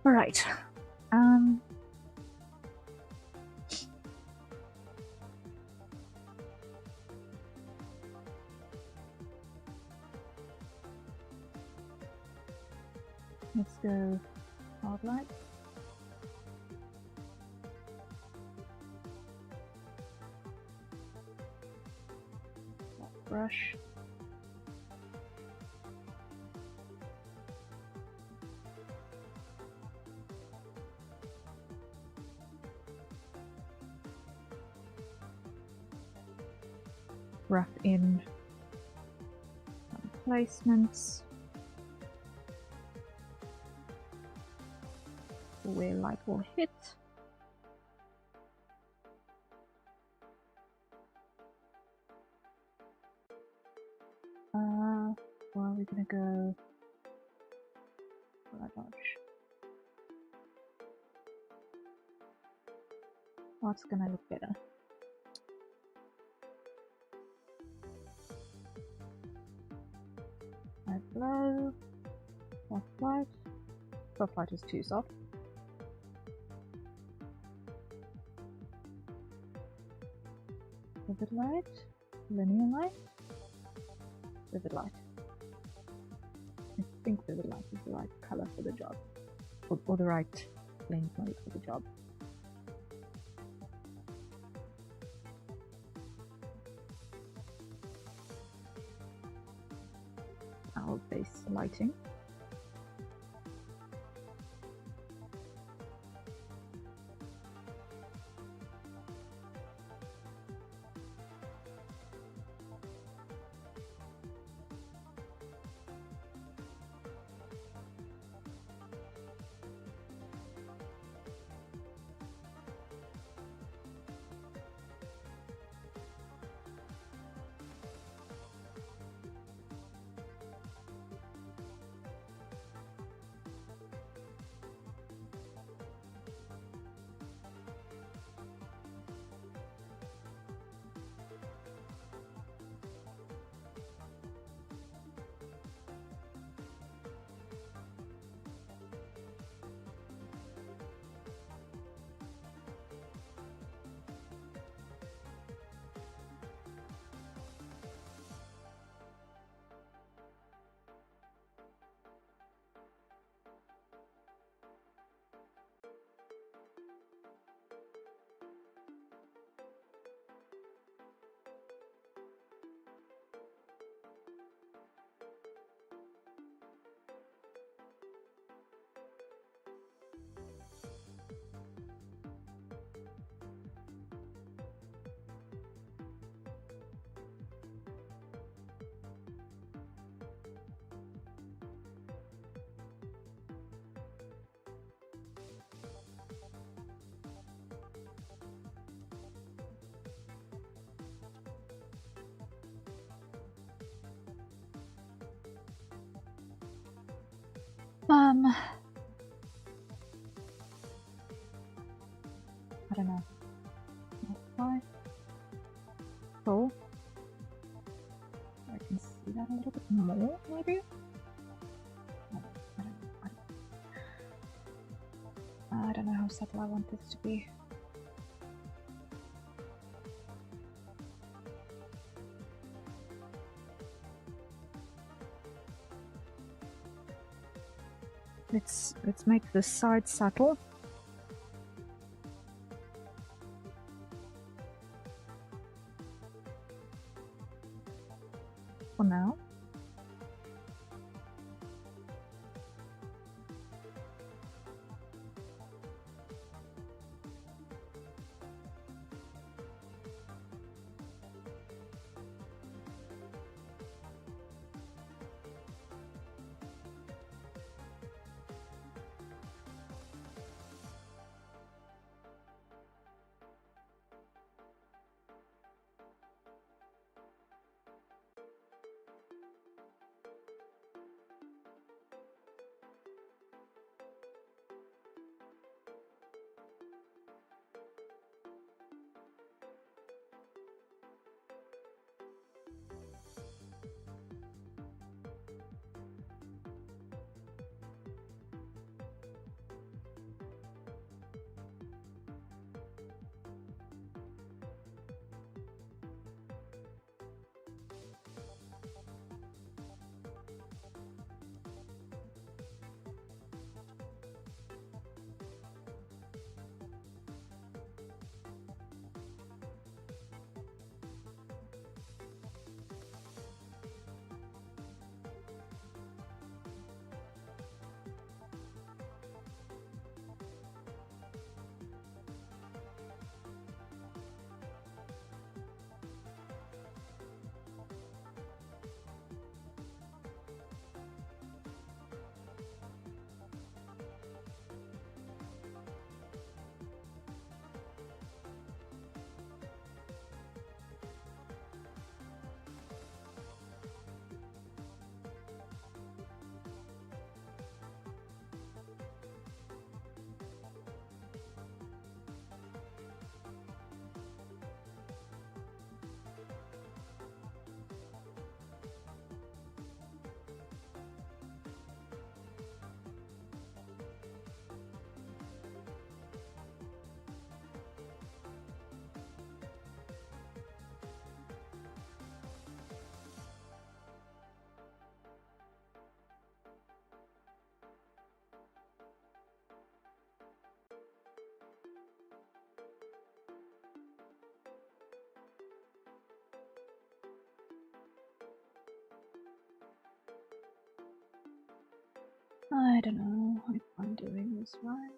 Alright. Let's go hard light. Brush. Rough in some placements where light will hit. Well, we're gonna go for a dodge. What's gonna look better? Soft glow, soft light. Soft light is too soft. Vivid light, linear light, vivid light. I think vivid light is the right color for the job, or the right lens mode for the job. Our base lighting. I don't know. 5. Cool. I can see that a little bit more, maybe? I don't know how subtle I want this to be. Let's make the side subtle. For now. I don't know if I'm doing this right.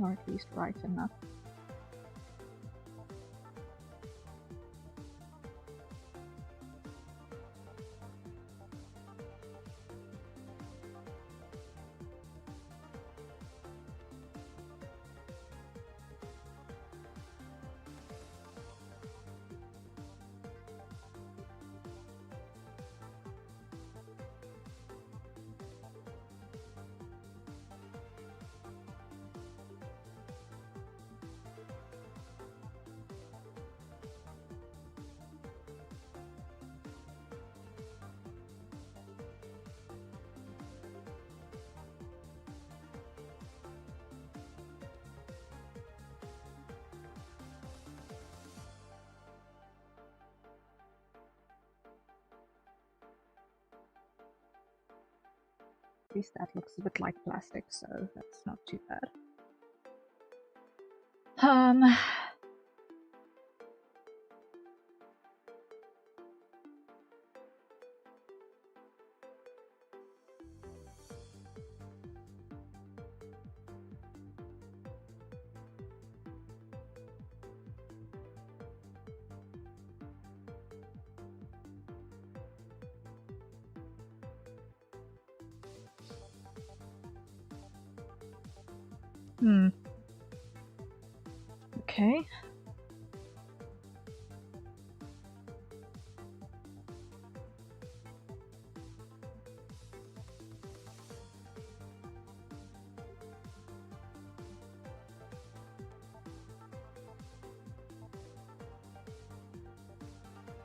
Or at least right enough. At least that looks a bit like plastic, so that's not too bad. Okay.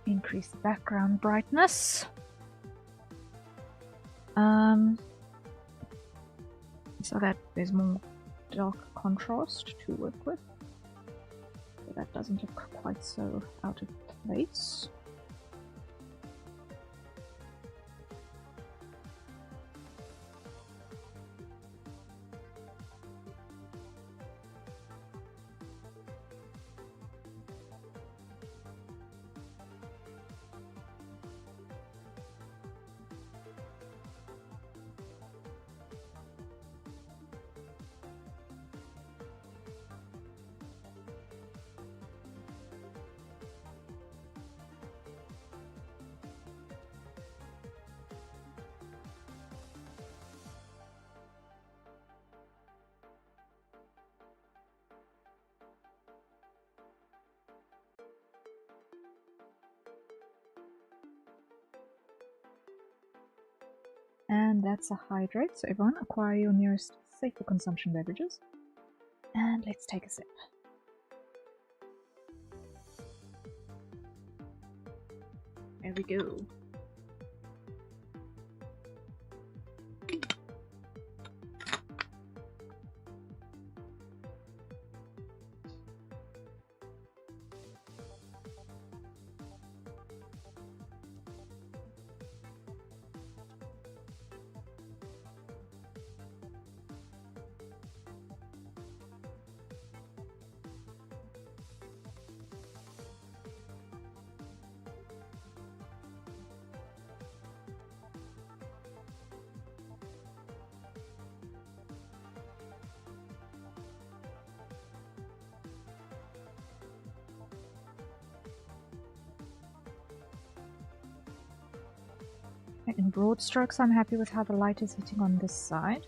Increase the background brightness. So that there's more dark contrast to work with. So that doesn't look quite so out of place. And that's a hydrate, so everyone acquire your nearest safe for consumption beverages. And let's take a sip. There we go. In broad strokes, I'm happy with how the light is hitting on this side.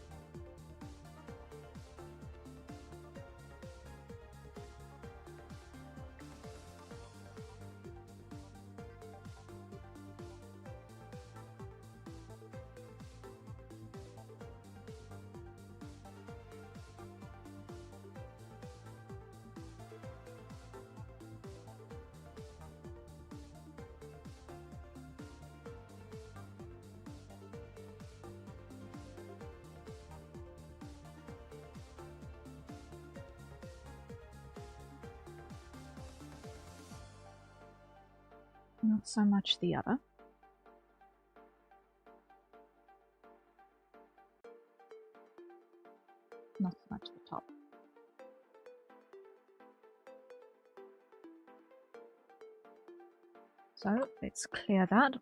Not so much the other. Not so much the top. So let's clear that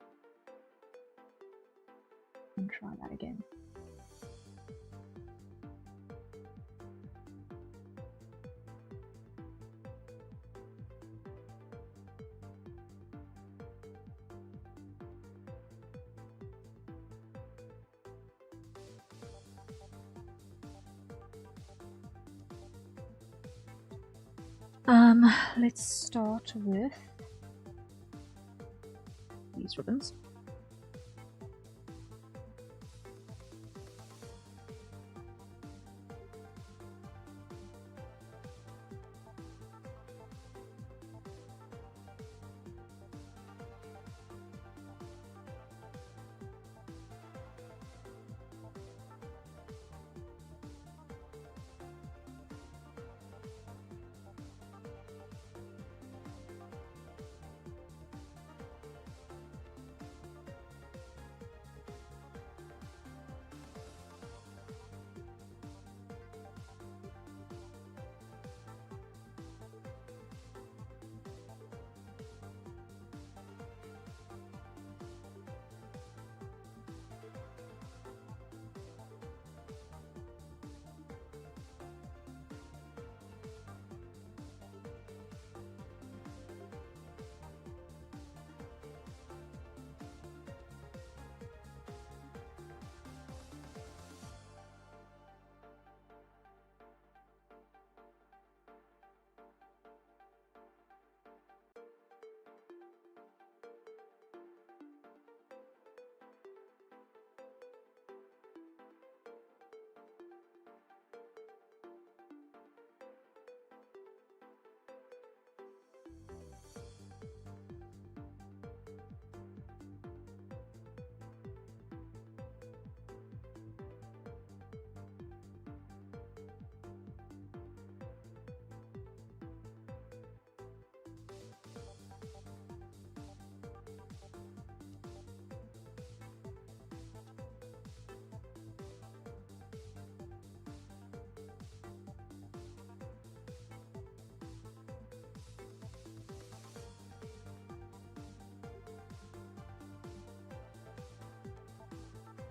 and try that again. Let's start with these ribbons.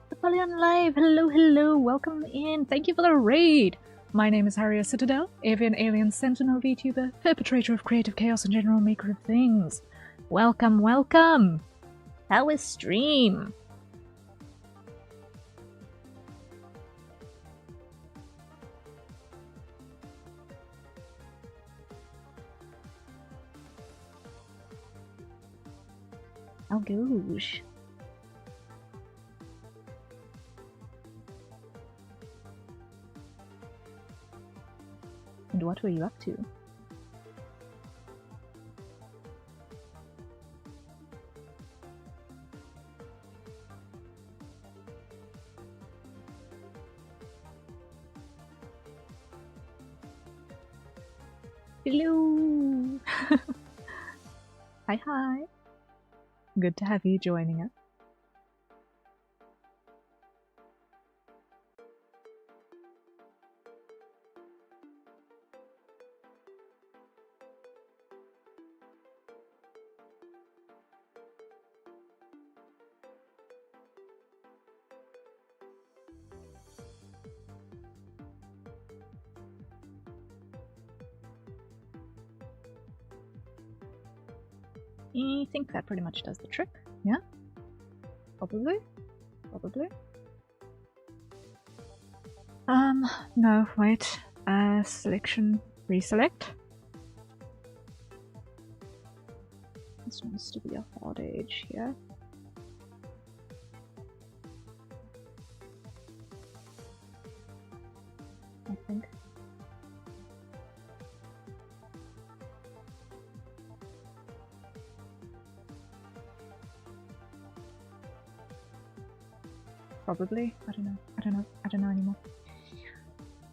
Napoleon Live, hello, hello, welcome in, thank you for the raid! My name is Harrier Citadel, avian alien sentinel VTuber, perpetrator of creative chaos and general maker of things. Welcome, welcome! How is stream? Oh gosh. And what were you up to? Hello! Hi, hi! Good to have you joining us. I think that pretty much does the trick, yeah? Probably? Probably? No, wait. Selection, reselect. This wants to be a hard age here. I think. Probably. I don't know. I don't know anymore.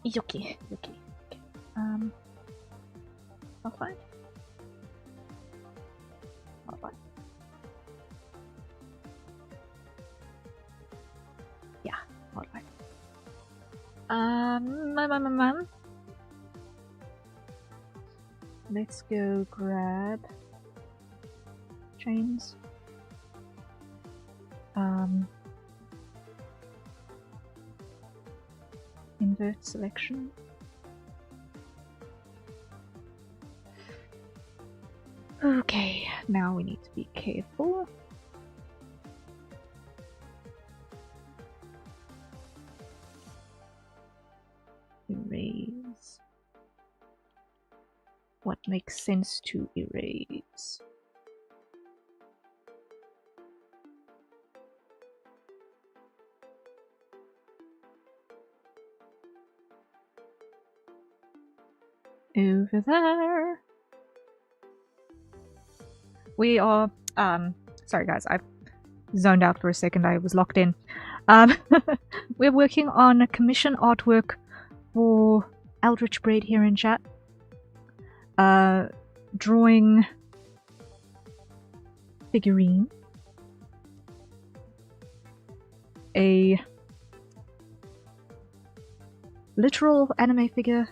Yucky. Okay. I'll find. Let's go grab chains. Invert selection. Okay, now we need to be careful. Erase. What makes sense to erase? Over there. We are, sorry guys, I've zoned out for a second, I was locked in. We're working on a commission artwork for Eldritch Braid here in chat. Drawing figurine. A literal anime figure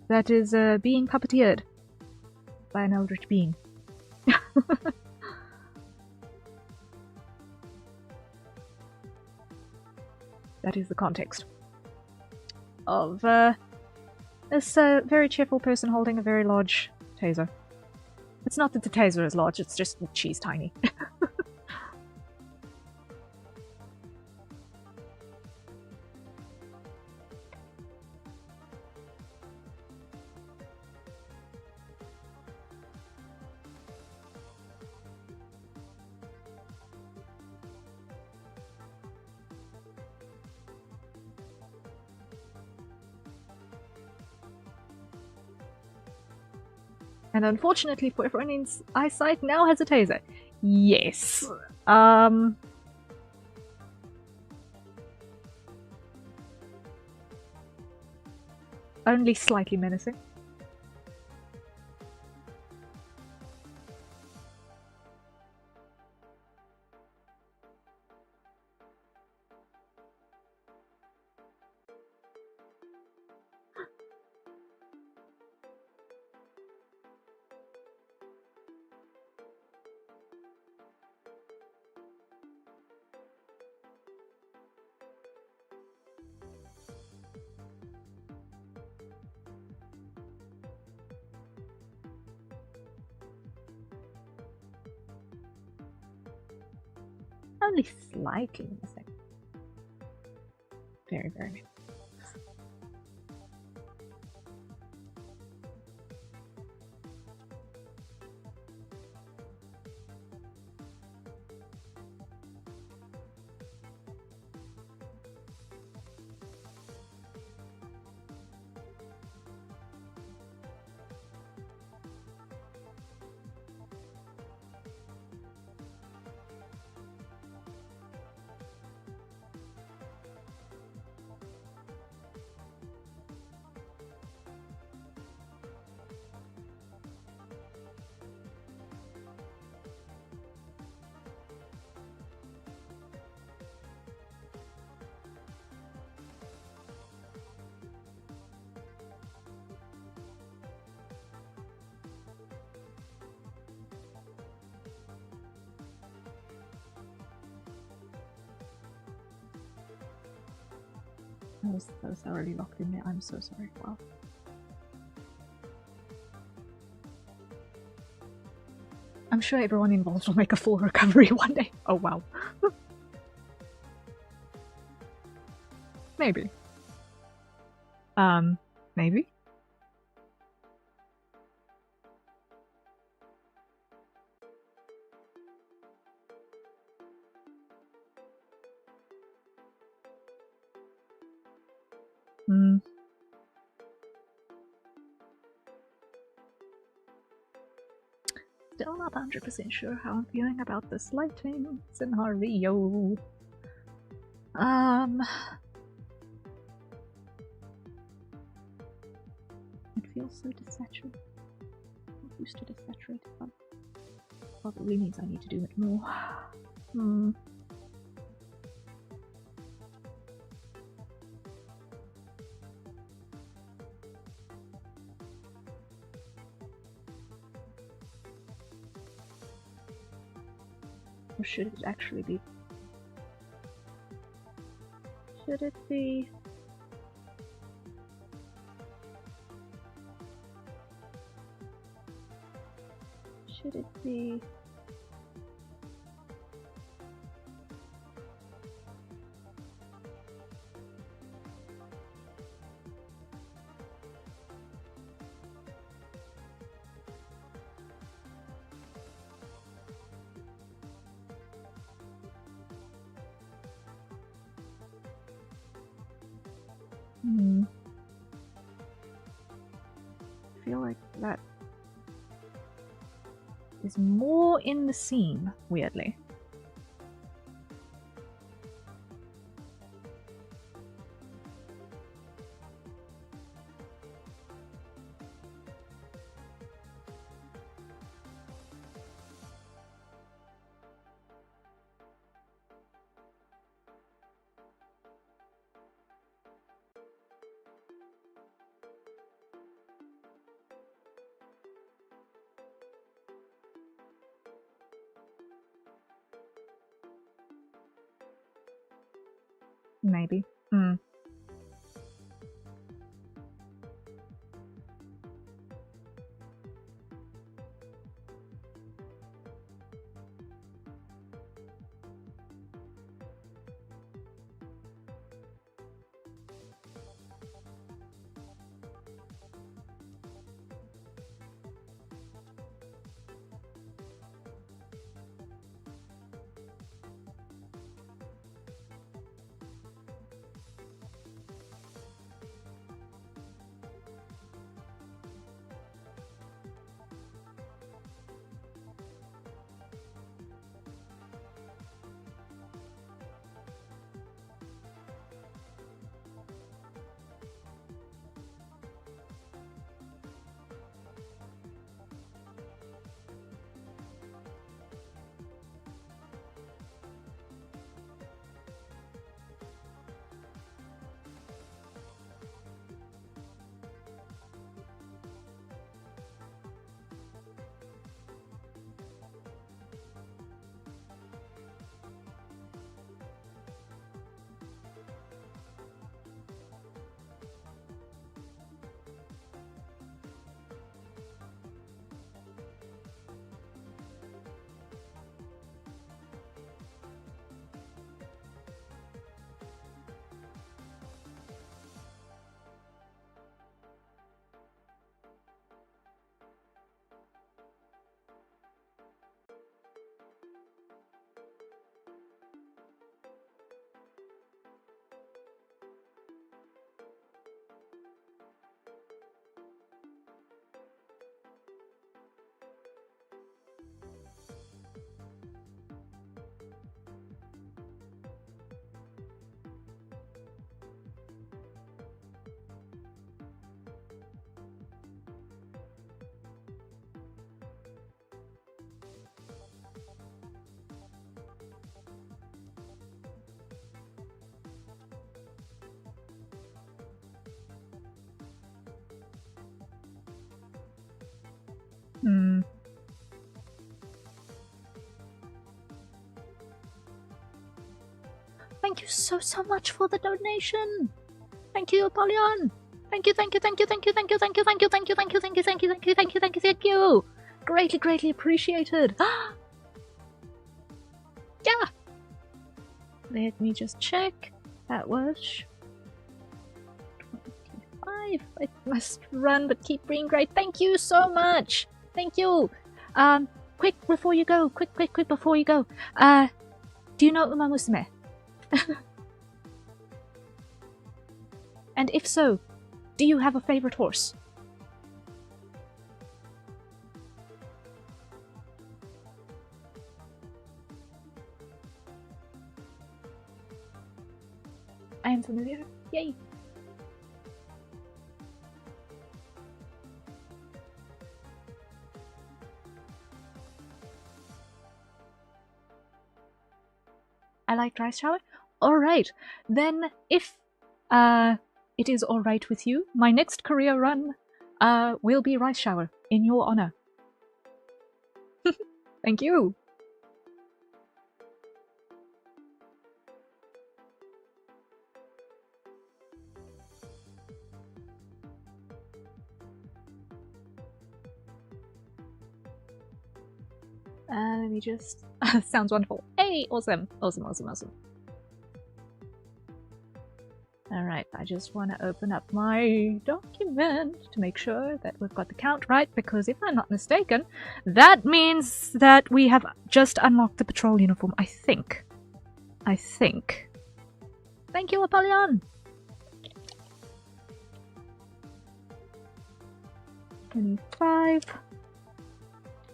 that is being puppeteered by an eldritch being. That is the context of this very cheerful person holding a very large taser. It's not that the taser is large, it's just that she's tiny. And unfortunately for everyone in eyesight, now has a taser. Yes. Only slightly menacing. Only slightly missing. Very, very. I was already locked in there. I'm so sorry. Wow. I'm sure everyone involved will make a full recovery one day. Oh wow. Maybe. Maybe? Still not 100% sure how I'm feeling about this lighting scenario. It feels so desaturated. I'm used to desaturated, but probably means I need to do it more. Or should it actually be? Should it be? Should it be? I feel like that is more in the scene, weirdly. Maybe. Thank you so much for the donation. Thank you, Apollyon. Thank you. Greatly appreciated. Yeah. Let me just check. That was 25. I must run, but keep being great. Thank you so much. Thank you. Quick before you go. Quick before you go. Do you know Uma Musume? And if so, do you have a favorite horse? I am familiar. Yay! I like Rice Shower. Alright, then if it is alright with you, my next career run will be Rice Shower in your honor. Thank you! Let me just... Sounds wonderful. Hey, awesome. Awesome, awesome, awesome. Alright, I just want to open up my document to make sure that we've got the count right, because if I'm not mistaken, that means that we have just unlocked the patrol uniform, I think. Thank you, Apollyon! 25.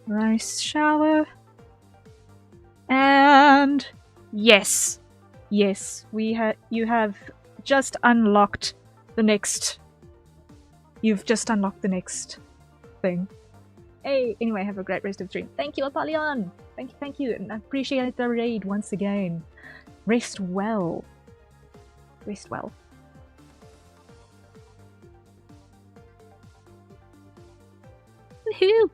Nice shower. And... yes. Yes, you have just unlocked the next... You've just unlocked the next thing. Hey, anyway, have a great rest of the stream. Thank you, Apollyon! Thank you, and I appreciate the raid once again. Rest well. Rest well. Woohoo!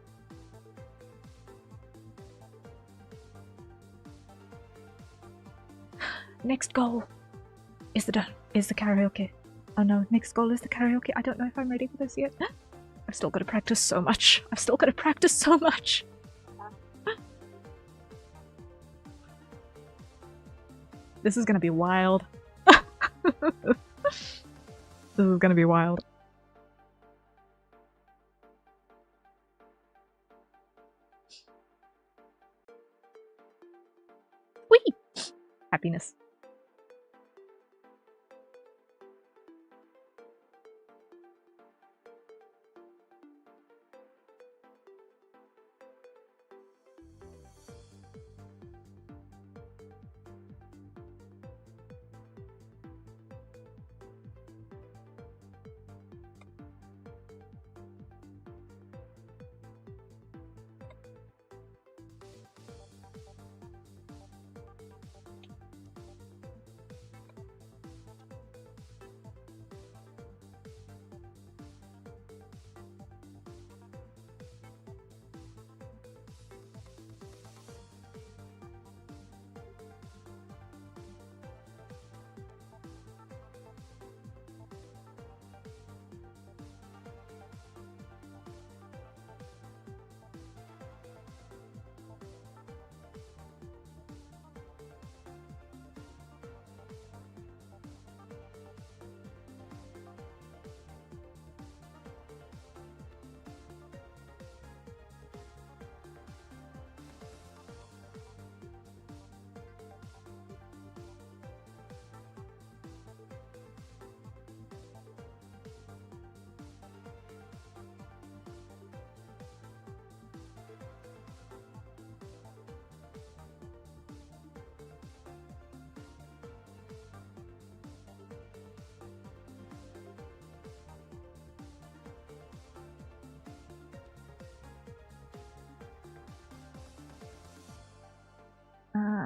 Next goal is the karaoke. Oh no, next goal is the karaoke. I don't know if I'm ready for this yet. I've still got to practice so much. This is gonna be wild. This is gonna be wild. Whee! Happiness.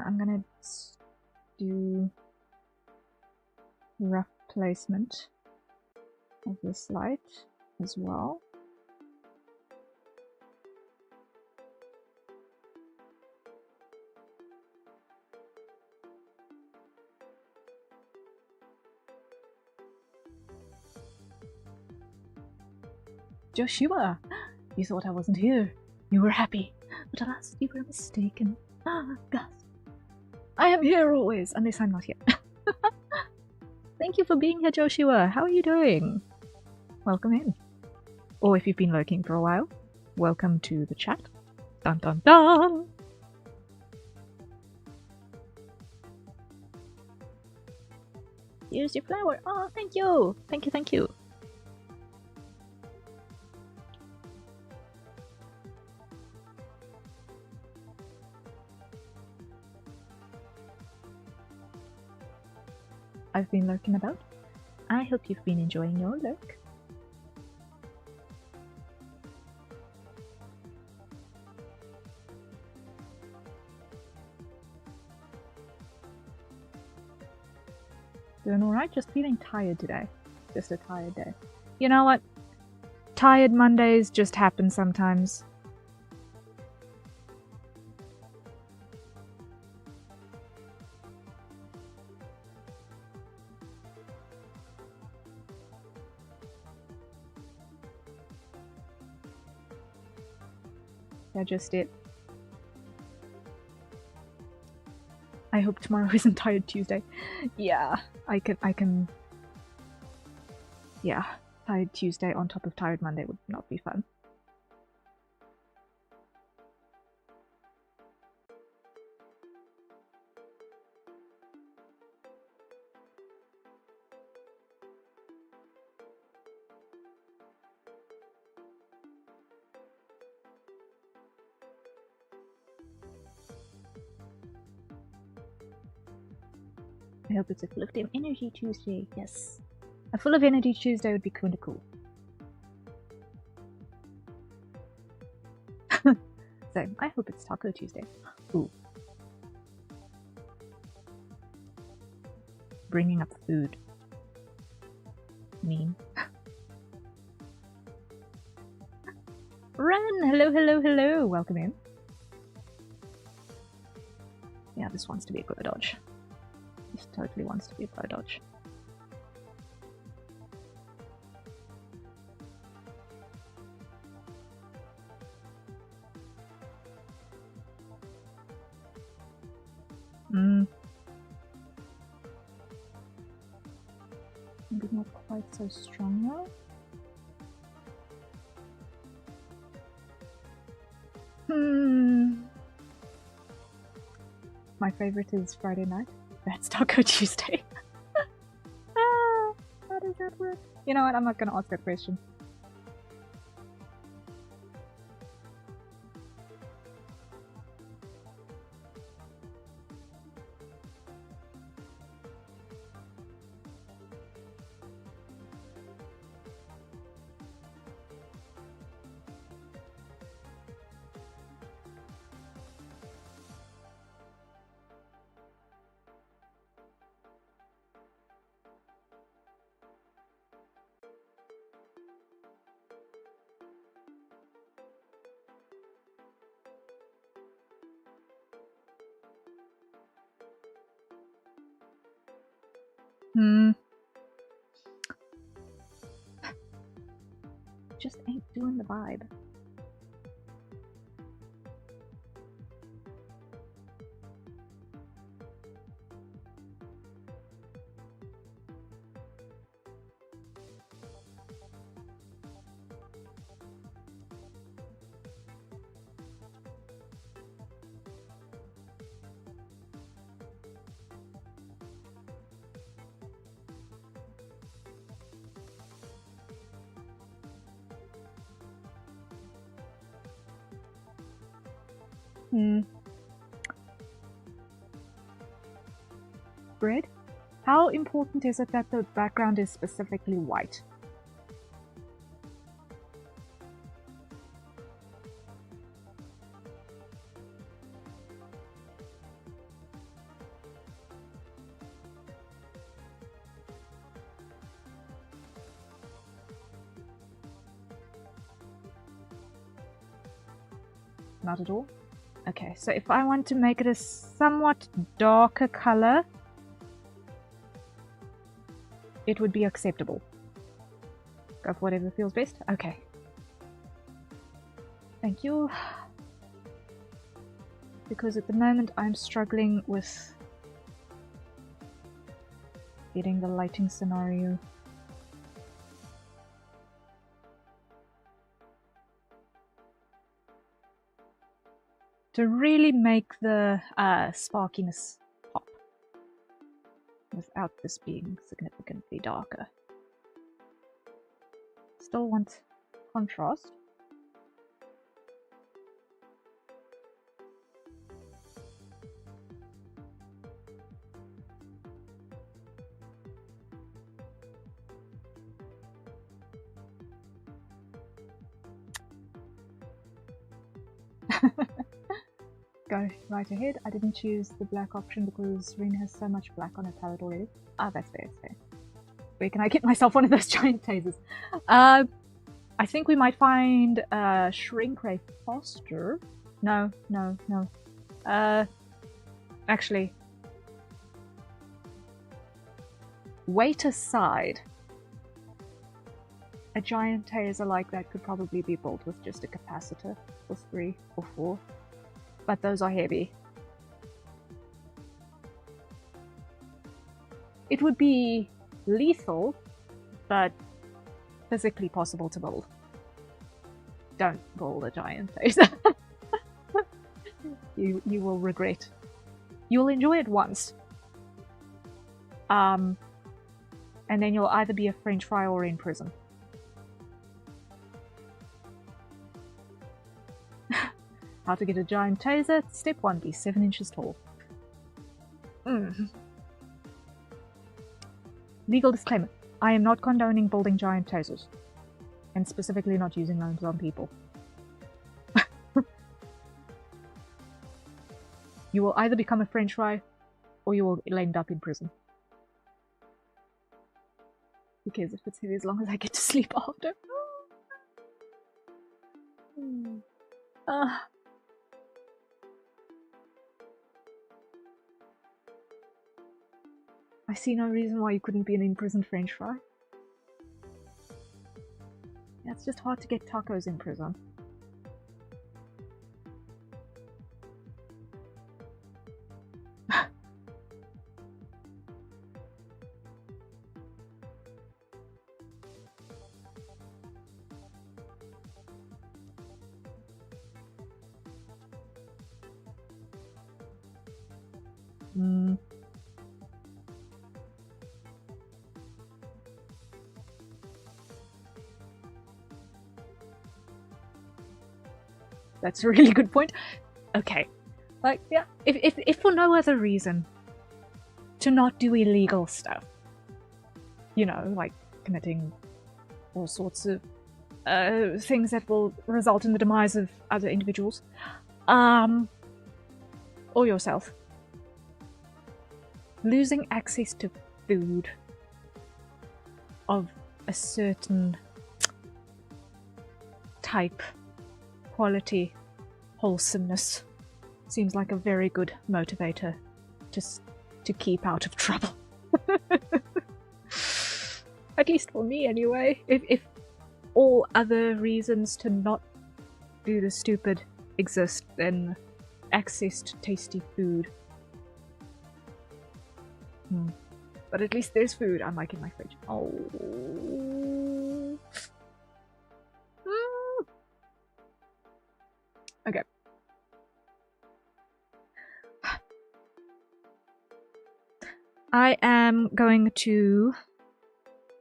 I'm gonna do rough placement of this light as well. Joshua! You thought I wasn't here. You were happy. But alas, you were mistaken. Ah, Gus. I am here always, unless I'm not here. Thank you for being here, Joshua. How are you doing? Welcome in. Or if you've been lurking for a while, welcome to the chat. Dun dun dun! Here's your flower. Oh, thank you! Thank you, thank you. I've been lurking about. I hope you've been enjoying your lurk. Doing alright, just feeling tired today. Just a tired day. You know what? Tired Mondays just happen sometimes. They're just it. I hope tomorrow isn't Tired Tuesday. Yeah, I can. Yeah, Tired Tuesday on top of Tired Monday would not be fun. I hope it's a full of energy Tuesday. Yes. A full of energy Tuesday would be kind of cool. So, I hope it's Taco Tuesday. Ooh. Bringing up food. Mean. Run! Hello, hello, hello! Welcome in. Yeah, this wants to be a glow dodge. This totally wants to be a glow dodge. Maybe not quite so strong though. My favorite is Friday night. That's Taco Tuesday. How does that work? You know what? I'm not going to ask that question. Just ain't doing the vibe. Bread? How important is it that the background is specifically white? Not at all? Okay, so if I want to make it a somewhat darker color, it would be acceptable. Go for whatever feels best? Okay. Thank you. Because at the moment I'm struggling with getting the lighting scenario. To really make the sparkiness pop without this being significantly darker. Still want contrast. Go right ahead. I didn't choose the black option because Rin has so much black on her palette already. Ah, that's fair, that's fair. Where can I get myself one of those giant tasers? I think we might find Shrink Ray Foster. No. Actually, wait aside. A giant taser like that could probably be built with just a capacitor, or 3 or 4. But those are heavy. It would be lethal, but physically possible to build. Don't build a giant taser. You will regret. You'll enjoy it once. And then you'll either be a French fry or in prison. How to get a giant taser? Step 1, be 7 inches tall. Legal disclaimer. I am not condoning building giant tasers. And specifically not using those on people. You will either become a French fry, or you will end up in prison. Who cares if it's heavy as long as I get to sleep after? I see no reason why you couldn't be an imprisoned French fry. Yeah, it's just hard to get tacos in prison. That's a really good point. Okay. Like, yeah, if for no other reason, to not do illegal stuff. You know, like committing all sorts of things that will result in the demise of other individuals. Or yourself. Losing access to food of a certain type, quality, wholesomeness seems like a very good motivator just to keep out of trouble. At least for me anyway. If all other reasons to not do the stupid exist, then access to tasty food. But at least there's food, unlike in my fridge. Oh. Okay. I am going to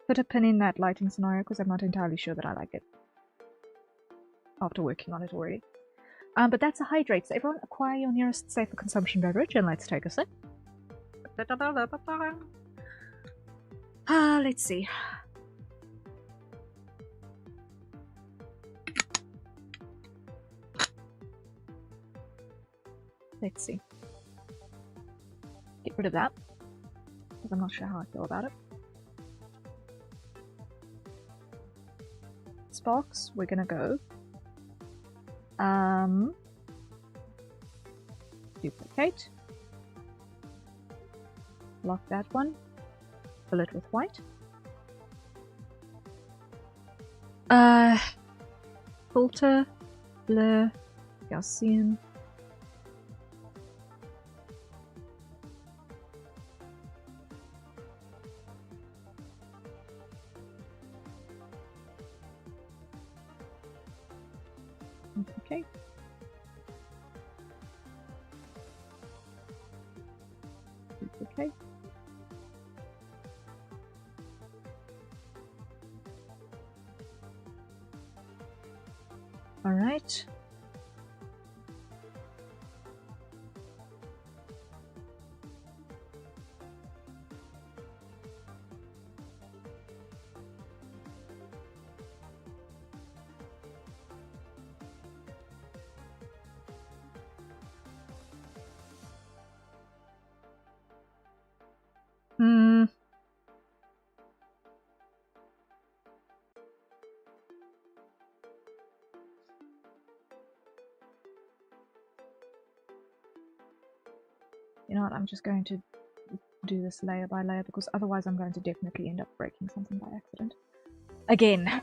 put a pin in that lighting scenario because I'm not entirely sure that I like it after working on it already. But that's a hydrate, so everyone acquire your nearest safer consumption beverage and let's take a sip. Let's see. Let's see. Get rid of that, because I'm not sure how I feel about it. Sparks, we're gonna go. Duplicate. Lock that one. Fill it with white. Filter, blur, Gaussian. Okay. Okay. All right. You know what, I'm just going to do this layer by layer because otherwise I'm going to definitely end up breaking something by accident. Again!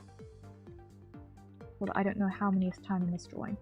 Well, I don't know how many time in this drawing.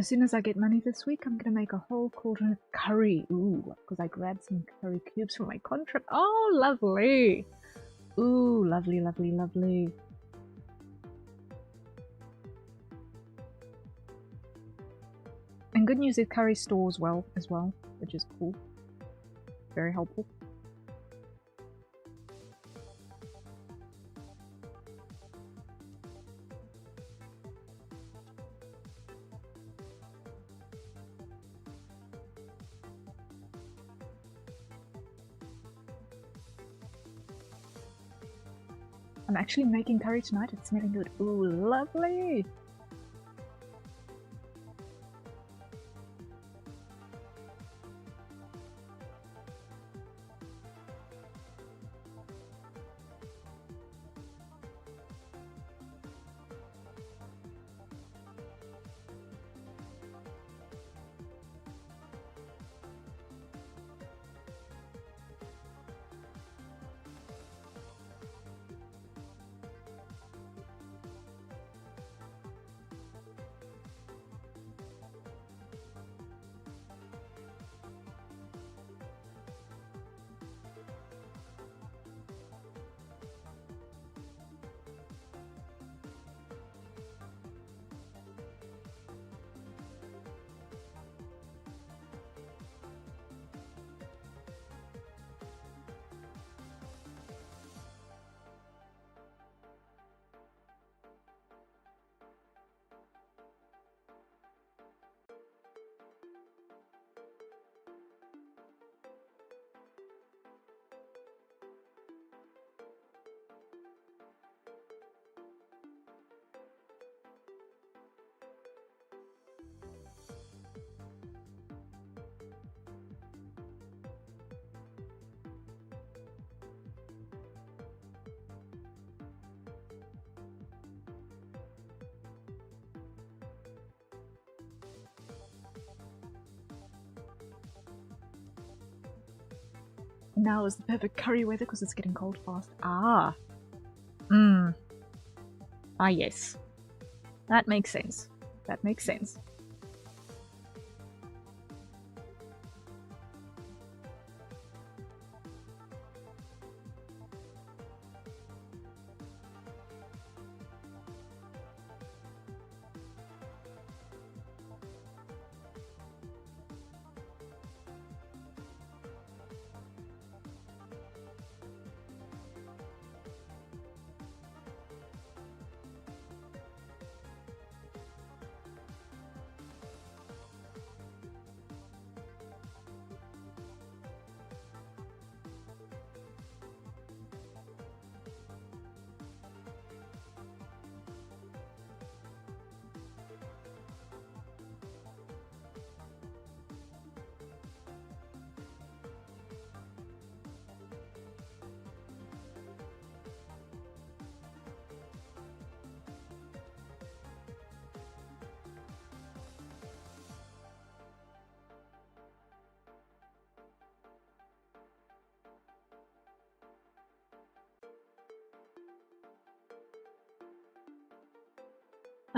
As soon as I get money this week, I'm gonna make a whole cauldron of curry. Ooh, because I grabbed some curry cubes from my contract. Oh, lovely. Ooh, lovely, lovely, lovely. And good news is curry stores well as well, which is cool. Very helpful. I'm actually making curry tonight. It's smelling good. Ooh, lovely. Now is the perfect curry weather because it's getting cold fast. Ah. Ah, yes. That makes sense. That makes sense.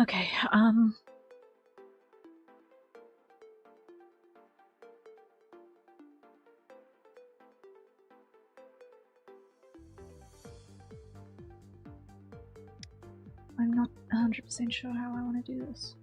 Okay, I'm not 100% sure how I want to do this.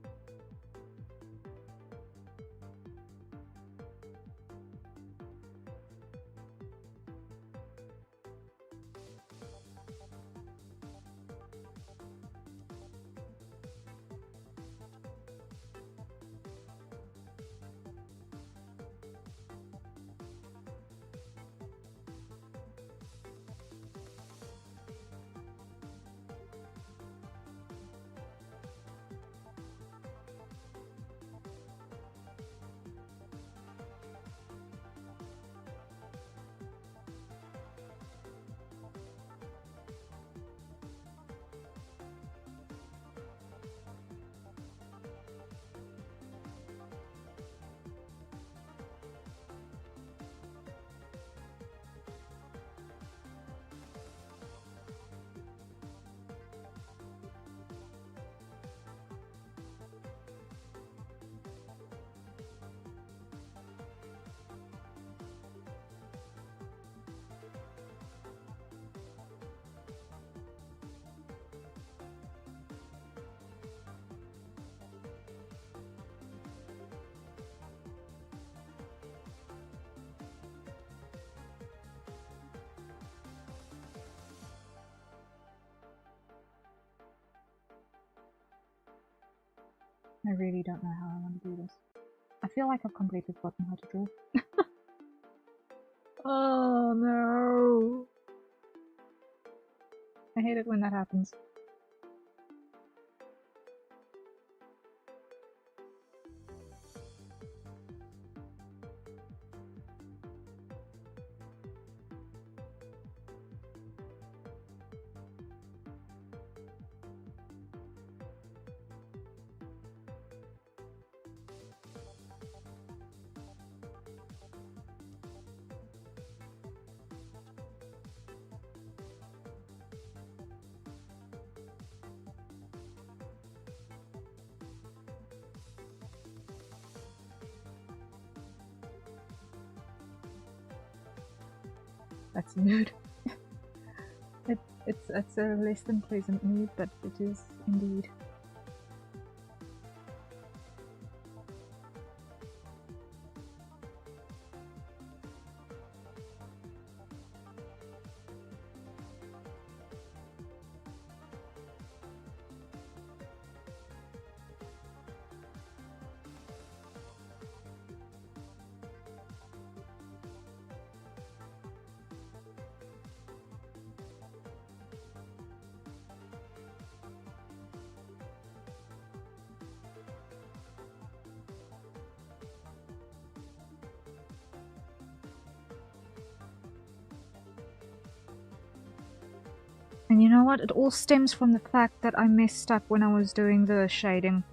I really don't know how I want to do this. I feel like I've completely forgotten how to draw. Oh no! I hate it when that happens. That's a mood. It's a less than pleasant mood, but it is indeed. And you know what? It all stems from the fact that I messed up when I was doing the shading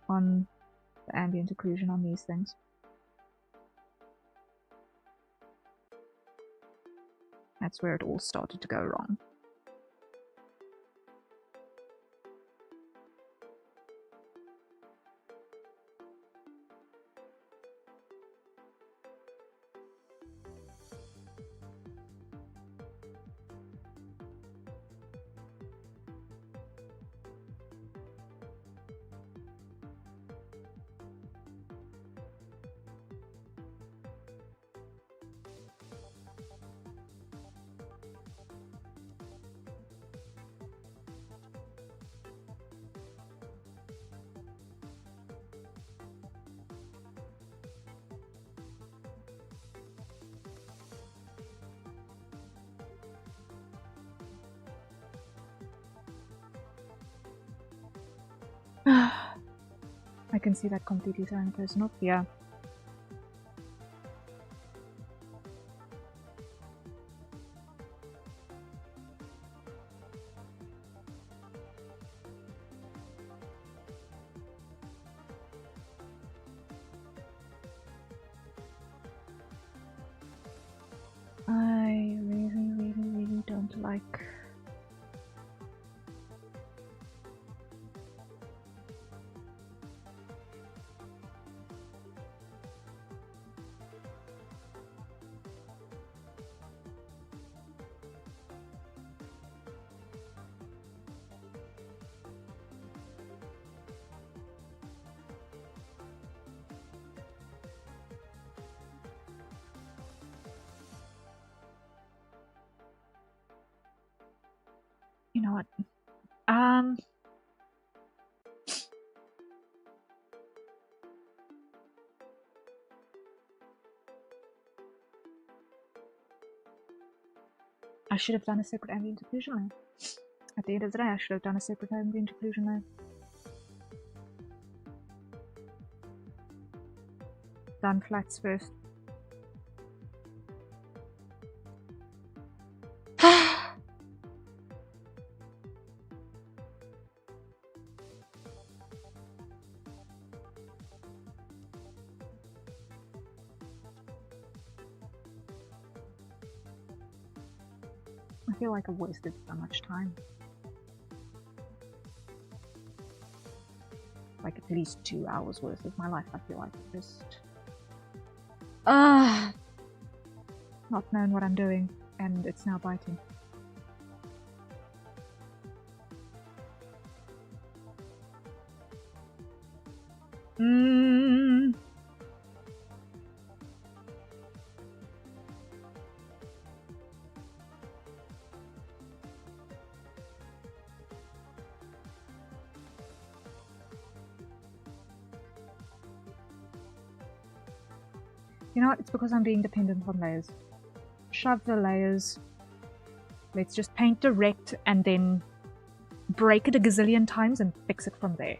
on the ambient occlusion on these things. That's where it all started to go wrong. I can see that completely throwing a person off. Yeah. I really don't like. You know what? I should have done a separate ambient occlusion layer. At the end of the day, I should have done a separate ambient occlusion layer. Done flats first. I feel like I've wasted so much time. Like at least 2 hours worth of my life, I feel like I've just not knowing what I'm doing, and it's now biting. You know what? It's because I'm being dependent on layers. Shove the layers. Let's just paint direct and then break it a gazillion times and fix it from there.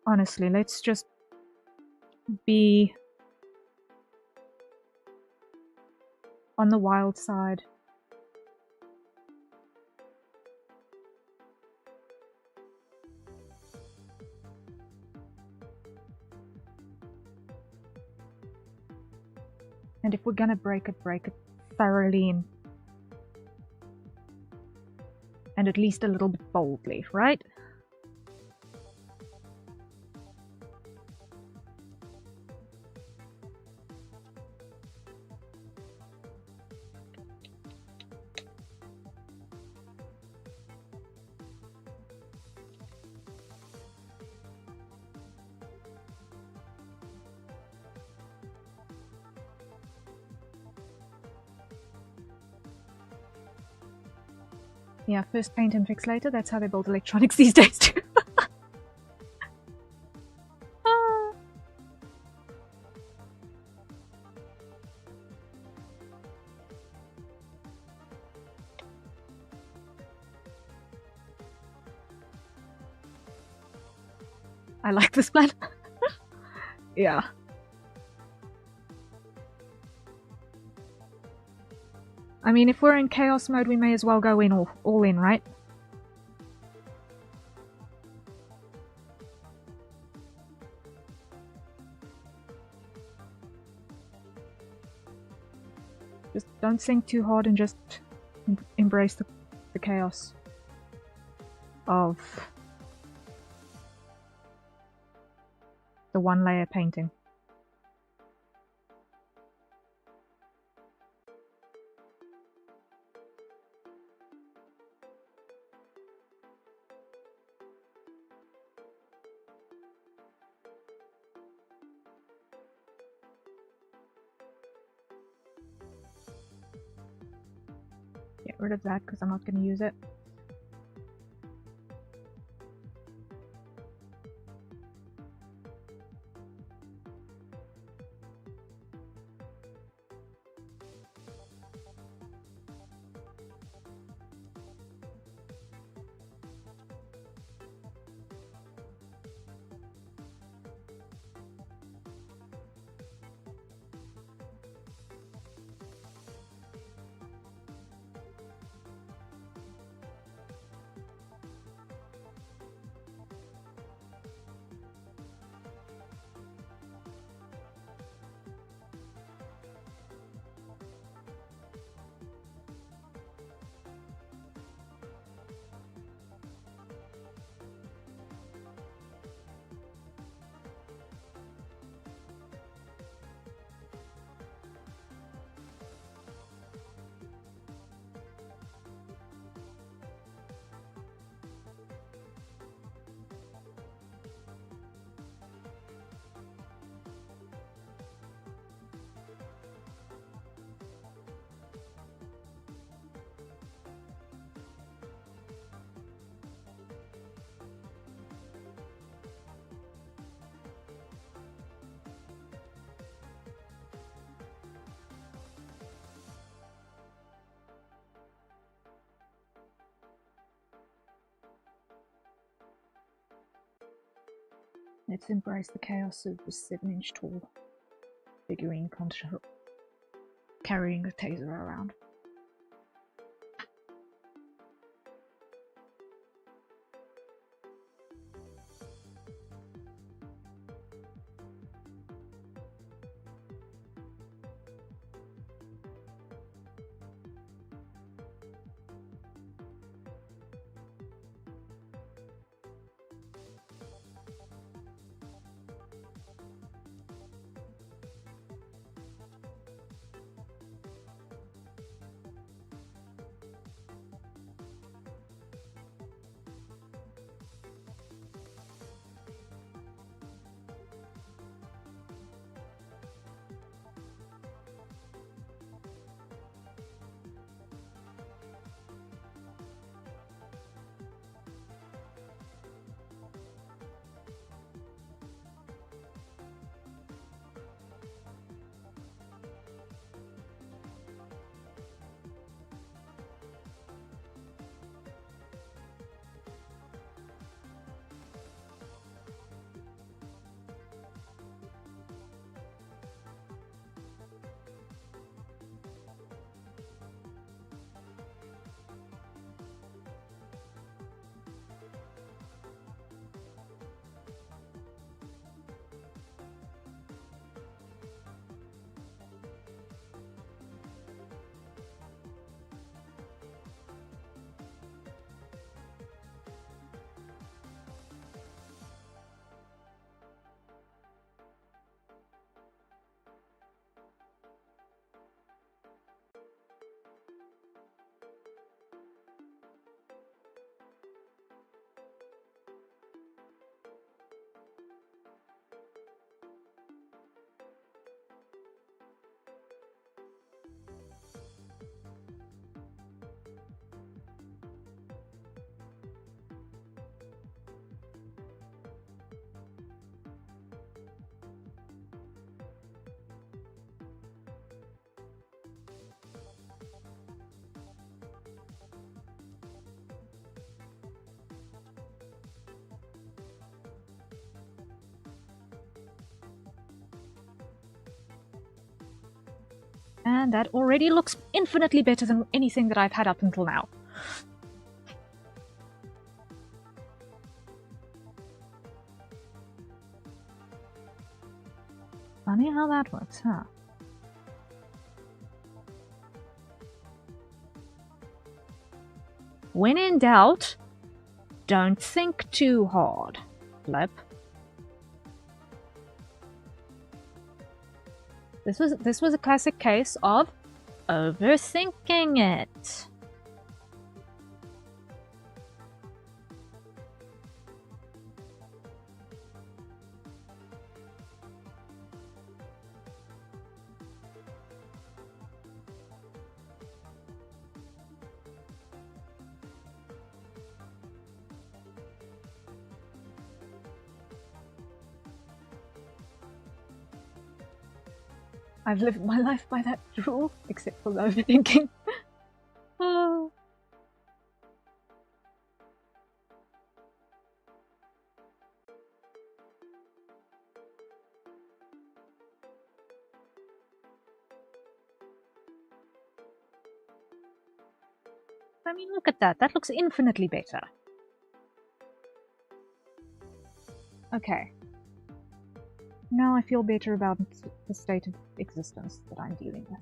Honestly, let's just be on the wild side. And if we're gonna break it thoroughly and at least a little bit boldly, right? Yeah, first paint and fix later. That's how they build electronics these days too. I like this plan. Yeah. I mean, if we're in chaos mode, we may as well go in all in, right? Just don't think too hard and just embrace the chaos of the one layer painting. Get rid of that because I'm not going to use it. Let's embrace the chaos of the 7-inch tall figurine carrying a taser around. And that already looks infinitely better than anything that I've had up until now. Funny how that works, huh? When in doubt, don't think too hard, Flip. This was a classic case of overthinking it. I've lived my life by that rule, except for the overthinking. Oh. I mean, look at that. That looks infinitely better. Okay. Now I feel better about the state of existence that I'm dealing with.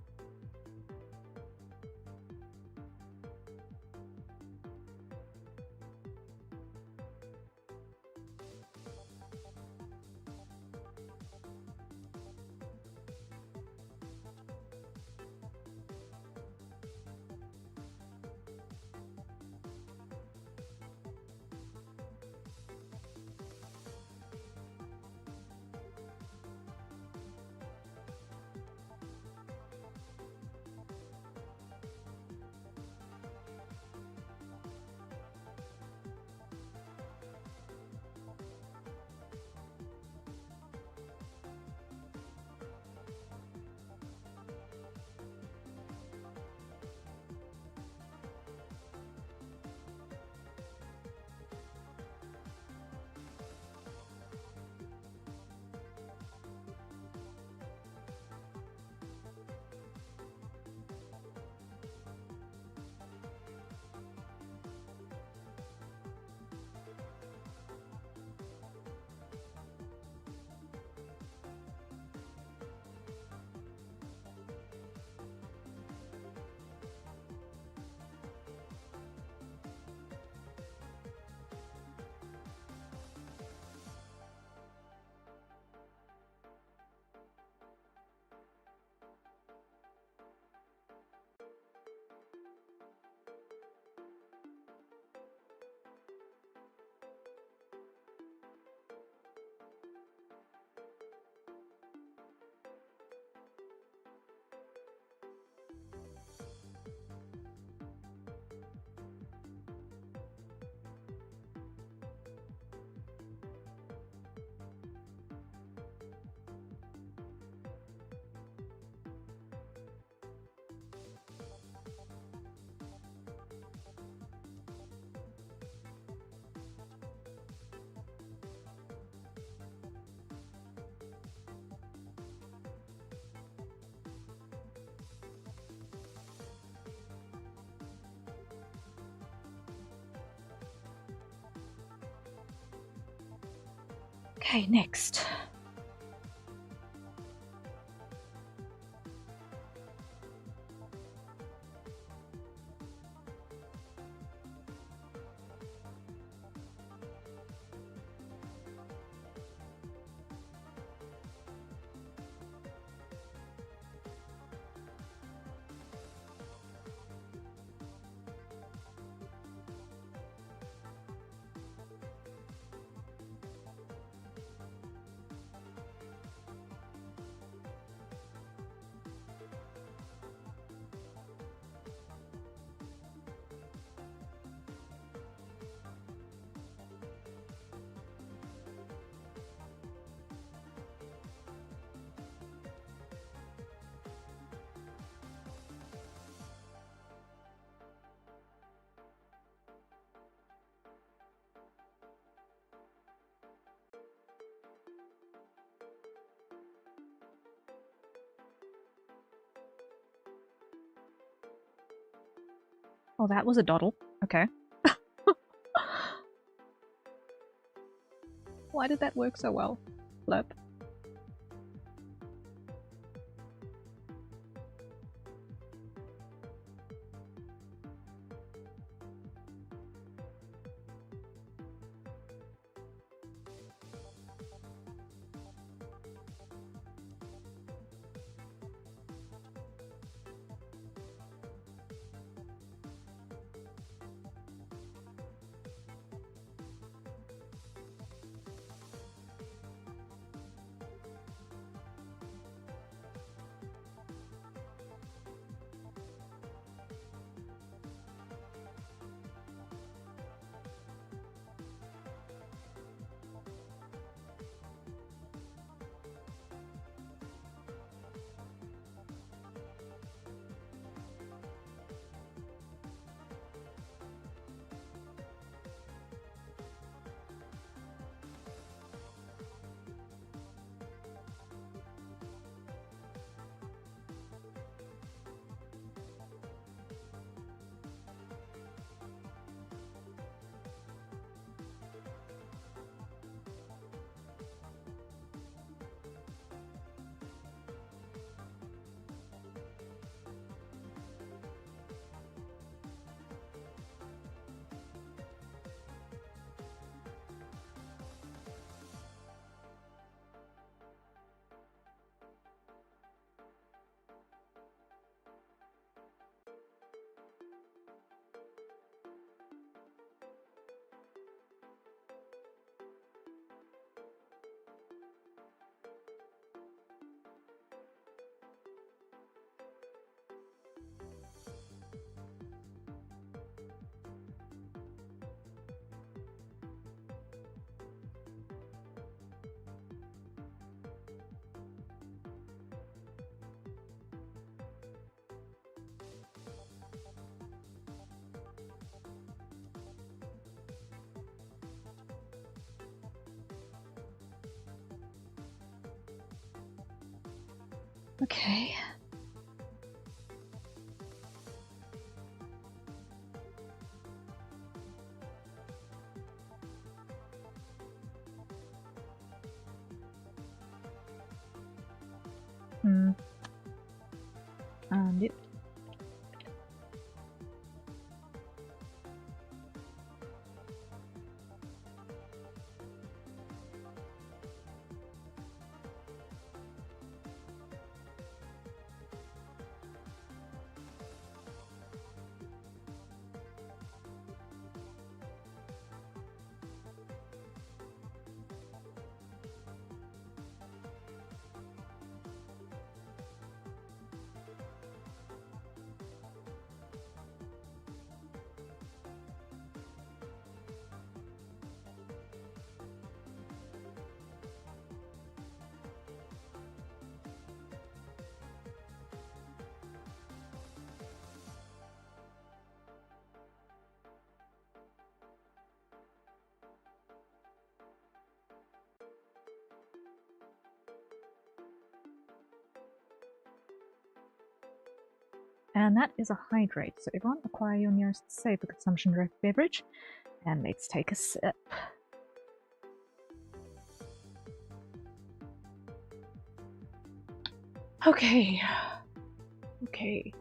Okay, next. Oh, that was a doddle. Okay. Why did that work so well? Flip. Okay. And it. And that is a hydrate. So everyone, acquire your nearest safe for consumption direct beverage. And let's take a sip. Okay. Okay.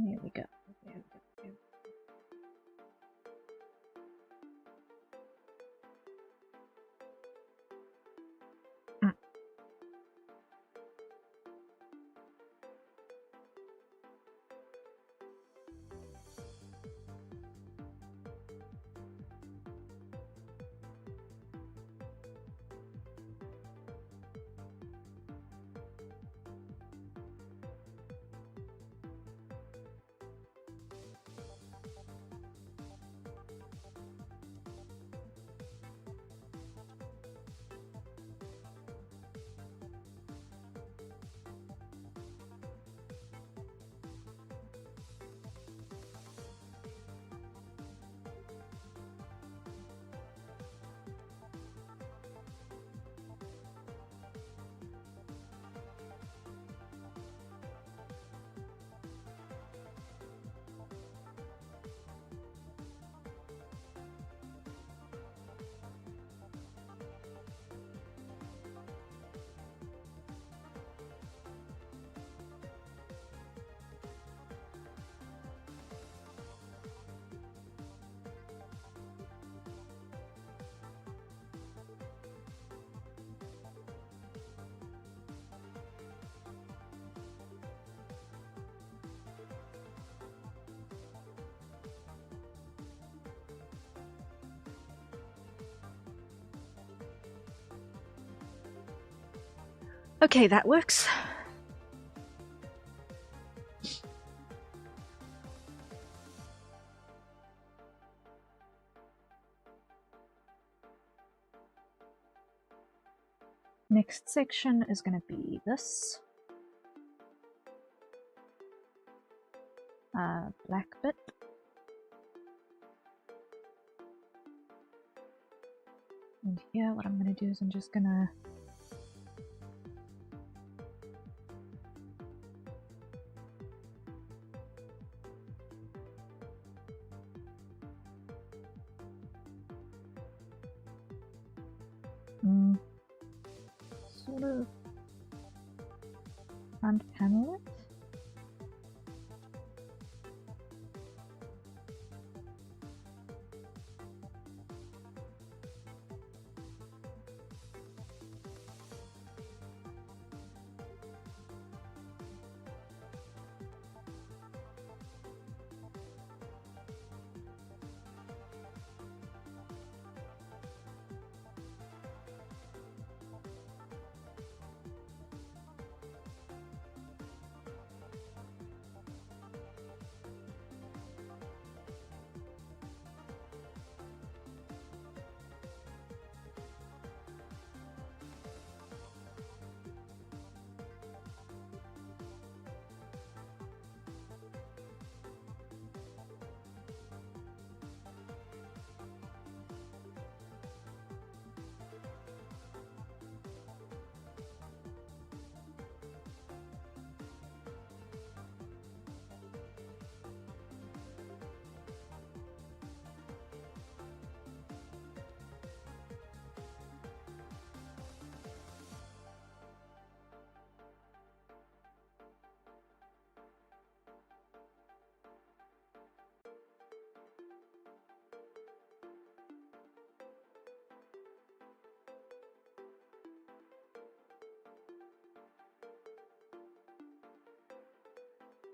Here we go. There we go. There we go. Okay, that works. Next section is going to be this black bit. And here what I'm going to do is I'm just going to sort of front panel it.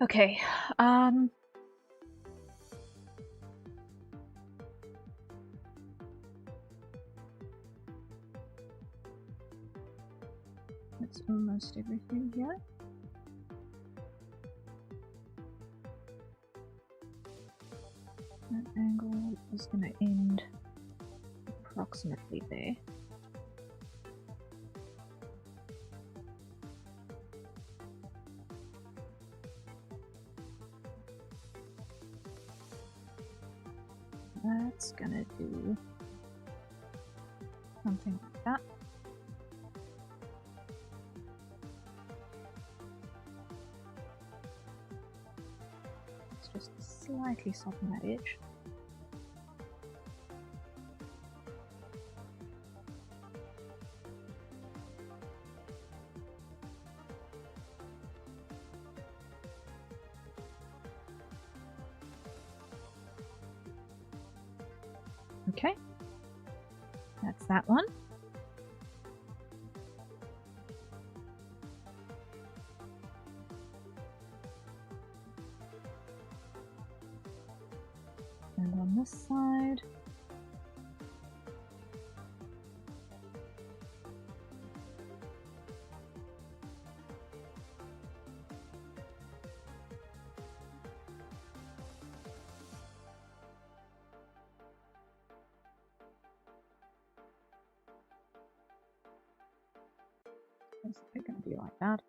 Okay, that's almost everything here. That angle is going to end approximately there. That's gonna do something like that. Let's just slightly soften that edge. Okay. That's that one. And on this side. They're going to be like that.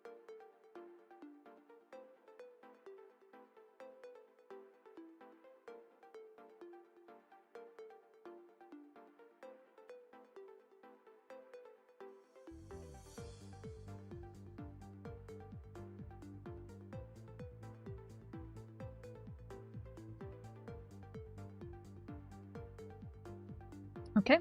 Okay.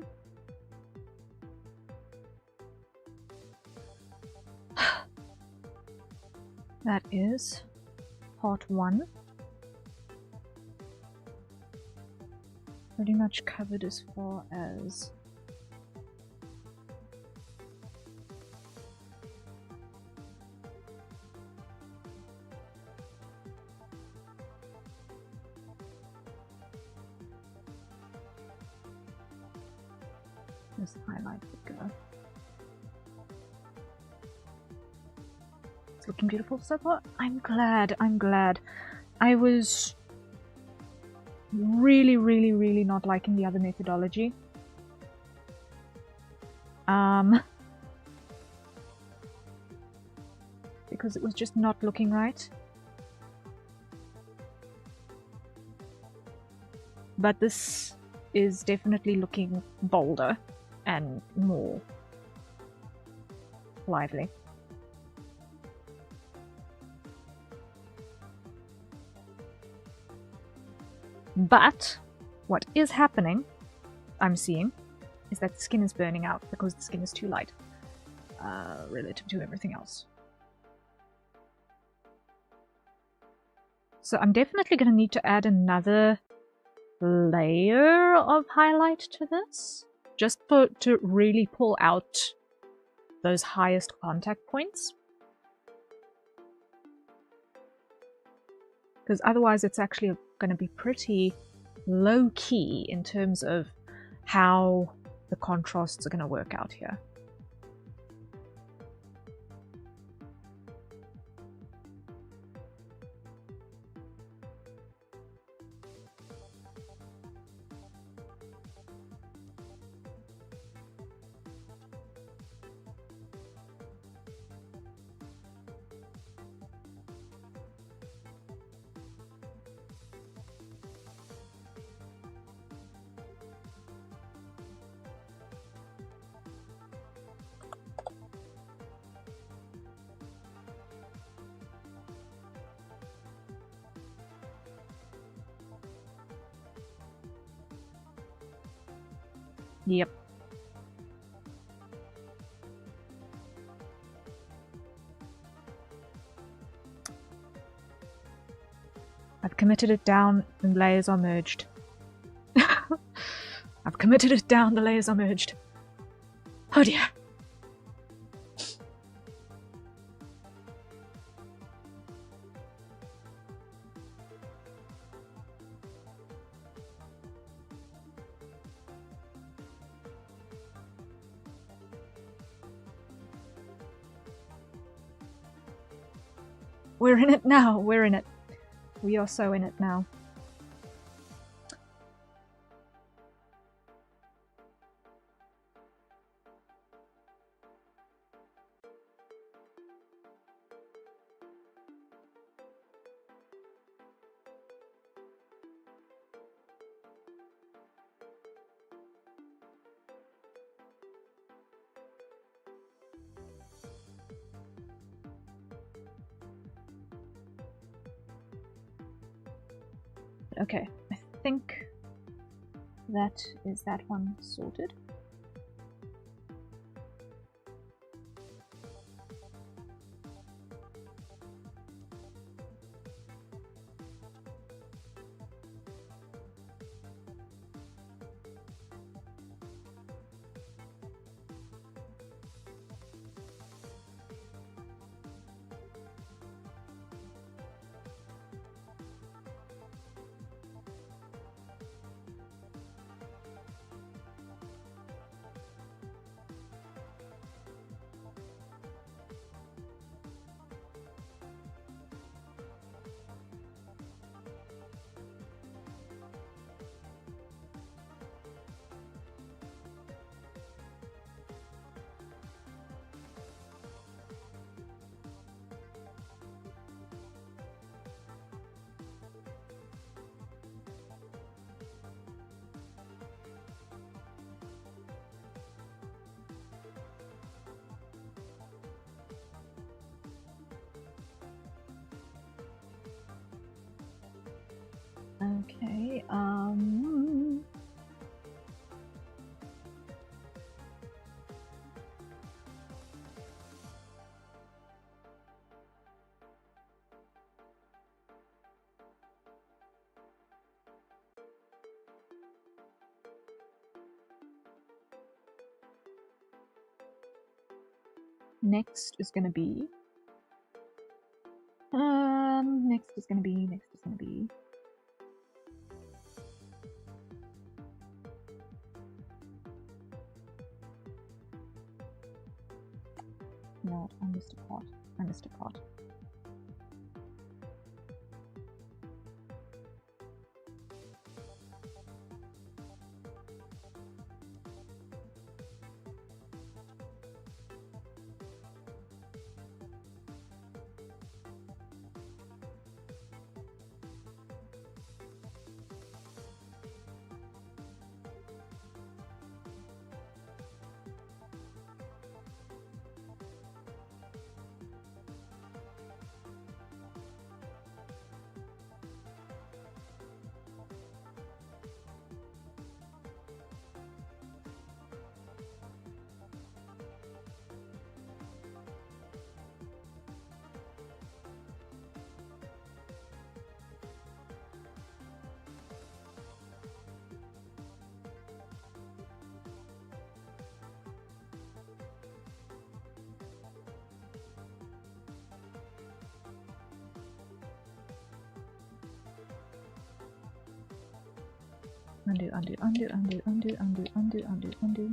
That is part 1. Pretty much covered as far as this highlight would go. It's looking beautiful so far. I'm glad. I was really not liking the other methodology. Because it was just not looking right. But this is definitely looking bolder and more lively. But what is happening, I'm seeing, is that the skin is burning out because the skin is too light relative to everything else. So I'm definitely going to need to add another layer of highlight to this, just to really pull out those highest contact points. Because otherwise it's actually going to be pretty low-key in terms of how the contrasts are going to work out here. Yep. I've committed it down and layers are merged. I've committed it down, the layers are merged. Oh dear. We're in it now, we're in it. We are so in it now. Okay, I think that is that one sorted. Okay, next is gonna be next is gonna be no, I missed a part. Undo.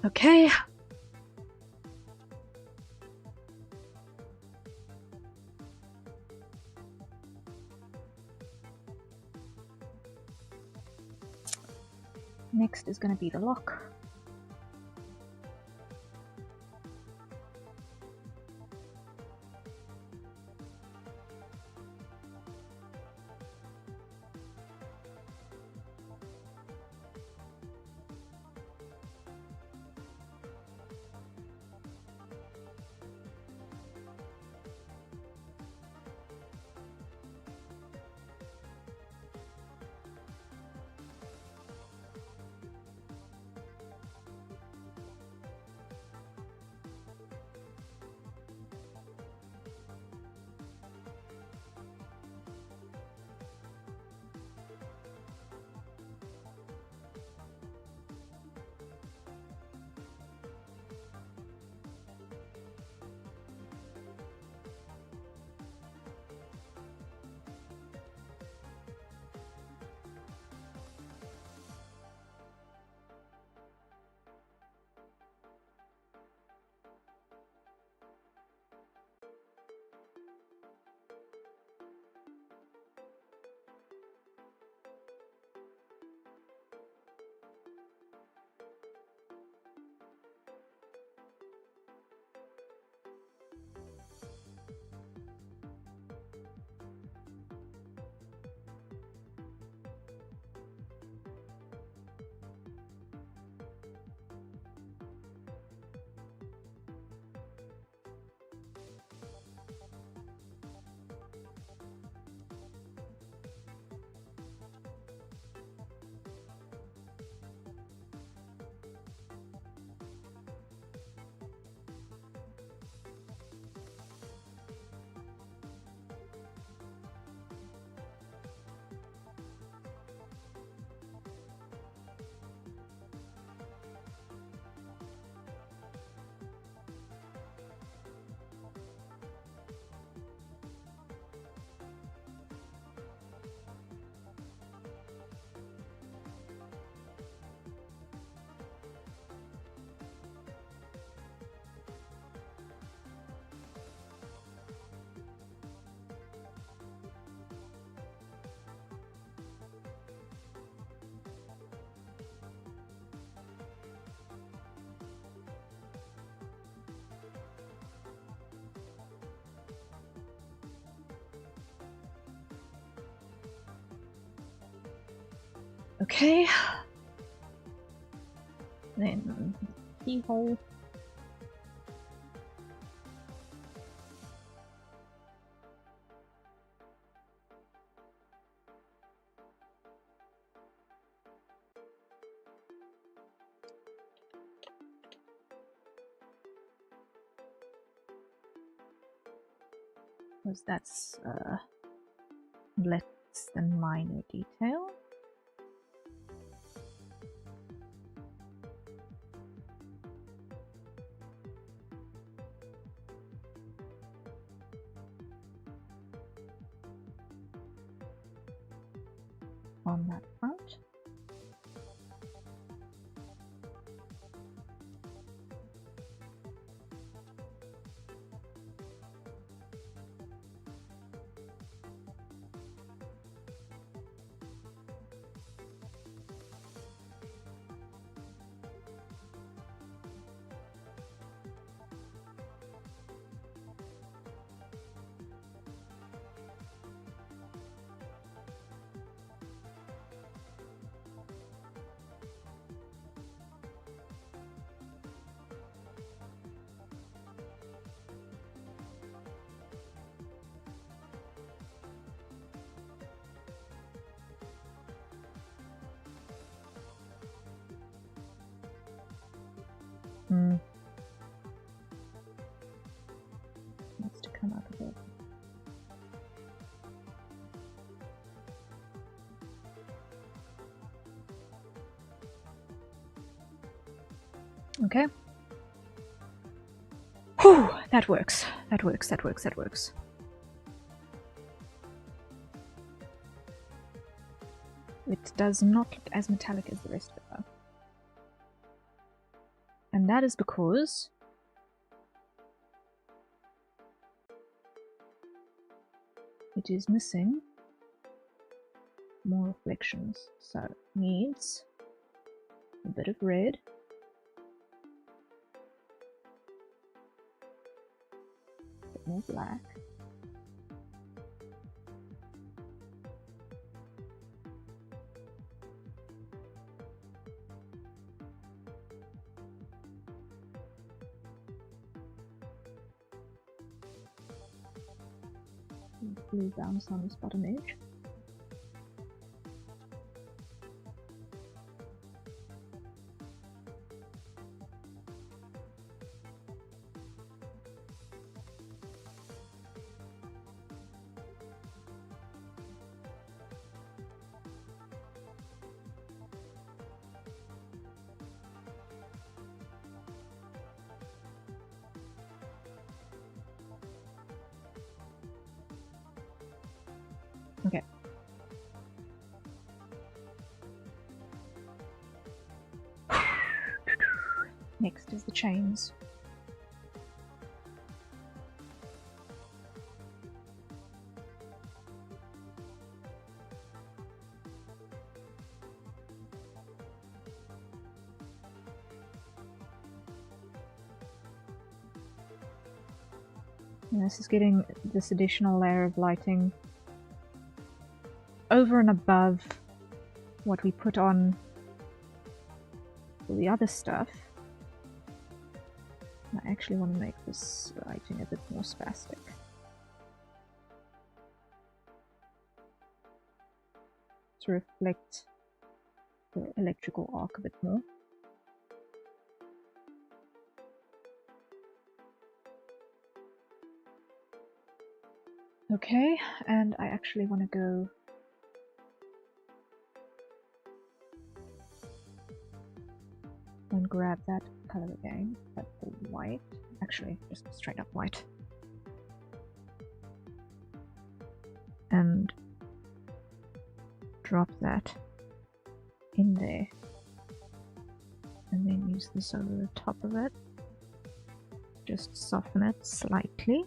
Okay. Next is going to be the lock. Okay. Then keyhole. Because that's less than minor detail. On that front. Needs to come up a bit. Okay. Whew, that works. That works, that works, that works. It does not look as metallic as the rest of it though. And that is because it is missing more reflections. So it needs a bit of red. A bit more black. Blue bounce on this bottom edge. Okay. Next is the chains. And this is getting this additional layer of lighting over and above what we put on all the other stuff. I actually want to make this lighting a bit more spastic. To reflect the electrical arc a bit more. Okay, and I actually want to go and grab that color again, but the white, actually just straight up white, and drop that in there, and then use this over the top of it, just soften it slightly.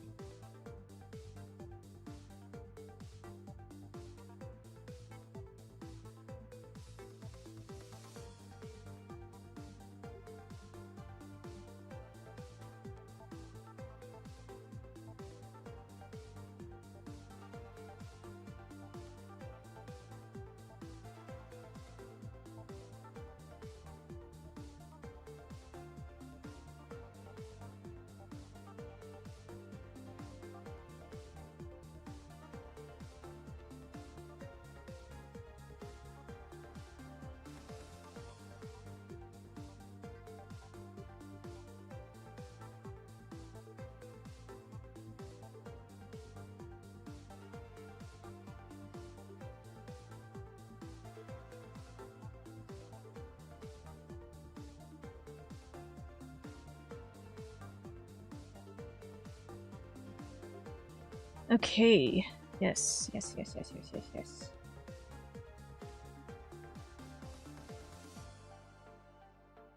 Okay. Yes, yes, yes, yes, yes, yes, yes.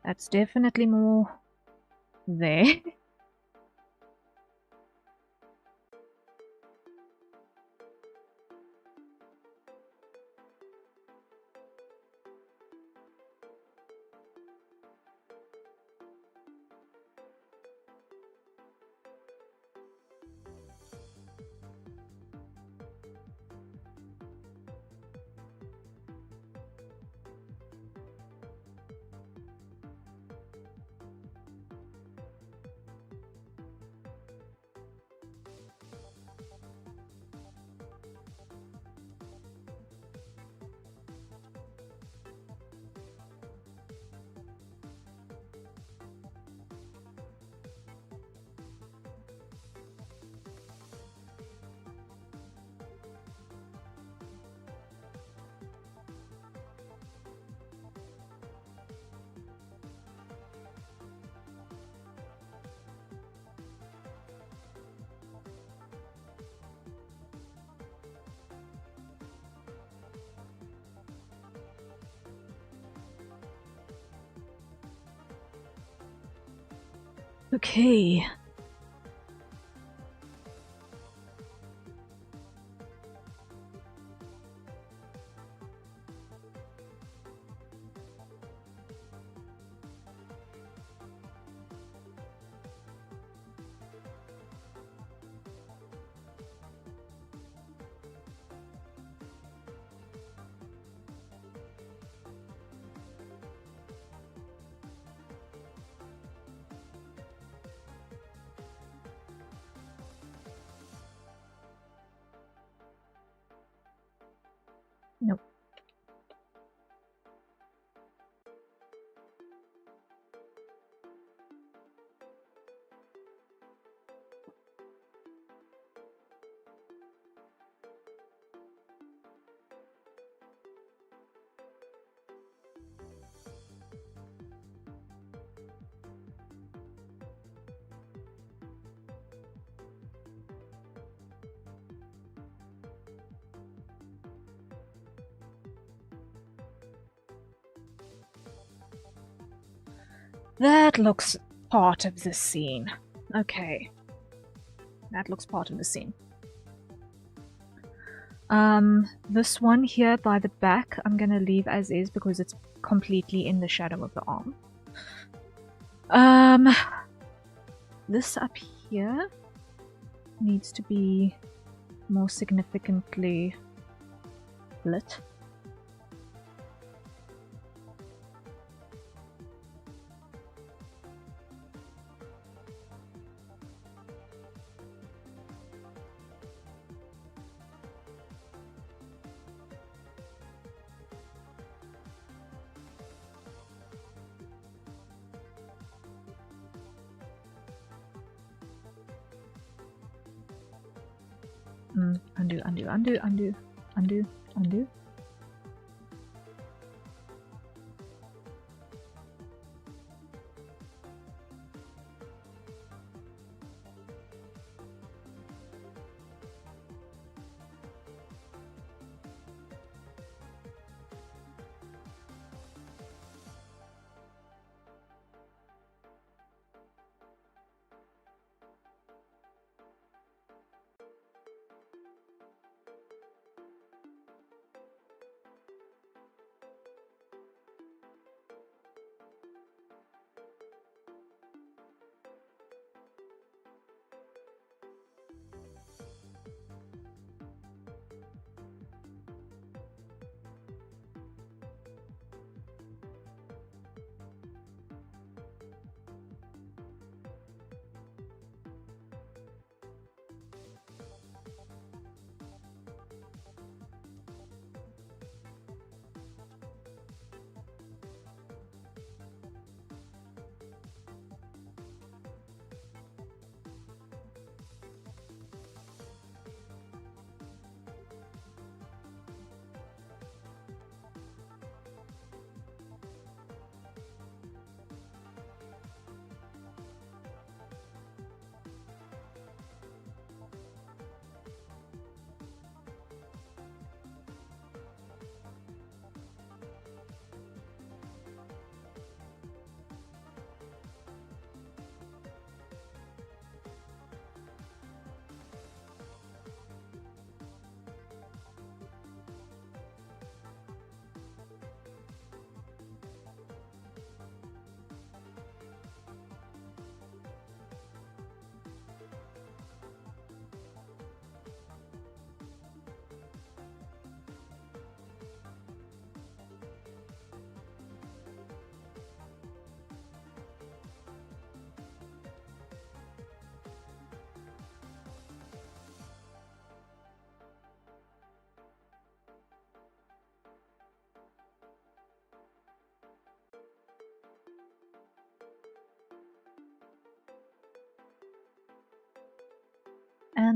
That's definitely more there. Okay. Nope. That looks part of the scene. Okay. That looks part of the scene. This one here by the back, I'm gonna leave as is because it's completely in the shadow of the arm. This up here needs to be more significantly lit. Undo, undo, undo, undo, undo, undo.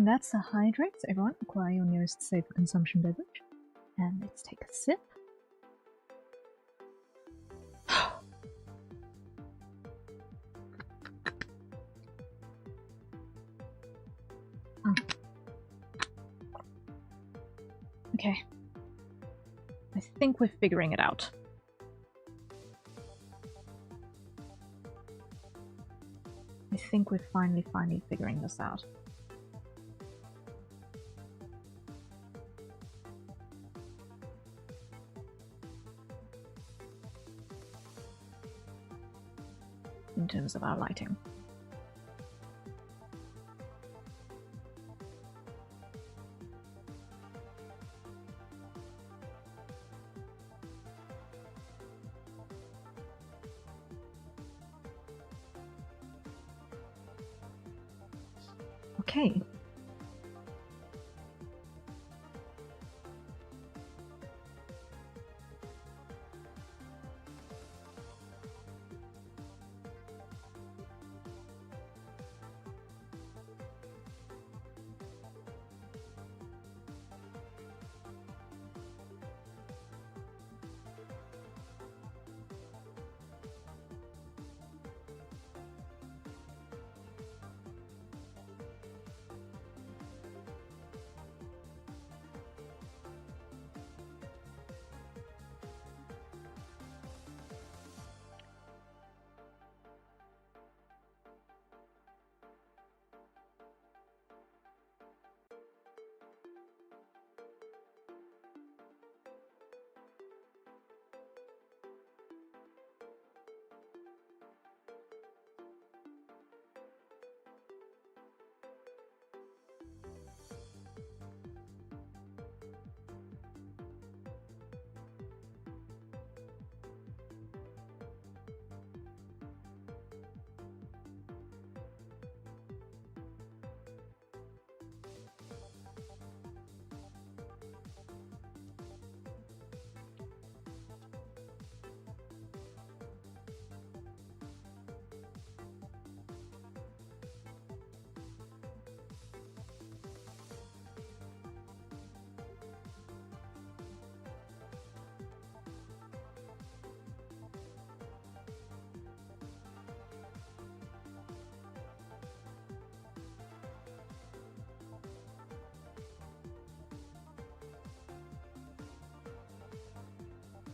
that's a hydrate. So everyone, acquire your nearest safe consumption beverage. And let's take a sip. Okay. I think we're figuring it out. I think we're finally figuring this out. In terms of our lighting. Okay.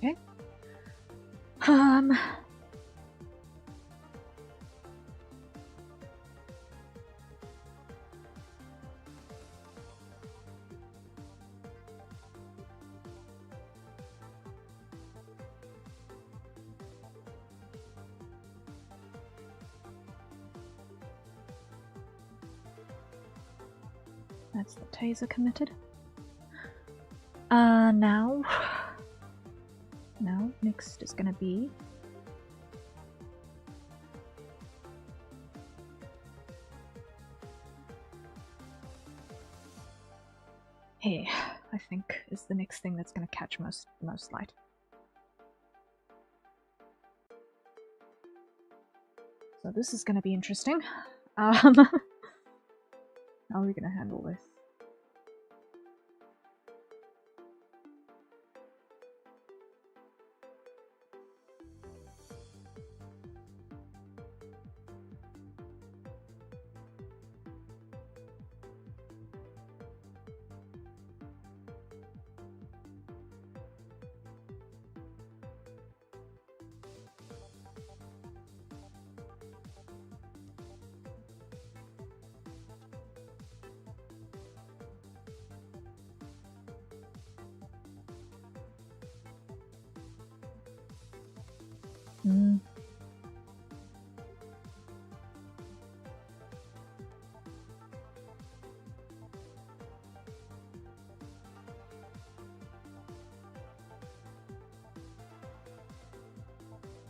Okay. That's the taser committed. Now next is gonna be here, I think, is the next thing that's gonna catch most light. So this is gonna be interesting. How are we gonna handle this?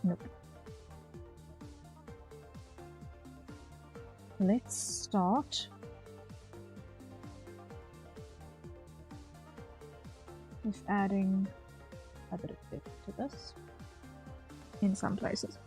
Nope. Let's start with adding a bit of bit to this in some places.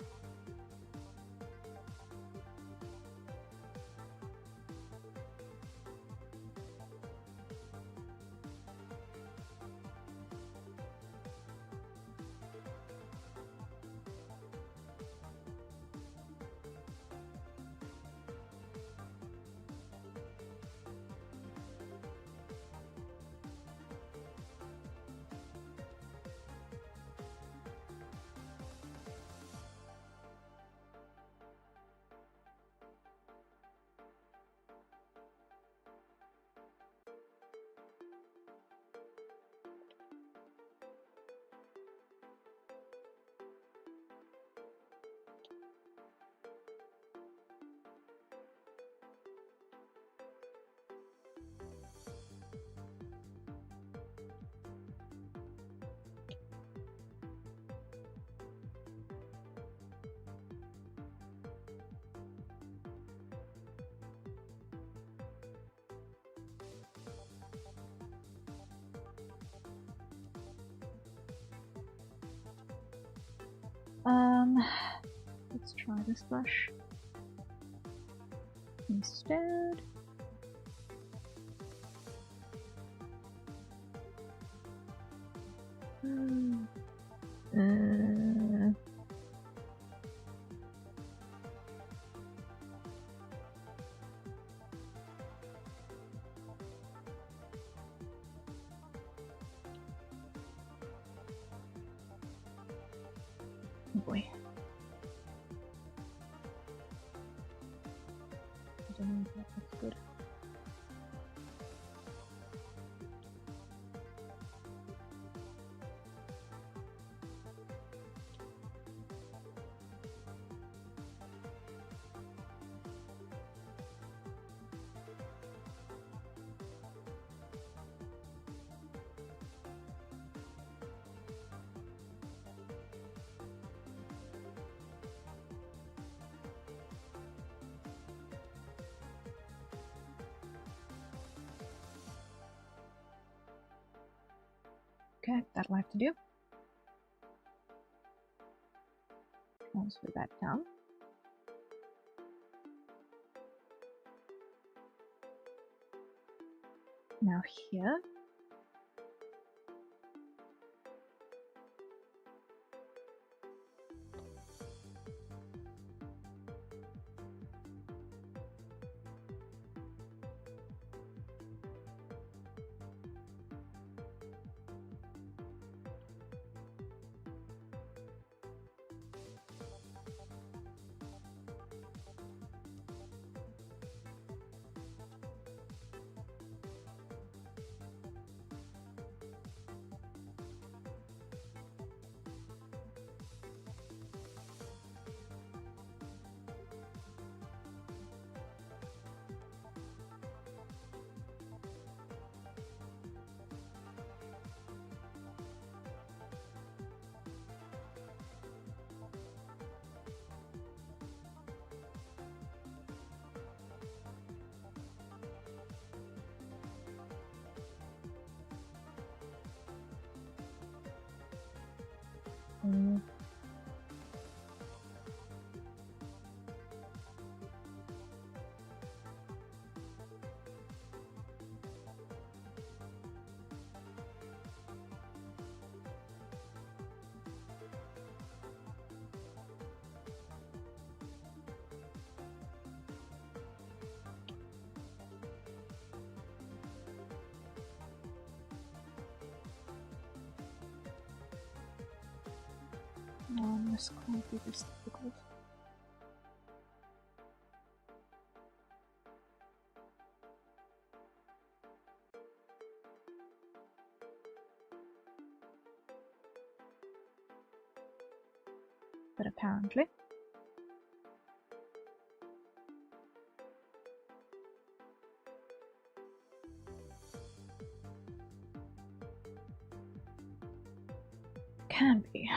Let's try this brush instead. Oh boy. I don't know if that looks good. Okay, that'll have to do. Transfer that down. Now here. This can't be this difficult. But apparently. Can be.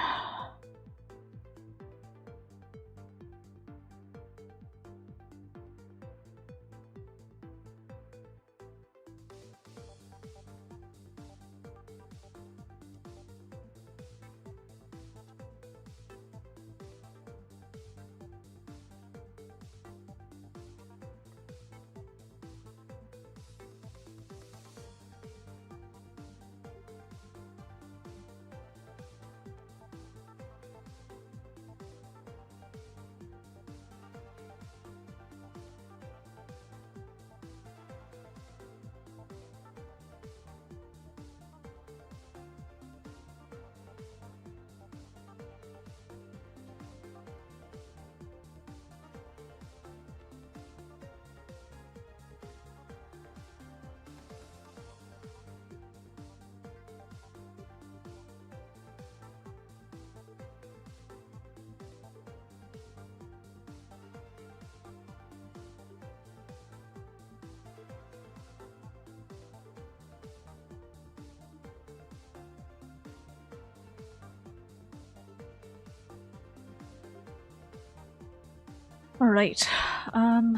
All right. I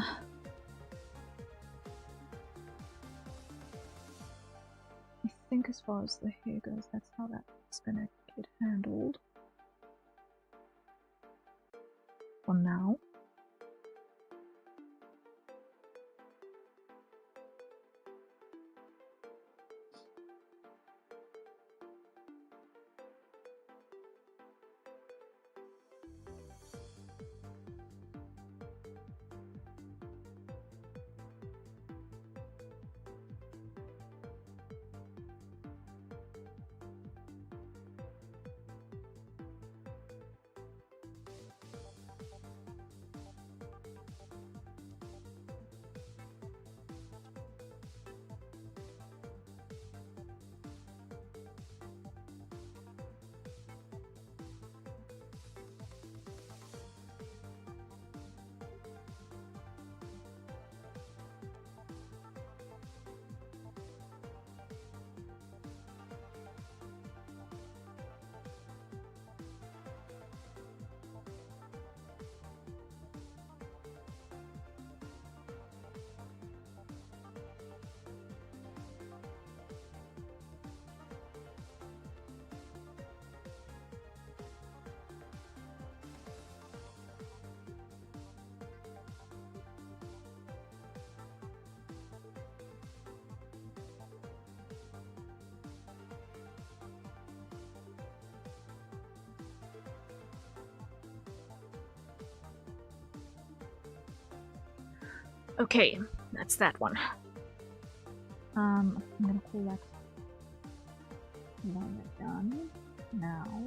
think as far as the hair goes, that's how that's gonna get handled. for now. Okay, that's that one. I'm gonna call that one done now.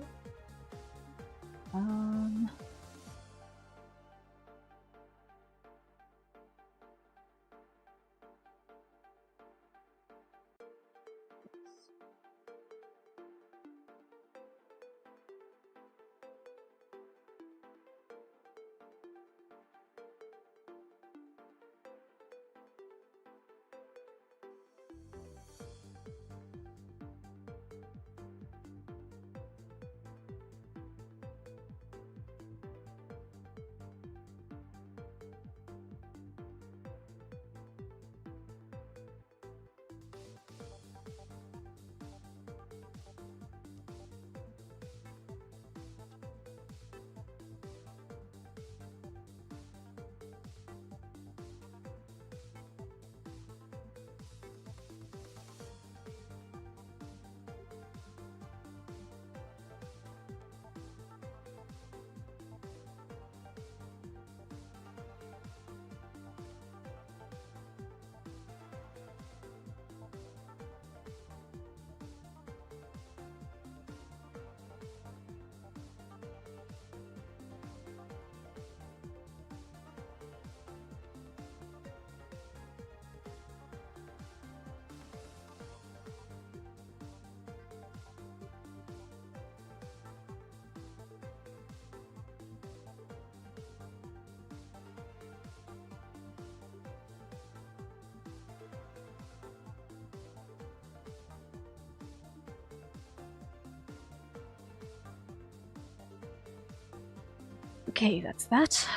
Okay, that's that.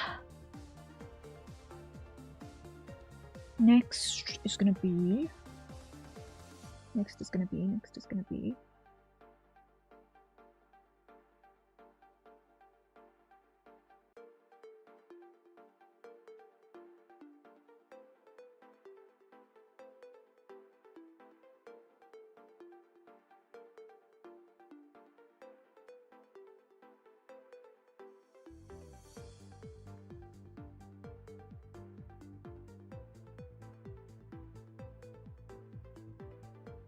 Next is gonna be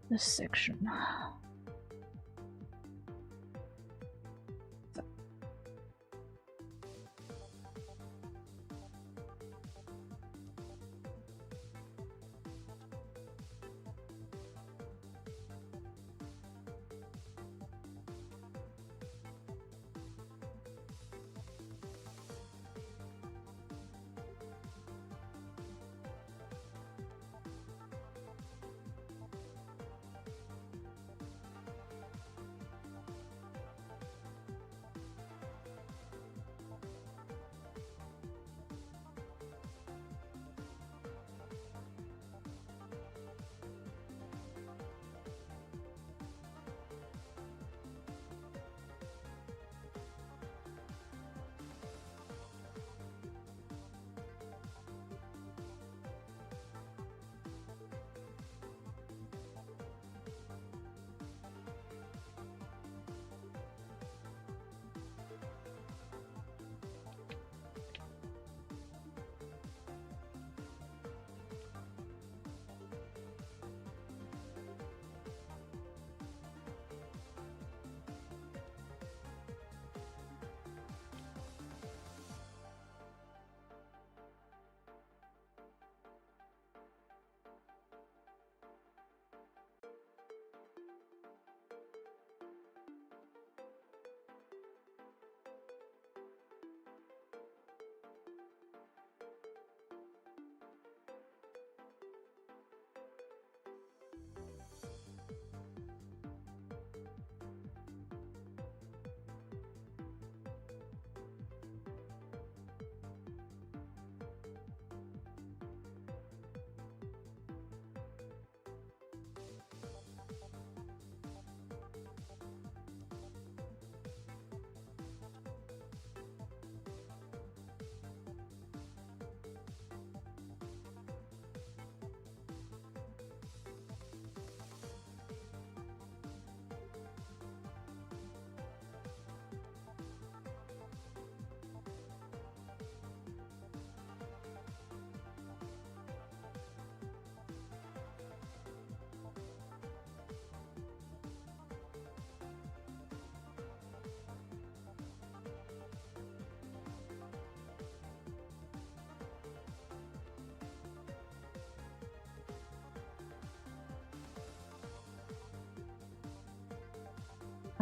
this section.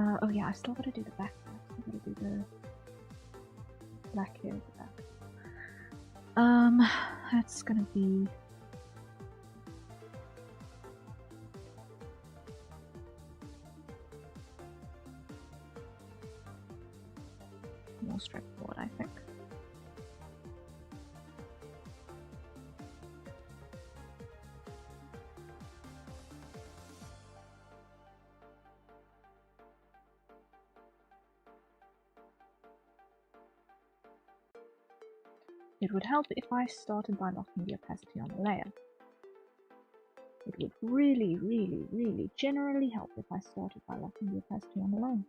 Oh yeah, I still gotta do the back. I still gotta do the black hair at the back. That's gonna be more straightforward, I think. It would help if I started by locking the opacity on the layer. It would really, really, really generally help if I started by locking the opacity on the layer.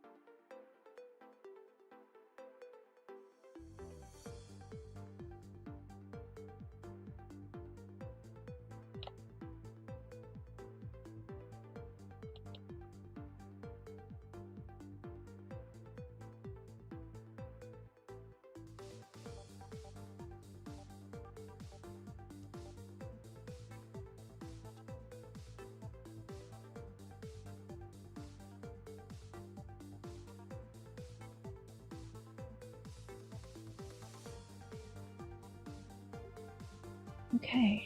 Okay.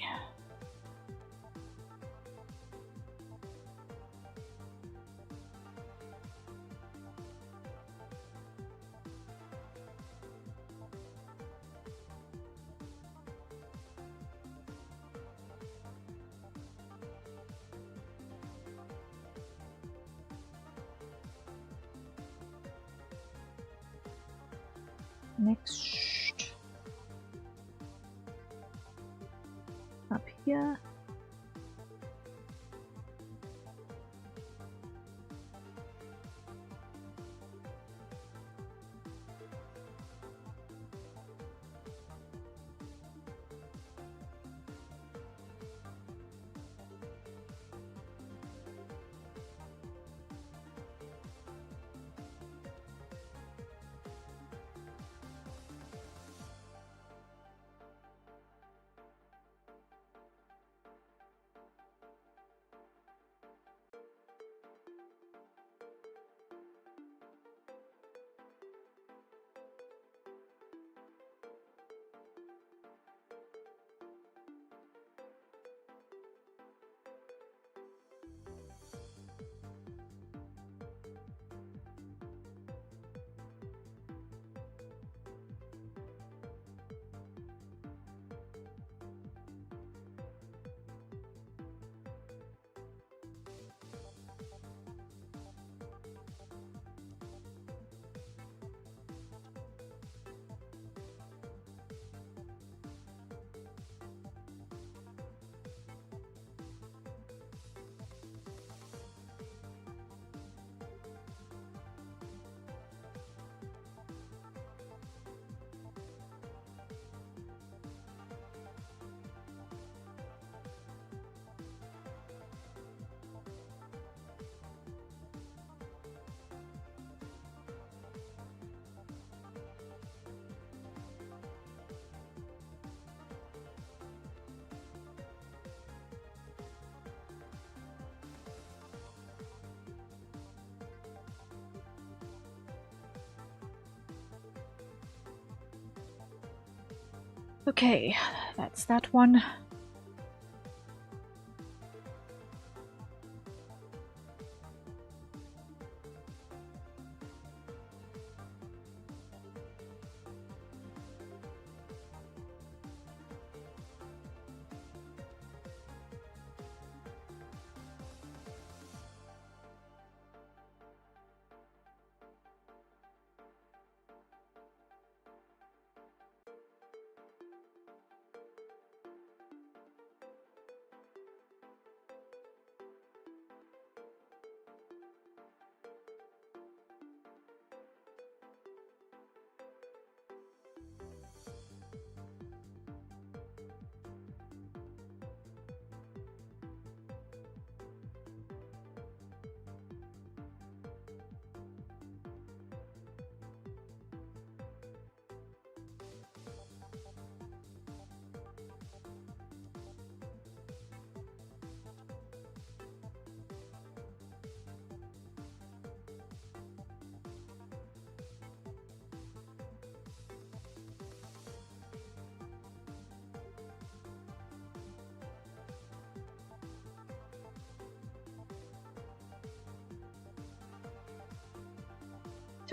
Next, up here. Okay, that's that one.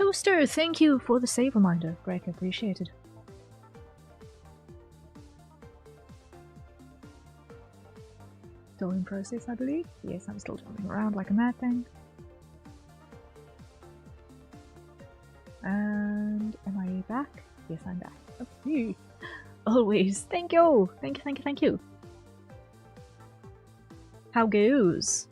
Toaster, thank you for the save reminder. Greatly appreciated. Still in process, I believe. Yes, I'm still jumping around like a mad thing. And am I back? Yes, I'm back. Okay. Always. Thank you. Thank you, thank you, thank you. How goes?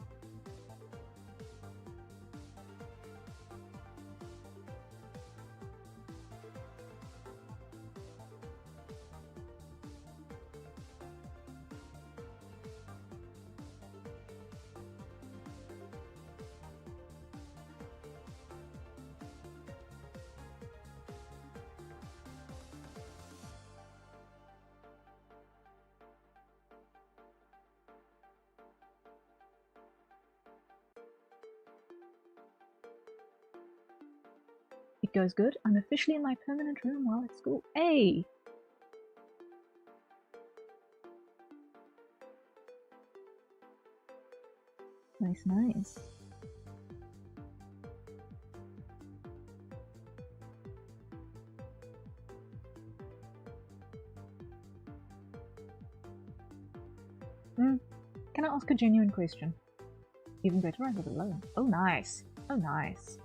It goes good. I'm officially in my permanent room while at school. Hey! Nice, nice. Can I ask a genuine question? Even better, I live alone. Oh, nice. Oh, nice.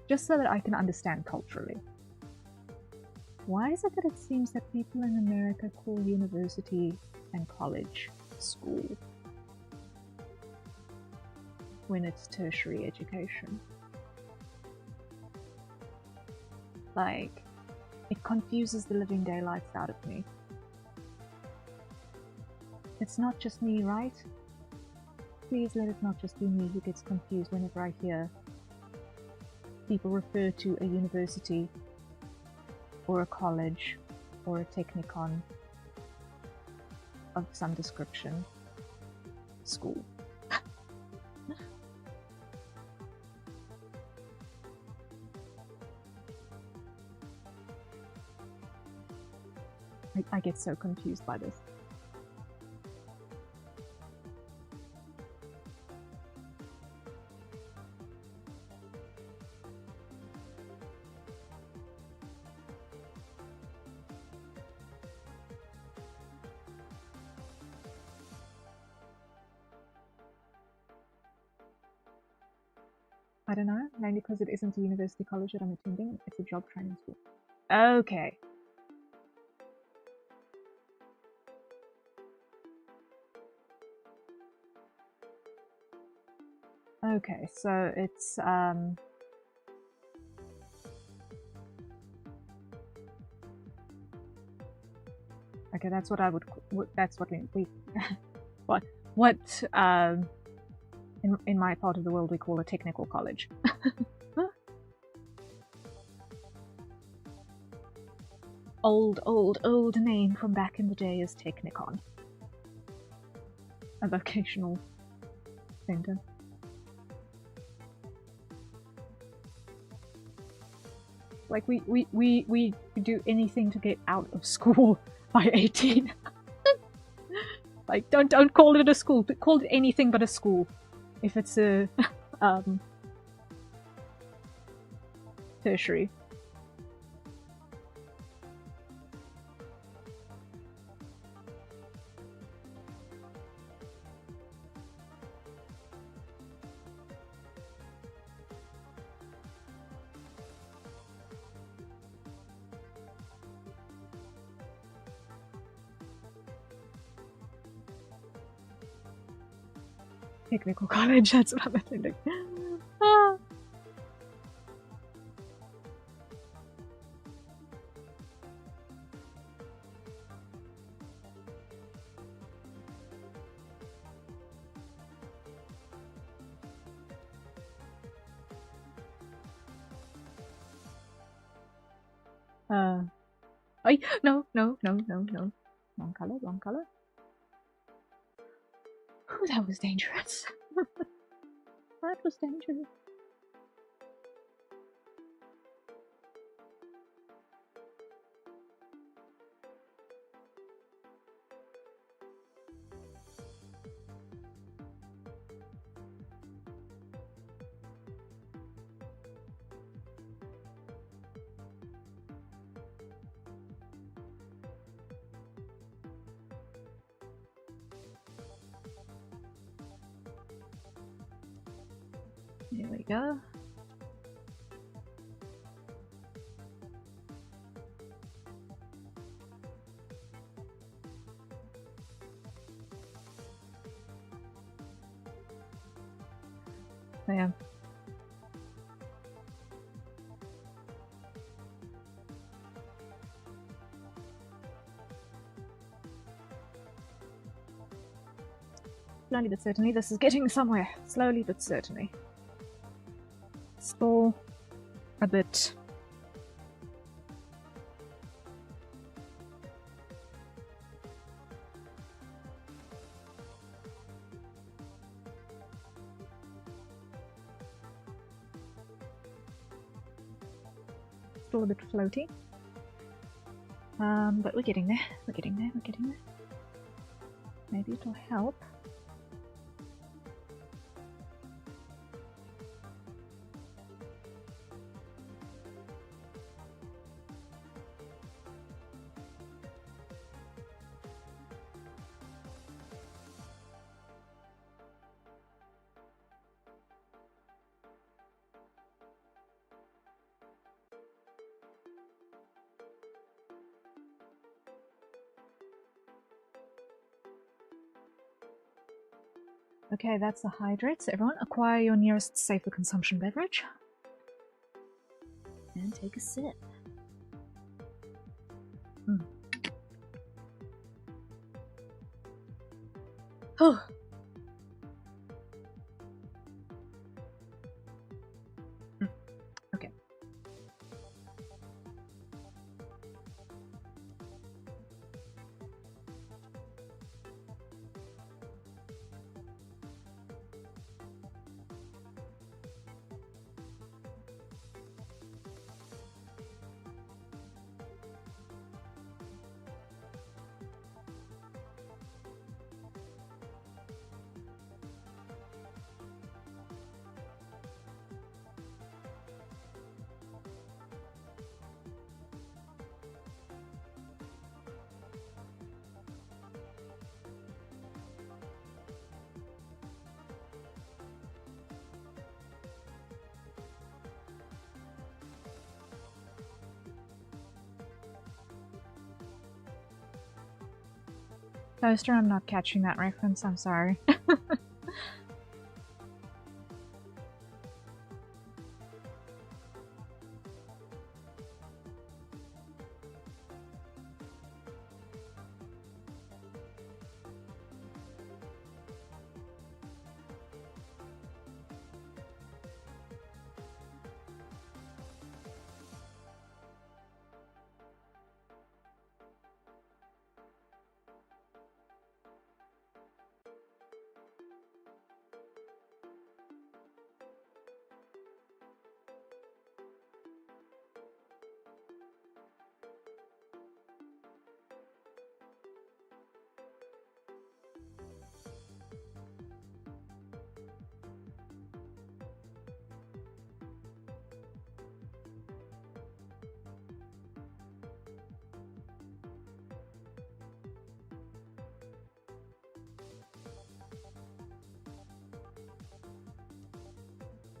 Just so that I can understand culturally. Why is it that it seems that people in America call university and college school when it's tertiary education? Like, it confuses the living daylights out of me. It's not just me, right? Please let it not just be me who gets confused whenever I hear people refer to a university or a college or a technicon of some description. School. I get so confused by this. I don't know, mainly because it isn't a university college that I'm attending, it's a job training school. Okay. Okay, so it's okay, that's what I would. That's what we what in my part of the world we call a technical college. old name from back in the day is Technicon, a vocational center. Like we do anything to get out of school by 18. Like don't call it a school, but call it anything but a school. If it's a tertiary. Technical college, that's what I'm attending. Ah. No. Wrong color. Oh, that was dangerous. That was dangerous. Here we go. Yeah. Slowly but certainly, this is getting somewhere. Slowly but certainly. Still a bit. Still a bit floaty. But we're getting there. We're getting there. We're getting there. Maybe it'll help. Okay, that's the hydrates. Everyone, acquire your nearest safer consumption beverage. And take a sip. Oh. Okay. Toaster, I'm not catching that reference, I'm sorry.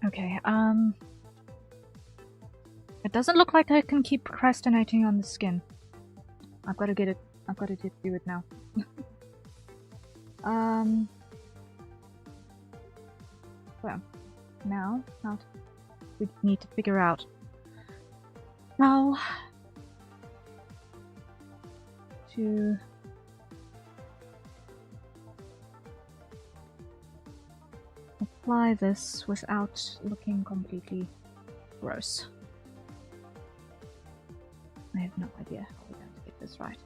Okay, it doesn't look like I can keep procrastinating on the skin. I've got to get it, I've got to do it now. Well, now we need to figure out how to apply this without looking completely gross. I have no idea how we're going to get this right.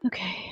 Okay.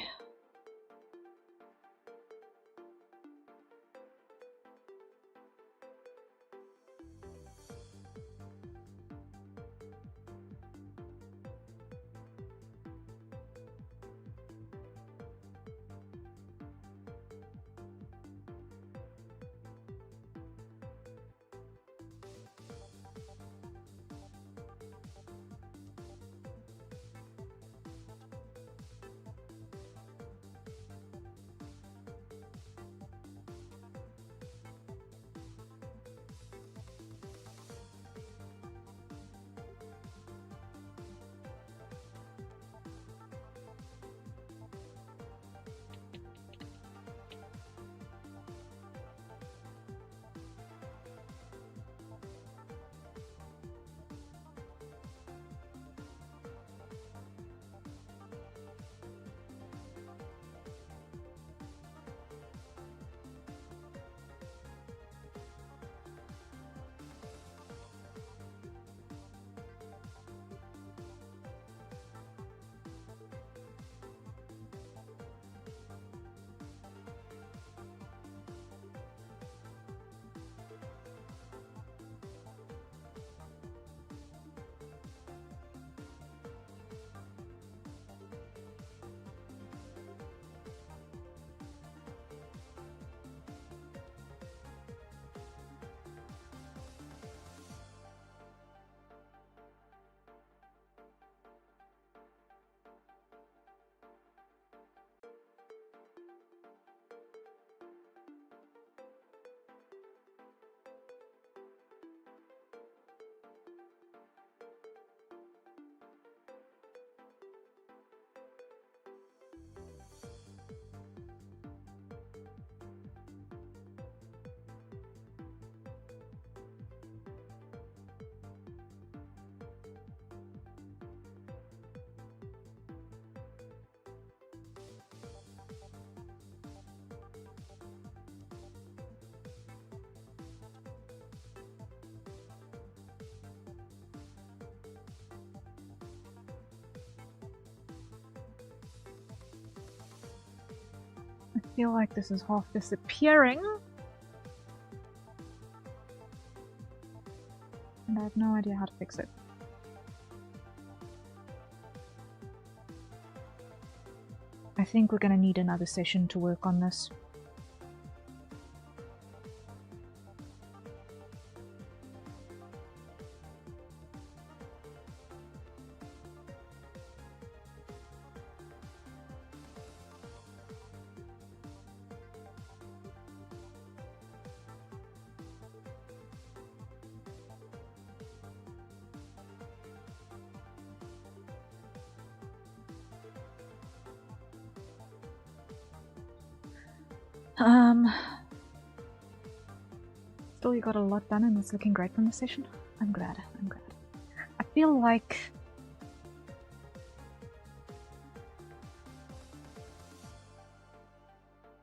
I feel like this is half disappearing. And I have no idea how to fix it. I think we're gonna need another session to work on this. Still, you got a lot done and it's looking great from the session. I'm glad. I feel like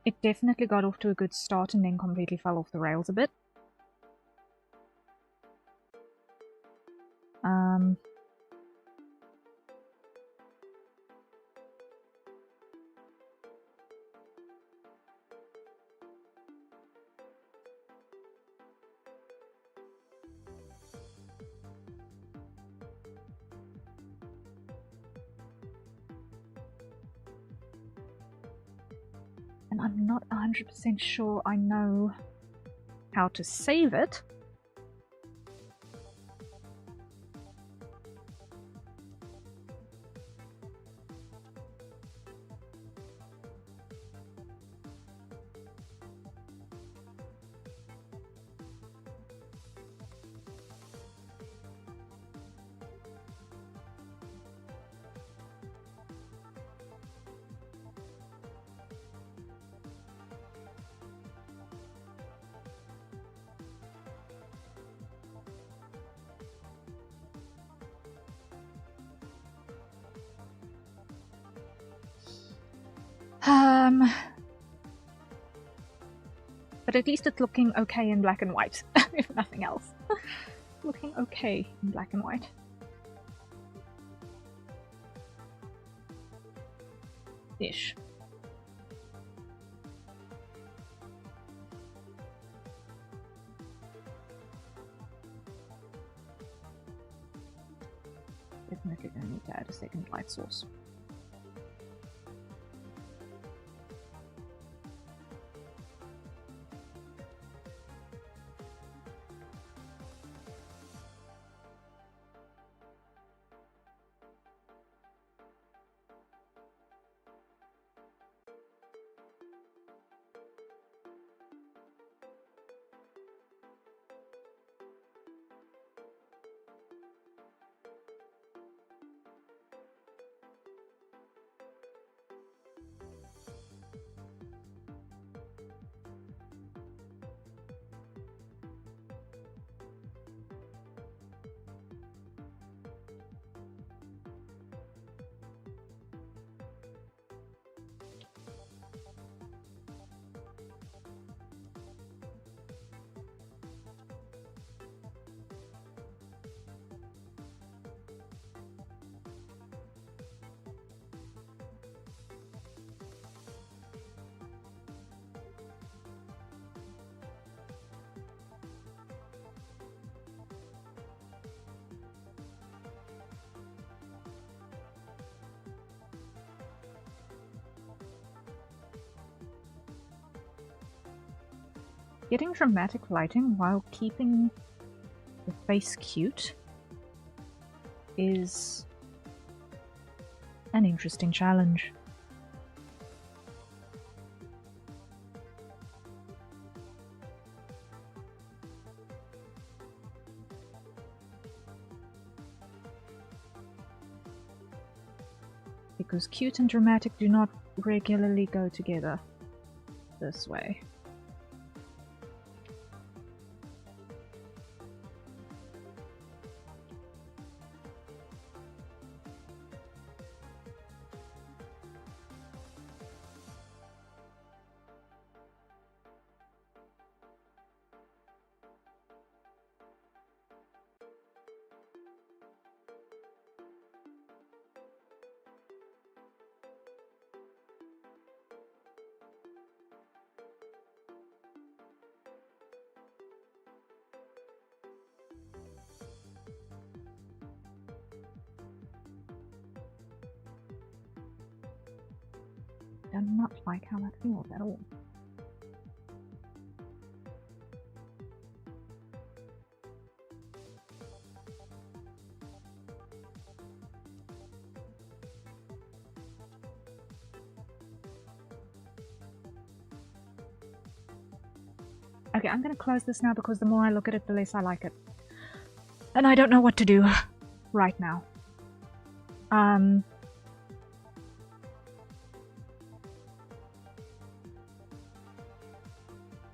it definitely got off to a good start and then completely fell off the rails a bit. And I'm not 100% sure I know how to save it. But at least it's looking okay in black and white, if nothing else. Looking okay in black and white. Ish. Definitely gonna need to add a second light source. Getting dramatic lighting while keeping the face cute is an interesting challenge. Because cute and dramatic do not regularly go together this way. I do not like how that feels at all. Okay, I'm gonna close this now because the more I look at it, the less I like it. And I don't know what to do right now.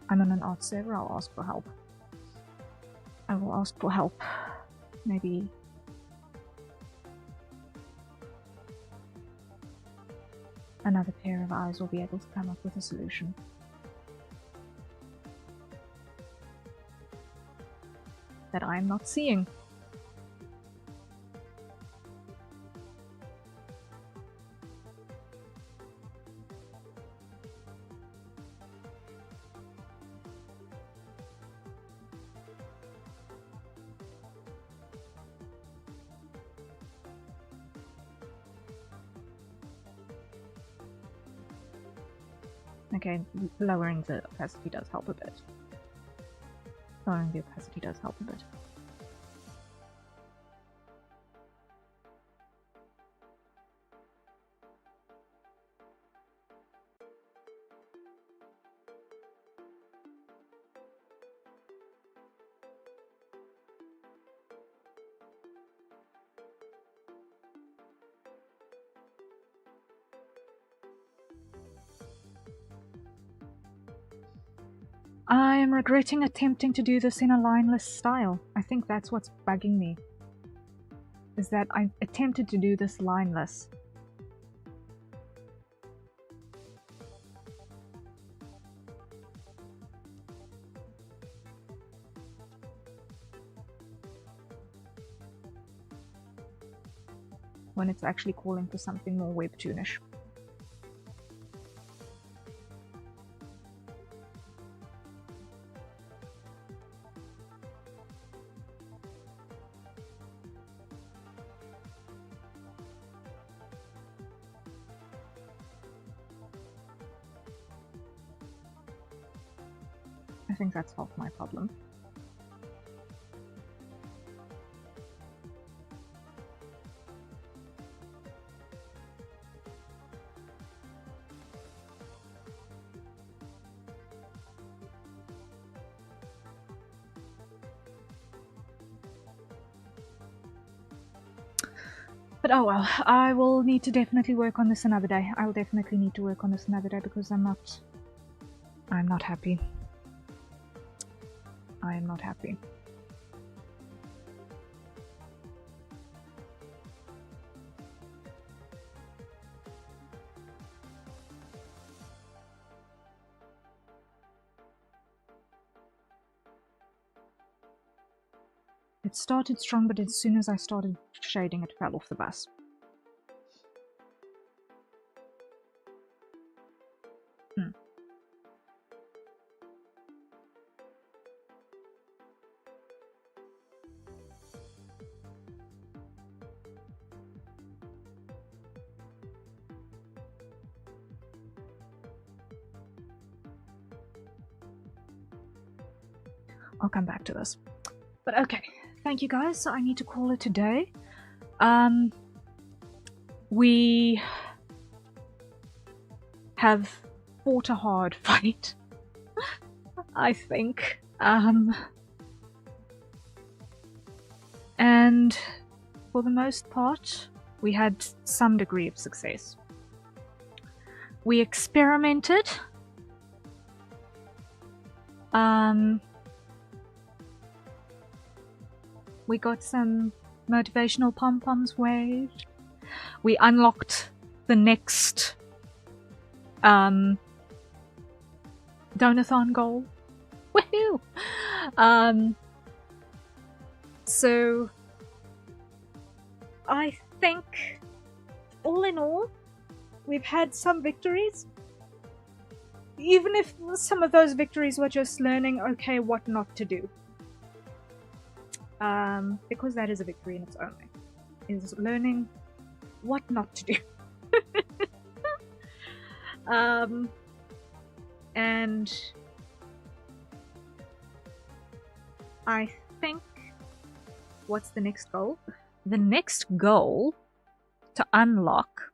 I'm on an art server, I'll ask for help. I will ask for help. Maybe another pair of eyes will be able to come up with a solution. That I'm not seeing. Okay, lowering the opacity does help a bit. Lowering the opacity does help a bit. I am regretting attempting to do this in a lineless style. I think that's what's bugging me. Is that I attempted to do this lineless. When it's actually calling for something more webtoonish. I think that's half my problem. But oh well, I will need to definitely work on this another day. I will definitely need to work on this another day because I'm not happy. I am not happy. It started strong, but as soon as I started shading, it fell off the bus. I'll come back to this. But okay, thank you guys. So I need to call it a day. We have fought a hard fight, I think. And for the most part, we had some degree of success. We experimented. We got some motivational pom-poms waved. We unlocked the next Donothon goal. Woohoo! So I think all in all, we've had some victories. Even if some of those victories were just learning, okay, what not to do. Because that is a victory in its own way. Is learning what not to do. And I think, what's the next goal? The next goal to unlock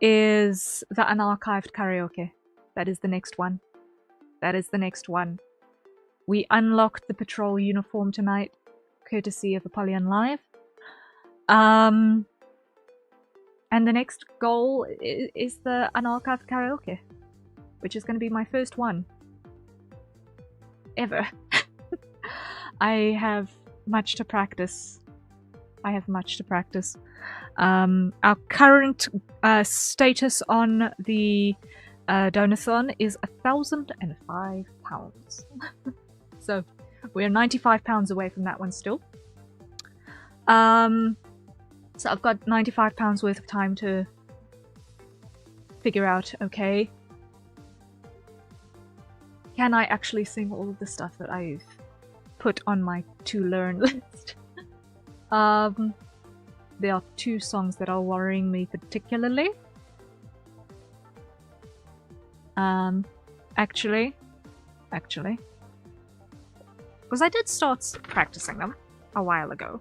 is the unarchived karaoke. That is the next one. That is the next one. We unlocked the patrol uniform tonight, courtesy of Apollyon Live. And the next goal is the unarchived karaoke, which is going to be my first one ever. I have much to practice. Our current status on the Donothon is 1,005 pounds. So we're 95 pounds away from that one still. So I've got 95 pounds worth of time to figure out, okay, can I actually sing all of the stuff that I've put on my to learn list? There are 2 songs that are worrying me particularly. Actually, because I did start practicing them a while ago.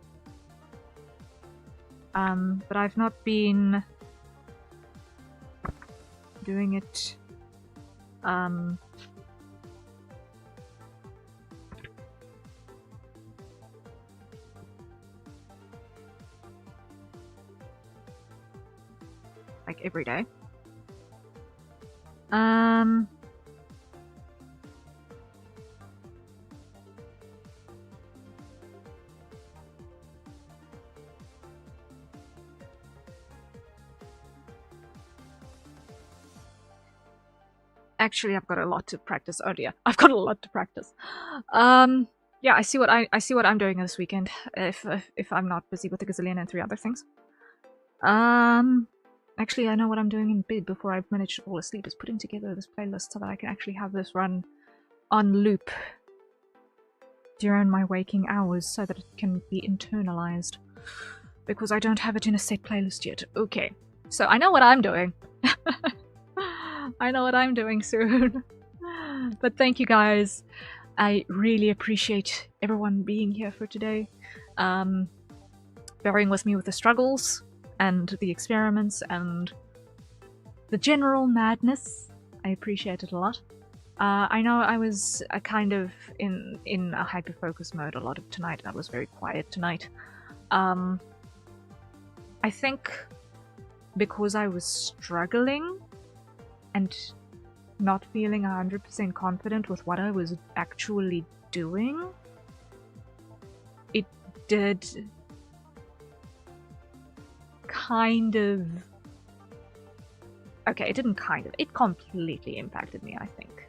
But I've not been doing it, like every day. Actually, I've got a lot to practice. Oh dear, I've got a lot to practice. Yeah, I see what I'm doing this weekend. If I'm not busy with a gazillion and 3 other things. Actually, I know what I'm doing in bed before I manage to fall asleep is putting together this playlist so that I can actually have this run on loop during my waking hours so that it can be internalized. Because I don't have it in a set playlist yet. Okay, so I know what I'm doing. I know what I'm doing soon. But thank you guys. I really appreciate everyone being here for today. Bearing with me with the struggles and the experiments and the general madness. I appreciate it a lot. I know I was kind of in a hyper-focus mode a lot of tonight. I was very quiet tonight. I think because I was struggling and not feeling 100% confident with what I was actually doing, it did kind of... Okay, it didn't kind of. It completely impacted me, I think.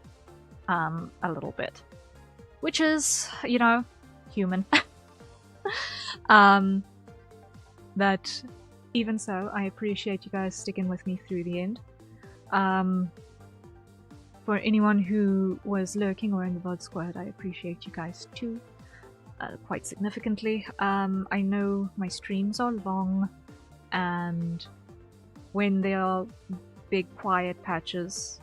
A little bit. Which is, you know, human. But even so, I appreciate you guys sticking with me through the end. For anyone who was lurking or in the VOD squad, I appreciate you guys too. Quite significantly. I know my streams are long, and when there are big quiet patches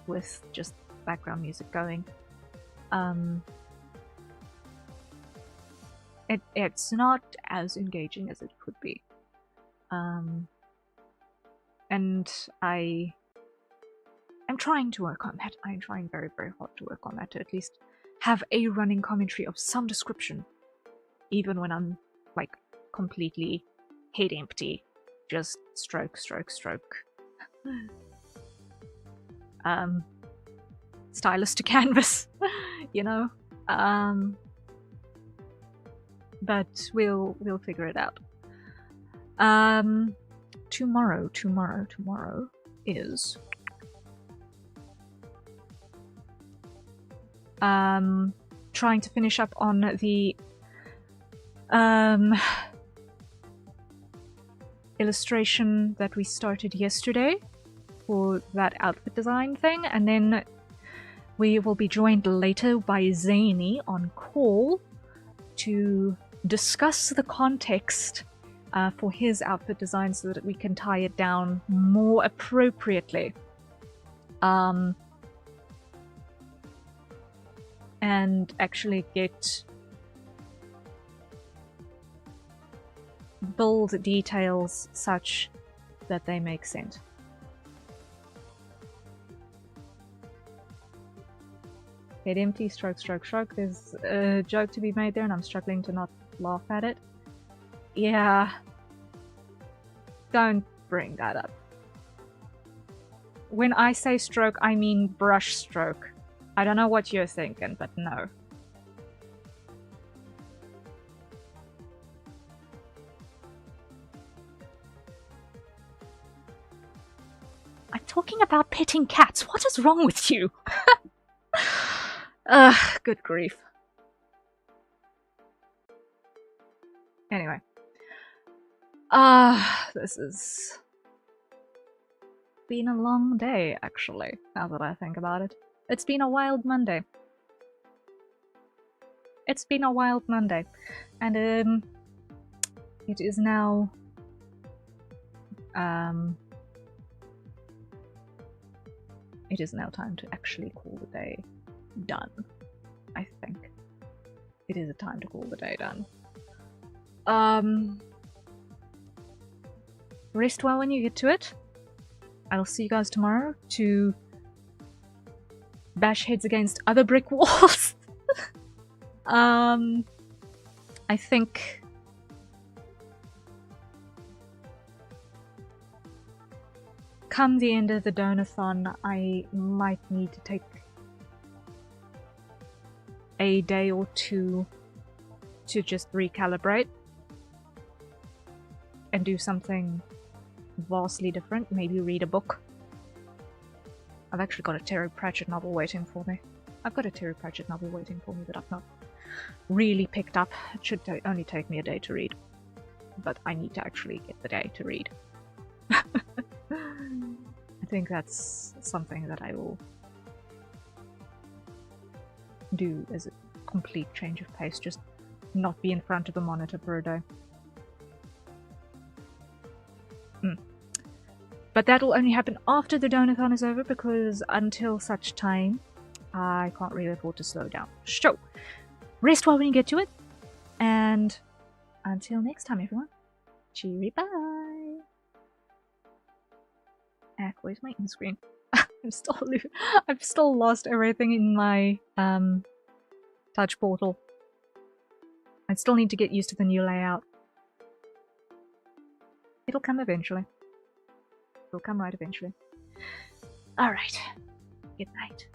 with just background music going, it's not as engaging as it could be. And I'm trying to work on that. I'm trying very, very hard to work on that, to at least have a running commentary of some description, even when I'm like completely head empty, just stroke, stroke, stroke. Stylus to canvas, you know. But we'll figure it out. Tomorrow is trying to finish up on the illustration that we started yesterday for that outfit design thing, and then we will be joined later by Zany on call to discuss the context for his outfit design so that we can tie it down more appropriately. And actually build details such that they make sense. Head empty, stroke, stroke, stroke. There's a joke to be made there and I'm struggling to not laugh at it. Yeah. Don't bring that up. When I say stroke, I mean brush stroke. I don't know what you're thinking, but no. I'm talking about petting cats. What is wrong with you? Ugh, good grief. Anyway. This has been a long day, actually, now that I think about it. It's been a wild Monday. It's been a wild Monday. And, it is now... it is now time to actually call the day done, I think. It is a time to call the day done. Rest well when you get to it. I'll see you guys tomorrow to bash heads against other brick walls. I think come the end of the Donathon, I might need to take a day or two to just recalibrate and do something vastly different. Maybe read a book. I've actually got a Terry Pratchett novel waiting for me. I've got a Terry Pratchett novel waiting for me that I've not really picked up. It should only take me a day to read. But I need to actually get the day to read. I think that's something that I will do as a complete change of pace. Just not be in front of a monitor for a day. But that will only happen after the Donathon is over, because until such time, I can't really afford to slow down. So, rest well when you get to it. And until next time, everyone. Cheery bye. Where's my in screen? I've still lost everything in my touch portal. I still need to get used to the new layout. It'll come eventually. It'll come right eventually. Alright. Good night.